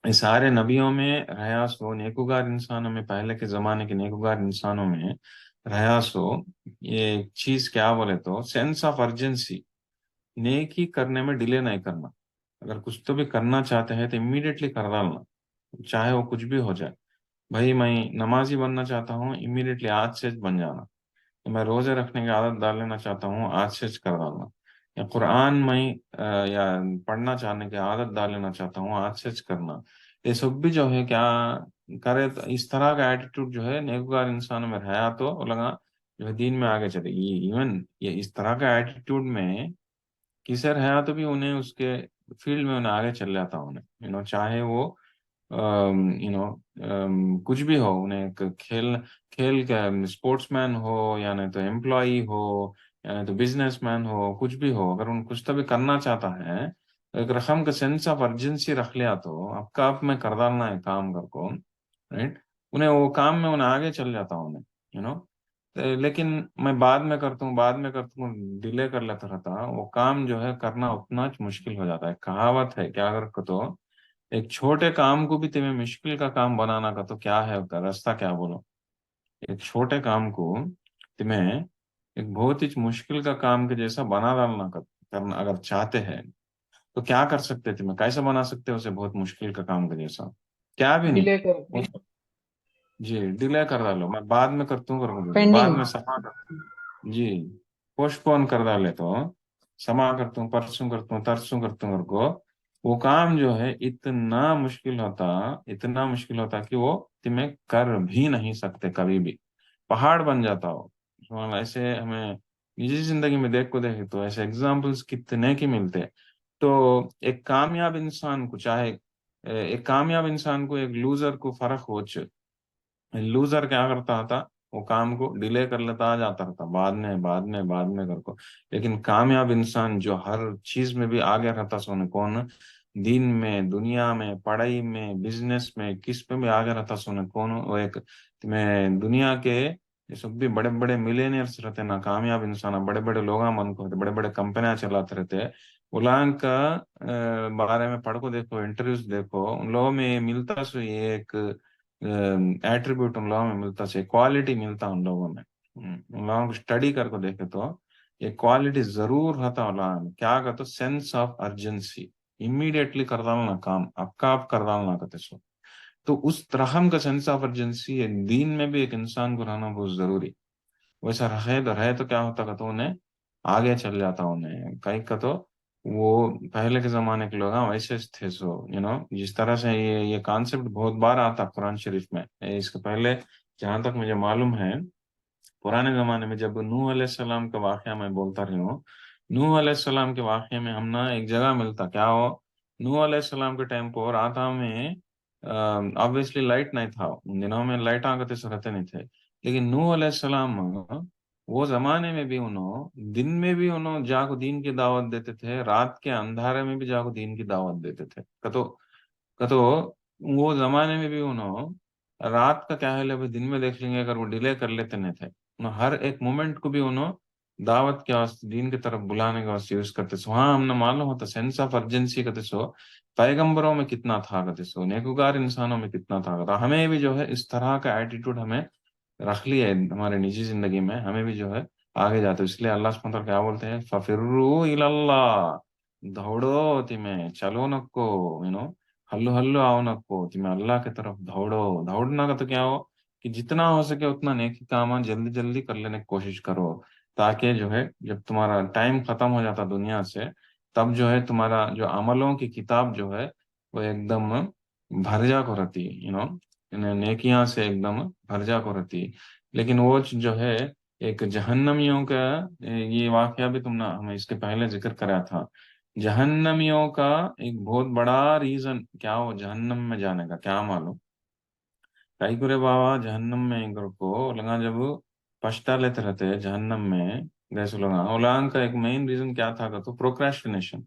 ये सारे नबियों में रयास हो, नेकुगार इंसानों में, पहले के जमाने के नेकुगार इंसानों में रयास हो, ये चीज क्या बोले तो सेंस ऑफ अर्जेंसी, नेकी करने में डिले नहीं करना, अगर कुछ तो भी करना चाहते हैं तो इमीडिएटली कर डालना, चाहे वो कुछ भी हो जाए। भाई मैं नमाजी बनना चाहता हूँ, इमीडिएटली आज से बन जाना। तो मैं रोजे रखने की आदत डाल लेना चाहता हूँ, आज से कर डालना। या कुरान में या पढ़ना चाहने की आदत डाल लेना चाहता हूँ, आज से करना। ये सब भी जो है क्या करे, तो इस तरह का एटीट्यूड जो है नेककार इंसानों में रहा तो वो लगा जो है दीन में आगे चलेगी। इवन ये इस तरह का एटीट्यूड में किसे रहा तो भी उन्हें उसके फील्ड में उन्हें आगे चल जाता उन्हें, चाहे वो यू नो कुछ भी हो, उन्हें एक खेल खेल का स्पोर्ट्स मैन हो, या नहीं तो एम्प्लॉय हो, या नहीं तो बिजनेसमैन हो, कुछ भी हो, अगर उन कुछ तो भी करना चाहता है, एक रकम का सेंस ऑफ अर्जेंसी रख लिया तो आपका आप में कर डालना है काम कर को, राइट। उन्हें वो काम में उन्हें आगे चल जाता हूँ उन्हें, यू नो। लेकिन मैं बाद में करता हूँ, बाद में करता हूँ, डिले कर लेता रहता, वो काम जो है करना उतना मुश्किल हो जाता है। कहावत है क्या, अगर को तो एक छोटे काम को भी तुम्हें मुश्किल का काम बनाना का तो क्या है उसका रास्ता, क्या बोलो। एक छोटे काम को तुम्हें एक बहुत ही मुश्किल का काम के जैसा बना डालना करना अगर चाहते हैं, तो क्या कर सकते थे, मैं कैसे बना सकते हो उसे बहुत मुश्किल का काम के जैसा? क्या भी नहीं। डिले करके। उस- जी, डिले कर डालो, मैं बाद में करता हूँ, बाद पेंडिंग। में समा करता हूँ जी, पोस्टपोन कर डाले तो समा करता हूँ, परसों करता हूँ, तरसों करता हूँ को, वो काम जो है इतना मुश्किल होता कि वो तुम्हें कर भी नहीं सकते कभी भी, पहाड़ बन जाता हो। तो ऐसे हमें निजी जिंदगी में देख को देखे तो ऐसे एग्जाम्पल्स कितने की मिलते हैं। तो एक कामयाब इंसान को एक लूजर को फर्क हो, लूजर क्या करता था, वो काम को डिले कर लेता, आ जाता रहता, बाद में कर को। लेकिन कामयाब इंसान जो हर चीज में भी आगे रहता, सोने कौन, दिन में, दुनिया में, पढ़ाई में, बिजनेस में, किस पे भी आगे रहता, सोने कौन, वो एक मैं दुनिया के ये सब भी बड़े बड़े मिलेनियर्स रहते ना, कामयाब इंसान, बड़े बड़े लोग मन को होते, बड़े बड़े कंपनियां चलाते रहते, उलान का बारे में पढ़ को देखो, इंटरव्यूज देखो, उन लोगों में मिलता सो ये एक एट्रीब्यूट, उन लोगों में मिलता से क्वालिटी मिलता उन लोगों में। उन लोगों को स्टडी करके देखे तो ये क्वालिटी जरूर रहता उन लोगों में, क्या कहते सेंस ऑफ अर्जेंसी, इमीडिएटली कर डालना काम, आपका आप कर डालना कहते सो। तो उस तरह का सेंस ऑफ अर्जेंसी दीन में भी एक इंसान को रहना बहुत जरूरी। वैसा रहे तो क्या होता का तो उन्हें आगे चल जाता, उन्हें कहीं का तो वो पहले के जमाने के लोग हाँ वैसे थे, सो जिस तरह से ये कॉन्सेप्ट बहुत बार आता कुरान शरीफ में। इसके पहले जहां तक मुझे मालूम है, पुराने जमाने में जब नूह अलैहिस्सलाम का वाकया मैं बोलता रही हूँ, नूह अलैहिस्सलाम के वाकये में हम ना एक जगह मिलता क्या हो, नूह अलैहिस्सलाम के टाइम पर रात में ऑब्वियसली लाइट नहीं था, उन दिनों में लाइट आगते रहते नहीं थे। लेकिन नूह अलैहिस्सलाम वो जमाने में भी उन्होंने दिन में भी उन्होंने जाको दीन की दावत देते थे, रात के अंधारे में भी जाको दीन की दावत देते थे। कतो वो जमाने में भी उन्होंने रात का क्या है अभी दिन में देख लेंगे, अगर वो डिले कर लेते नहीं थे, हर एक मोमेंट को भी उन्होंने दावत के वास्ते दीन की तरफ बुलाने के वास्ते यूज करते सो। हाँ, हमने मालूम होता सेंस ऑफ अर्जेंसी कहते सो पैगंबरों में कितना था कहते सो, नेकुकार इंसानों में कितना था कहता, हमें भी जो है इस तरह का एटीट्यूड हमें रख लिया है हमारे निजी जिंदगी में, हमें भी जो है आगे जाते हो। इसलिए अल्लाह सुब्हानहू व तआला क्या बोलते हैं, फफिर्रू इलल्लाह, दौड़ो तिमें चलो नको, हल्लो हल्लो आओ नको, तिमें अल्लाह की तरफ दौड़ो। दौड़ना का तो क्या हो कि जितना हो सके उतना नेकी काम जल्दी जल्दी कर लेने की कोशिश करो, ताकि जो है जब तुम्हारा टाइम खत्म हो जाता दुनिया से, तब जो है तुम्हारा जो अमलों की किताब जो है वो एकदम भर जा को रहती, नेकियां से एकदम भर जा को रहती। लेकिन वो जो है एक जहन्नमियों का, ये वाकया भी तुमने हमें इसके पहले जिक्र करा था, जहन्नमियों का एक बहुत बड़ा रीजन क्या हो जहन्नम में जाने का, क्या मालूम? कई करे बाबा जहन्नम में इनको को लगा जब पछता लेते रहते जहन्नम में गैस लगा, उलांग का एक मेन रीजन क्या था का तो प्रोक्रेस्टिनेशन,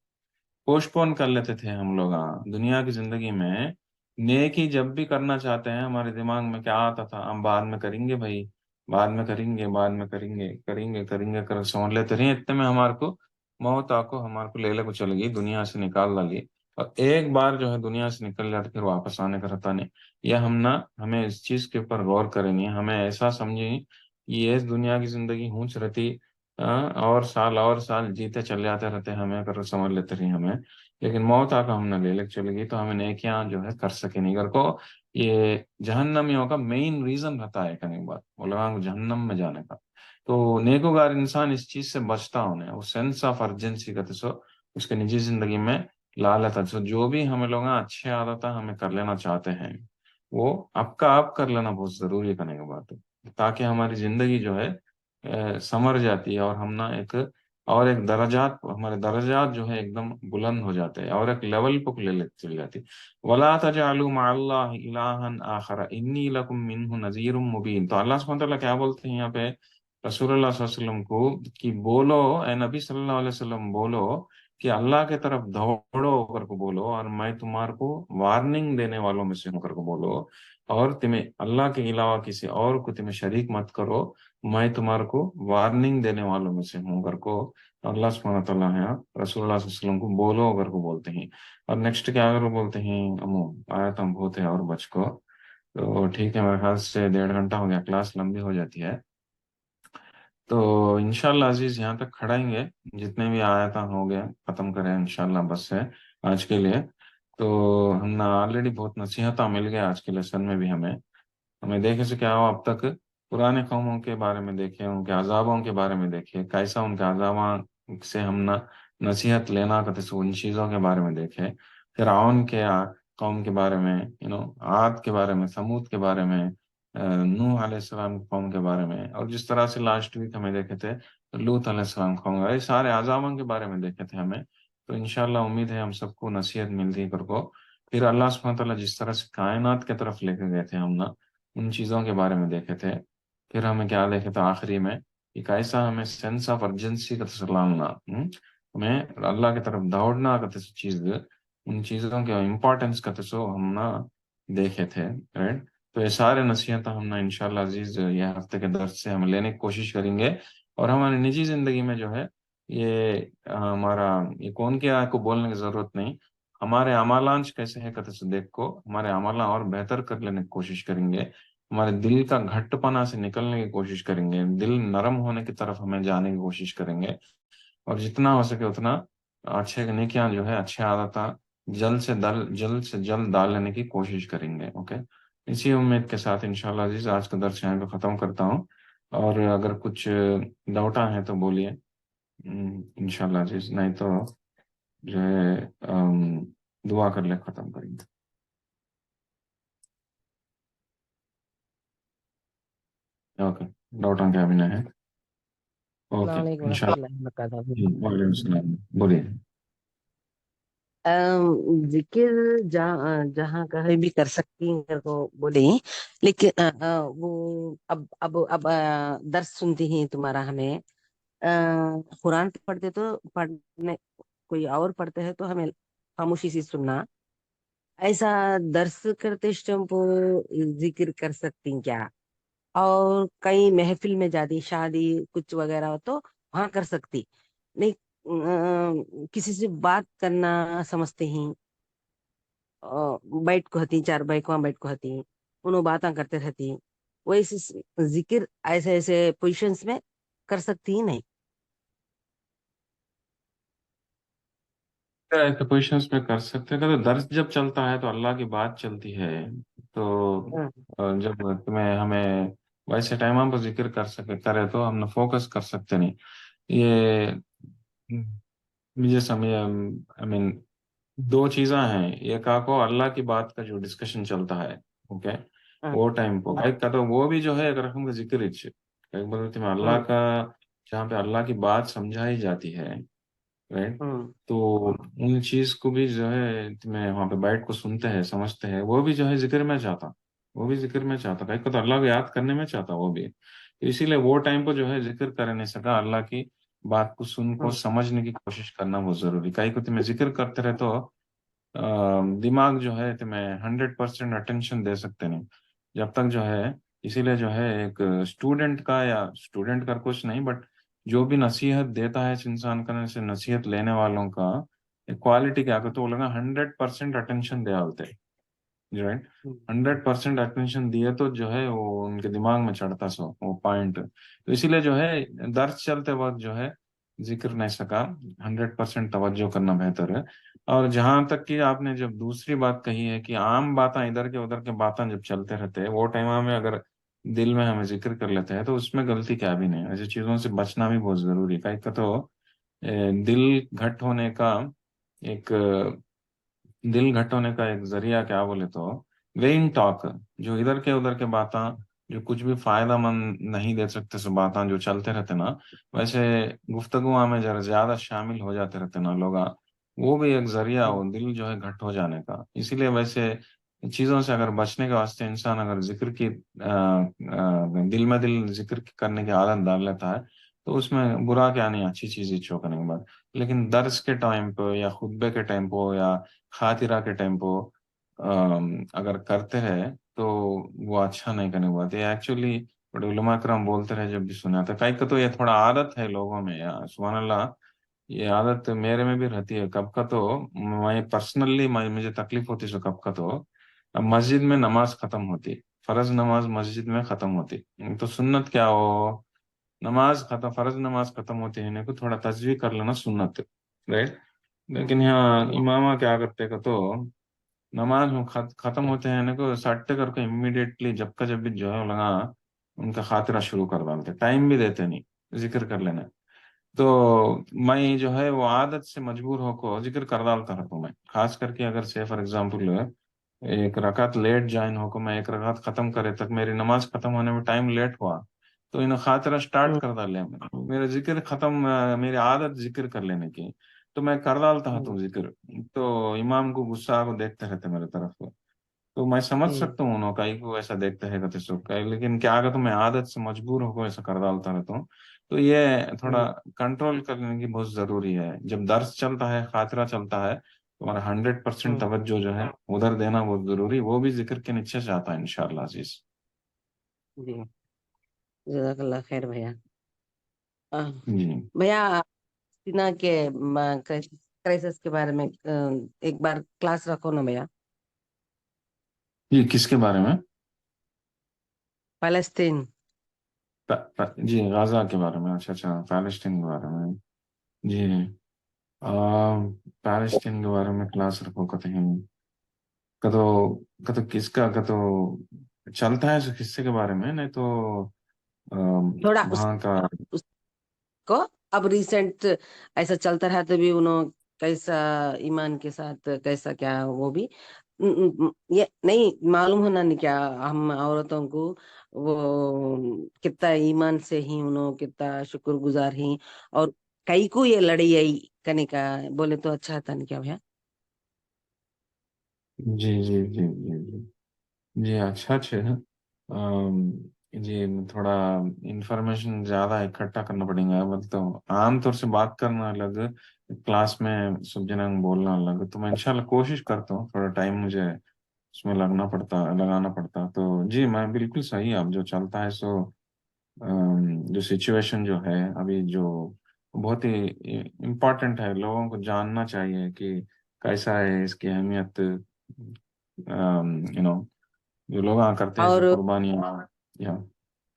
पोस्टपोन कर लेते थे हम लोग। हाँ, दुनिया की जिंदगी में नेकी जब भी करना चाहते हैं, हमारे दिमाग में क्या आता था, हम बाद में करेंगे भाई, बाद में करेंगे, बाद में करेंगे, करेंगे करेंगे कर समझ लेते रहे, इतने में हमारे को मौत आको हमारे को ले को चली गई, दुनिया से निकाल डाली। और एक बार जो है दुनिया से निकल जाते फिर वापस आने का रहता नहीं। यह हमें इस चीज के ऊपर गौर करनी है, हमें ऐसा समझे कि ये इस दुनिया की जिंदगी हूंच रहती, और साल जीते चले जाते रहते, हमें कर समझ लेते रही हमें। लेकिन मौत आकर हमने ले लेके चलेगी तो हमें नेकियां जो है कर सके नहीं कर को। ये जहन्नमियों का मेन रीजन रहता है कहने के बाद वो लोग जहन्नम में जाने का। तो नेकोकार इंसान इस चीज से बचता होने, वो सेंस ऑफ अर्जेंसी का सो उसके निजी जिंदगी में ला लेता। सो जो भी हमें लोग अच्छे आदत हमें कर लेना चाहते हैं, वो आपका आप कर लेना बहुत जरूरी है करने के बाद, ताकि हमारी जिंदगी जो है संवर जाती है, और हम ना एक اور ایک درجات ہمارے درجات جو ہے ایک دم بلند ہو جاتے ہیں اور ایک لیول پہ لے لیتے چلی جاتی. ولا تجعلوا مع اللہ الہا آخر انی لکم منہ نذیر مبین. تو اللہ سبحانہ وتعالیٰ کیا بولتے ہیں یہاں پہ رسول اللہ صلی اللہ علیہ وسلم کو کہ بولو اے نبی صلی اللہ علیہ وسلم بولو کہ اللہ کے طرف دوڑو کر کو بولو اور میں تمہار کو وارننگ دینے والوں میں سے ہوں کر کو بولو اور تمہیں اللہ کے علاوہ کسی اور کو تمہیں شریک مت کرو میں تمہارے کو وارننگ دینے والوں میں سے ہوں کر کو اللہ سبحانہ تعالیٰ ہے رسول اللہ صلی اللہ علیہ وسلم کو بولو اگر کو بولتے ہیں. اور نیکسٹ کیا اگر وہ بولتے ہیں امو آیا تم بہت ہے اور بچ کو. تو ٹھیک ہے میرے خیال سے 1.5 گھنٹہ ہو گیا کلاس لمبی ہو جاتی ہے تو انشاءاللہ عزیز یہاں تک کھڑائیں گے جتنے بھی آیتیں ہو گیا ختم کریں انشاءاللہ بس ہے آج کے لیے. تو ہم نے آلریڈی بہت نصیحتیں مل گیا آج کے لیسن میں بھی ہمیں ہمیں دیکھے سے کیا ہو اب تک پرانے قوموں کے بارے میں دیکھے ان کے عذابوں کے بارے میں دیکھے کیسا ان کے عذابوں سے ہم نہ نصیحت لینا کرتے سو ان چیزوں کے بارے میں دیکھے فرعون کے قوم کے بارے میں عاد کے بارے میں ثمود کے بارے میں نوح علیہ السلام کی قوم کے بارے میں اور جس طرح سے لاسٹ ویک ہمیں دیکھے تھے لوط علیہ السلام قوم یہ سارے عذابوں کے بارے میں دیکھے تھے ہمیں. تو انشاءاللہ امید ہے ہم سب کو نصیحت ملتی کر کو پھر اللہ سبحانہ تعالیٰ جس طرح سے کائنات کی طرف لے کے گئے تھے ہم نا ان چیزوں کے بارے میں دیکھے تھے. پھر ہمیں کیا دیکھے تھے آخری میں کہ کیسا ہمیں سینس آف ارجنسی کا تسلاننا ہمیں اللہ کی طرف دوڑنا کا چیز ان چیزوں کے امپورٹنس کا تو ہم نا دیکھے تھے رائٹ. تو یہ سارے نصیحت ہم نا انشاءاللہ عزیز یہ ہفتے کے درس سے ہم لینے کی کوشش کریں گے اور ہماری نجی زندگی میں جو ہے یہ ہمارا یہ کون کیا کو بولنے کی ضرورت نہیں ہمارے عملانچ کیسے ہے کتے سے دیکھ کو ہمارے عملہ اور بہتر کر لینے کی کوشش کریں گے ہمارے دل کا گھٹ پنا سے نکلنے کی کوشش کریں گے دل نرم ہونے کی طرف ہمیں جانے کی کوشش کریں گے اور جتنا ہو سکے اتنا اچھے نیکیاں جو ہے اچھے عادتیں جلد سے جلد ڈال لینے کی کوشش کریں گے. اوکے اسی امید کے ساتھ انشاءاللہ عزیز آج کا درس یہاں پہ ختم کرتا ہوں اور اگر کچھ ڈاؤٹا ہیں تو بولیے انشاءاللہ عزیز نہیں تو جو ہے دعا کر لے ختم کریں گے. اوکے ڈاؤٹا کیا بھی نہیں ہے. اوکے السلام علیکم ورحمۃ انشاءاللہ. اللہ وبرکاتہ. وعلیکم السلام بولیے. ذکر جہاں کہیں بھی کر سکتی ہیں میرے کو بولے لیکن وہ اب درس سنتی ہیں تمہارا ہمیں قرآن پڑھتے تو پڑھنے کوئی اور پڑھتے ہیں تو ہمیں خاموشی سے سننا ایسا درس کرتے ٹائم ذکر کر سکتی ہیں کیا اور کئی محفل میں جاتی شادی کچھ وغیرہ ہو تو وہاں کر سکتی نہیں کسی سے بات کرنا سمجھتے ہیں بیٹھ کو ہوتی چار بائک وہاں بیٹھ کو ہوتی انہوں باتاں کرتے رہتی ویسے ذکر ایسے ایسے پوزیشنس میں کر سکتی ہی نہیں. ایسے پوزیشنس میں کر سکتے ہیں کہ درس جب چلتا ہے تو اللہ کی بات چلتی ہے تو ہاں جب تمہیں ہمیں ویسے ٹائم پر ذکر کر سکے کرے تو ہم فوکس کر سکتے نہیں. یہ مجھے سمجھ آئی مین دو چیزیں ہیں ایک آکو اللہ کی بات کا جو ڈسکشن چلتا ہے اوکے ہاں وہ ٹائم پہ ایک کا تو وہ بھی جو ہے ایک رقم کا ذکر ایک بولتے میں اللہ ہاں کا جہاں پہ اللہ کی بات سمجھائی جاتی ہے رائٹ. ہاں تو ان چیز کو بھی جو ہے میں وہاں پہ بیٹھ کو سنتے ہیں سمجھتے ہیں وہ بھی جو ہے ذکر میں چاہتا وہ بھی ذکر میں چاہتا ایک تو اللہ کو یاد کرنے میں چاہتا وہ بھی تو اسی لیے وہ ٹائم پہ جو ہے ذکر کر نہیں سکا اللہ کی بات کو سن کو ہاں سمجھنے کی کوشش کرنا بہت ضروری کہیں کو تمہیں ذکر کرتے رہے تو دماغ جو ہے تمہیں 100% اٹینشن دے سکتے نہیں جب تک جو ہے اسی لیے جو ہے ایک اسٹوڈنٹ کا یا اسٹوڈنٹ کا کچھ نہیں بٹ جو بھی نصیحت دیتا ہے اس انسان کا سے نصیحت لینے والوں کا کوالٹی کیا کہ تو وہ لگا 100% اٹینشن دیا ہوتے رائٹ. 100% اٹینشن دیے تو جو ہے وہ ان کے دماغ میں چڑھتا سو وہ پوائنٹ تو اسی لیے جو ہے درس چلتے وقت جو ہے ذکر نہیں سکا 100% توجہ کرنا بہتر ہے. اور جہاں تک کہ آپ نے جب دوسری بات کہی ہے کہ عام باتیں ادھر کے ادھر کے باتیں جب چلتے رہتے ہیں وہ ٹائم میں اگر دل میں ہمیں ذکر کر لیتے ہیں تو اس میں غلطی کیا بھی نہیں ایسی چیزوں سے بچنا بھی بہت ضروری ہے کا تو دل گھٹ ہونے کا ایک دل گھٹ ہونے کا ایک ذریعہ کیا بولے تو وین ٹاک جو ادھر کے ادھر کے باتیں जो कुछ भी फायदा मंद नहीं दे सकते सो बातें जो चलते रहते ना, वैसे गुफ्तगुआ में जरा ज्यादा शामिल हो जाते रहते ना लोग, वो भी एक जरिया हो दिल जो है घट हो जाने का। इसीलिए वैसे चीजों से अगर बचने के वास्ते इंसान अगर जिक्र की दिल में दिल जिक्र करने की आदत डाल लेता है, तो उसमें बुरा क्या नहीं, अच्छी चीज ही करने के बाद। लेकिन दर्स के टाइम पे या खुतबे के टाइम पे या खातिरा के टाइम पे अगर करते हैं तो वो अच्छा नहीं करने की बात है एक्चुअली। बड़े उलमा करम बोलते रहे जब भी सुना था कहीं का, तो ये थोड़ा आदत है लोगों में यार, सुभान अल्लाह। ये आदत मेरे में भी रहती है कब का, तो मैं पर्सनली मुझे तकलीफ होती है कब का, तो अब मस्जिद में नमाज खत्म होती, फर्ज नमाज मस्जिद में खत्म होती, तो सुन्नत क्या हो, नमाज खत्म, फर्ज नमाज खत्म होती है इन्हें को थोड़ा तस्वीर कर लेना सुन्नत, राइट। लेकिन यहाँ इमामा क्या करते का, तो नमाज में खत्म होते हैं इन्हें को सट्टे करके इमीडिएटली जब का जब भी जो है वो लगा उनका खातिरा शुरू कर डालते, टाइम भी देते नहीं जिक्र कर लेने। तो मैं जो है वो आदत से मजबूर होकर जिक्र कर डालता रहता हूँ मैं, खास करके अगर से फॉर एग्जांपल एक रकात लेट ज्वाइन होकर मैं एक रकात खत्म करे तक मेरी नमाज खत्म होने में टाइम लेट हुआ, तो इन खातिरा स्टार्ट कर डाले मेरे जिक्र खत्म, मेरी आदत जिक्र कर लेने की, तो मैं कर डालता हूँ जिक्र। तो इमाम को गुस्सा को देखते रहते मेरे तरफ, तो मैं समझ सकता हूँ उन्होंने कई को ऐसा देखते हैं कहते सो का, लेकिन क्या कहता हूँ मैं आदत से मजबूर होकर ऐसा कर डालता रहता हूँ। तो ये थोड़ा कंट्रोल करने की बहुत जरूरी है, जब दर्स चलता है खातिरा चलता है, तुम्हारा 100% तवज्जो जो है उधर देना बहुत जरूरी, वो भी जिक्र के नीचे से आता है इंशाल्लाह अजीज। जी, जज़ाकल्लाह खैर भैया। अह, जी। भैया सीना के क्राइसिस के बारे में एक बार क्लास रखो ना भैया। जी किसके बारे में? पैलेस्टीन। जी गाजा के बारे में, अच्छा अच्छा, पैलेस्टीन के बारे में। जी। आ, पैलेस्टीन के बारे में क्लास रखो कतई, कतो किसका कतो चलता है जो किस्से के बारे में, नहीं तो थोड़ा वहाँ का। उसको अब रिसेंट ऐसा चलता रहा तो भी उन्होंने कैसा ईमान के साथ कैसा क्या वो भी ये नहीं मालूम होना नहीं क्या हम औरतों को वो कितना ईमान से ही उन्होंने कितना शुक्रगुजार ही और कई को ये लड़ाई करने का बोले तो अच्छा था नहीं क्या भैया। जी जी जी जी जी। जी अच्छा अच्छे है। जी थोड़ा इंफॉर्मेशन ज़्यादा इकट्ठा करना पड़ेगा, मतलब तो आमतौर से बात करना अलग, क्लास में सब जना बोलना अलग, तो मैं इंशाल्लाह कोशिश करता हूँ, थोड़ा टाइम मुझे उसमें लगाना पड़ता, तो जी मैं बिल्कुल सही, अब जो चलता है सो जो सिचुएशन जो है अभी जो बहुत ही इम्पोर्टेंट है, लोगों को जानना चाहिए कि कैसा है इसकी अहमियत, जो लोग करते हैं सो और कुर्बानियाँ, या।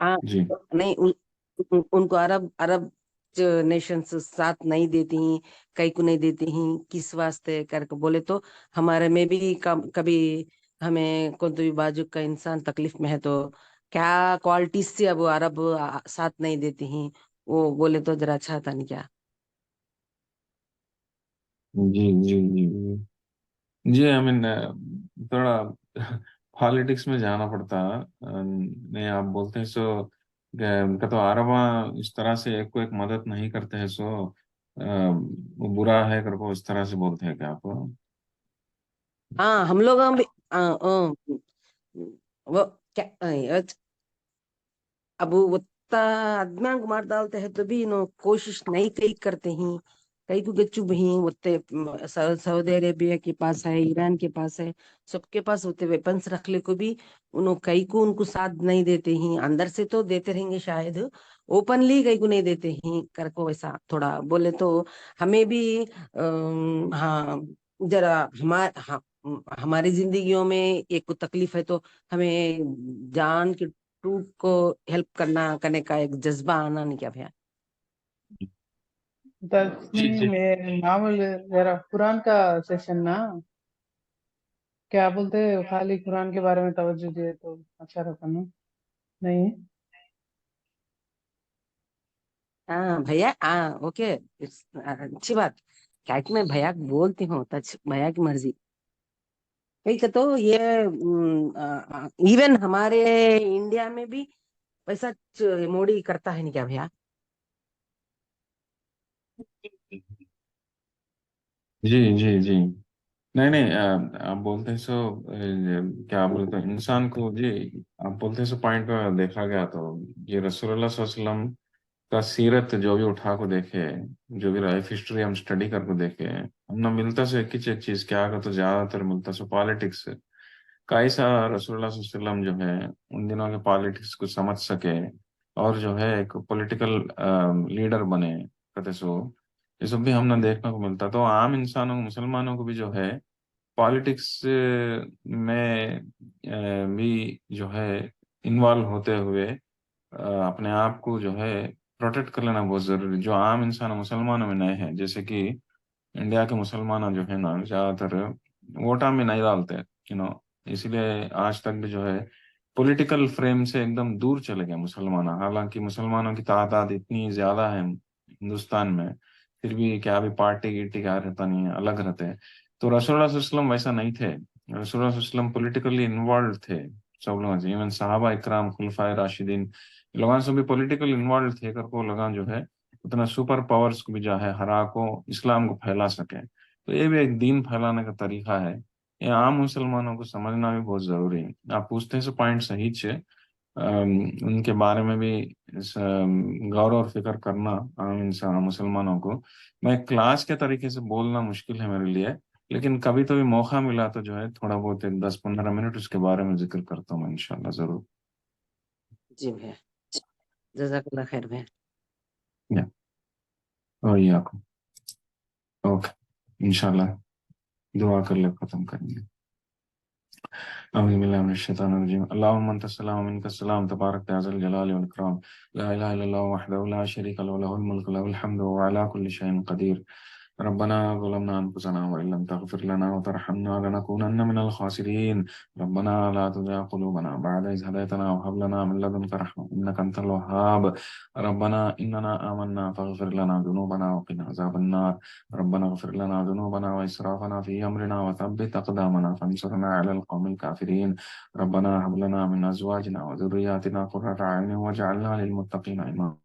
हाँ जी नहीं उनको अरब अरब जो नेशंस साथ नहीं देती हैं कई को नहीं देती हैं किस वास्ते करके बोले तो हमारे में भी कभी हमें कौन तो भी बाजू का इंसान तकलीफ में है तो क्या क्वालिटी से अब वो अरब साथ नहीं देती हैं वो बोले तो जरा अच्छा था नहीं क्या। जी जी जी जी आई मीन थोड़ा पॉलिटिक्स में जाना पड़ता है, नहीं आप बोलते हैं सो का, तो अरबा इस तरह से एक को एक मदद नहीं करते हैं सो वो बुरा है कर को इस तरह से बोलते हैं क्या आपको? हाँ हम लोग हम भी वो क्या अब वो उतना आदमियां को मार डालते हैं तो भी नो कोशिश नहीं कई करते हैं कई को गच्चू भी होते सऊदी अरेबिया के पास है ईरान के पास है सबके पास होते वेपन्स रख ले को भी उन्हों कई को उनको साथ नहीं देते हैं अंदर से तो देते रहेंगे शायद ओपनली कई को नहीं देते हैं कर को वैसा थोड़ा बोले तो हमें भी हाँ जरा हमारी जिंदगियों में एक को तकलीफ है तो हमें जान के टूट को हेल्प करने का एक जज्बा आना नहीं क्या भैया। जी तस्नी जी में मामूल जरा कुरान का सेशन ना क्या बोलते हैं खाली कुरान के बारे में तवज्जो दिए तो अच्छा रहता ना। नहीं हाँ भैया हाँ ओके अच्छी बात क्या कि मैं भैया को बोलती हूँ तो भैया की मर्जी। कई का तो ये इवन हमारे इंडिया में भी वैसा मोदी करता है नहीं क्या भैया? जी जी जी। नहीं नहीं, आप बोलते हैं सो क्या बोलते हैं इंसान को जी। आप बोलते हैं सो पॉइंट पर देखा गया तो ये रसूलुल्लाह सल्लल्लाहु अलैहि वसल्लम का सीरत जो भी उठा को देखे, जो भी लाइफ हिस्ट्री हम स्टडी करके देखे, हमने मिलता से एक ही चीज क्या आगा तो ज्यादातर मिलता सो पॉलिटिक्स से। कैसा रसूलुल्लाह सल्लल्लाहु अलैहि वसल्लम जो है उन दिनों के पॉलिटिक्स को समझ सके और जो है एक पॉलिटिकल लीडर बने कहते सो, ये सब भी हमने देखने को मिलता। तो आम इंसानों को, मुसलमानों को भी जो है पॉलिटिक्स में भी जो है इन्वॉल्व होते हुए अपने आप को जो है प्रोटेक्ट कर लेना बहुत जरूरी। जो आम इंसान मुसलमानों में नहीं है, जैसे कि इंडिया के मुसलमान जो है ना ज्यादातर वोटा में नहीं डालते, इसीलिए आज तक भी जो है पॉलिटिकल फ्रेम से एकदम दूर चले गए मुसलमान। हालांकि मुसलमानों की तादाद इतनी ज्यादा है हिंदुस्तान में, फिर भी क्या भी पार्टी गिट्टी क्या रहता नहीं है, अलग रहते हैं। तो रसूलुल्लाह सल्लल्लाहु अलैहि वसल्लम वैसा नहीं थे। रसूलुल्लाह सल्लल्लाहु अलैहि वसल्लम पॉलिटिकली इन्वॉल्व थे सब लोगों से, इवन सहाबा इकराम खुलफाए राशिदीन लोगों से भी पॉलिटिकल इन्वॉल्व थे कर को लगा जो है उतना सुपर पावर्स को भी जो है हरा को इस्लाम को फैला सके। तो ये भी एक दीन फैलाने का तरीका है। ये आम मुसलमानों को समझना भी बहुत जरूरी है। आप पूछते हैं सो पॉइंट सही है। उनके बारे में भी गौर और फिक्र करना आम इंसान मुसलमानों को। मैं क्लास के तरीके से बोलना मुश्किल है मेरे लिए, लेकिन कभी तो भी मौका मिला तो जो है थोड़ा बहुत एक 10-15 मिनट उसके बारे में जिक्र करता हूँ मैं इंशाल्लाह जरूर। जी भैया, जजाकल्ला खैर भैया। या और ये आपको ओके इंशाल्लाह दुआ कर ले खत्म करेंगे। أعوذ بالله من الشيطان الرجيم اللهم أنت السلام ومنك السلام تبارك يا ذا الجلال والإكرام لا إله إلا الله وحده لا شريك له له الملك له الحمد وهو على كل شيء قدير ربنا ظلمنا أنفسنا وإن لم تغفر لنا وترحمنا لنكونن من الخاسرين ربنا لا تزغ قلوبنا بعد إذ هديتنا وهب لنا من لدنك رحمة إنك أنت الوهاب ربنا إننا آمنا فاغفر لنا ذنوبنا وقنا عذاب النار ربنا اغفر لنا ذنوبنا وإسرافنا في أمرنا وثبت أقدامنا فانصرنا على القوم الكافرين ربنا هب لنا من أزواجنا وذرياتنا قرة أعين واجعلنا للمتقين إماما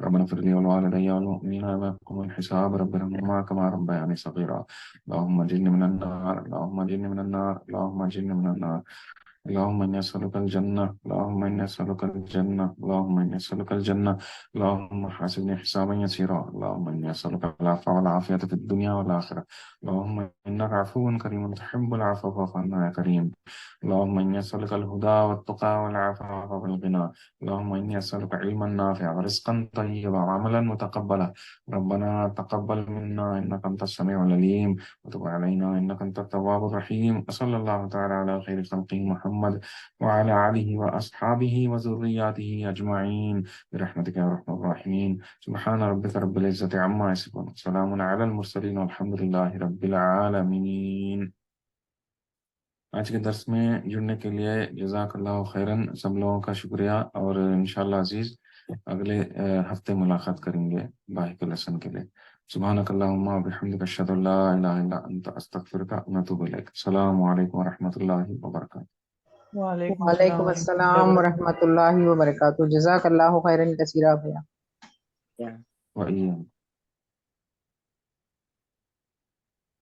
ربنا اغفر لي ولوالدي والمؤمنين يوم يقوم الحساب رب ارحمهما كما ربياني صغيرا اللهم اجرني من النار اللهم اجرني من النار اللهم اجرني من النار اللهم إني أسألك الجنة اللهم إني أسألك الجنة اللهم إني أسألك الجنة اللهم حاسبني حسابا يسيرا اللهم إني أسألك العفو والعافية في الدنيا والآخرة اللهم إنك عفو كريم تحب العفو فاعف عنا يا كريم اللهم إني أسألك الهدى والتقى والعفاف والغنى اللهم إني أسألك علما نافعا ورزقا طيبا وعملا متقبلا ربنا تقبل منا إنك أنت السميع العليم وتب علينا إنك أنت التواب الرحيم وصلى الله تعالى على خير خلقه محمد وعلى آله وأصحابه وذرياته أجمعين برحمتك يا أرحم الراحمين سبحان ربك رب العزة عما يصفون سلام على المرسلين والحمد لله رب العالمين। आज के दर्स में जुड़ने के लिए जज़ाकल्लाहु खैरन, सब लोगों का शुक्रिया। और इंशाल्लाह अजीज अगले हफ्ते मुलाकात करेंगे बाकी के लेसन के लिए। सुब्हानकल्लाहुम्मा व बिहम्दिका अशहदु अल्ला इलाहा इल्ला अंता अस्तगफिरुका व अतूबु इलैक। अस्सलामु अलैकुम व रहमतुल्लाहि व बरकातुहू। वालेकुम अस्सलाम वालेकुम वरहमतुल्लाहि अस्सलाम वबरकातुहू। वरहमतुल्लाहि वबरकातुहू। जज़ाकल्लाहु खैरन कसीरा भैया। क्या व इय्याकुम।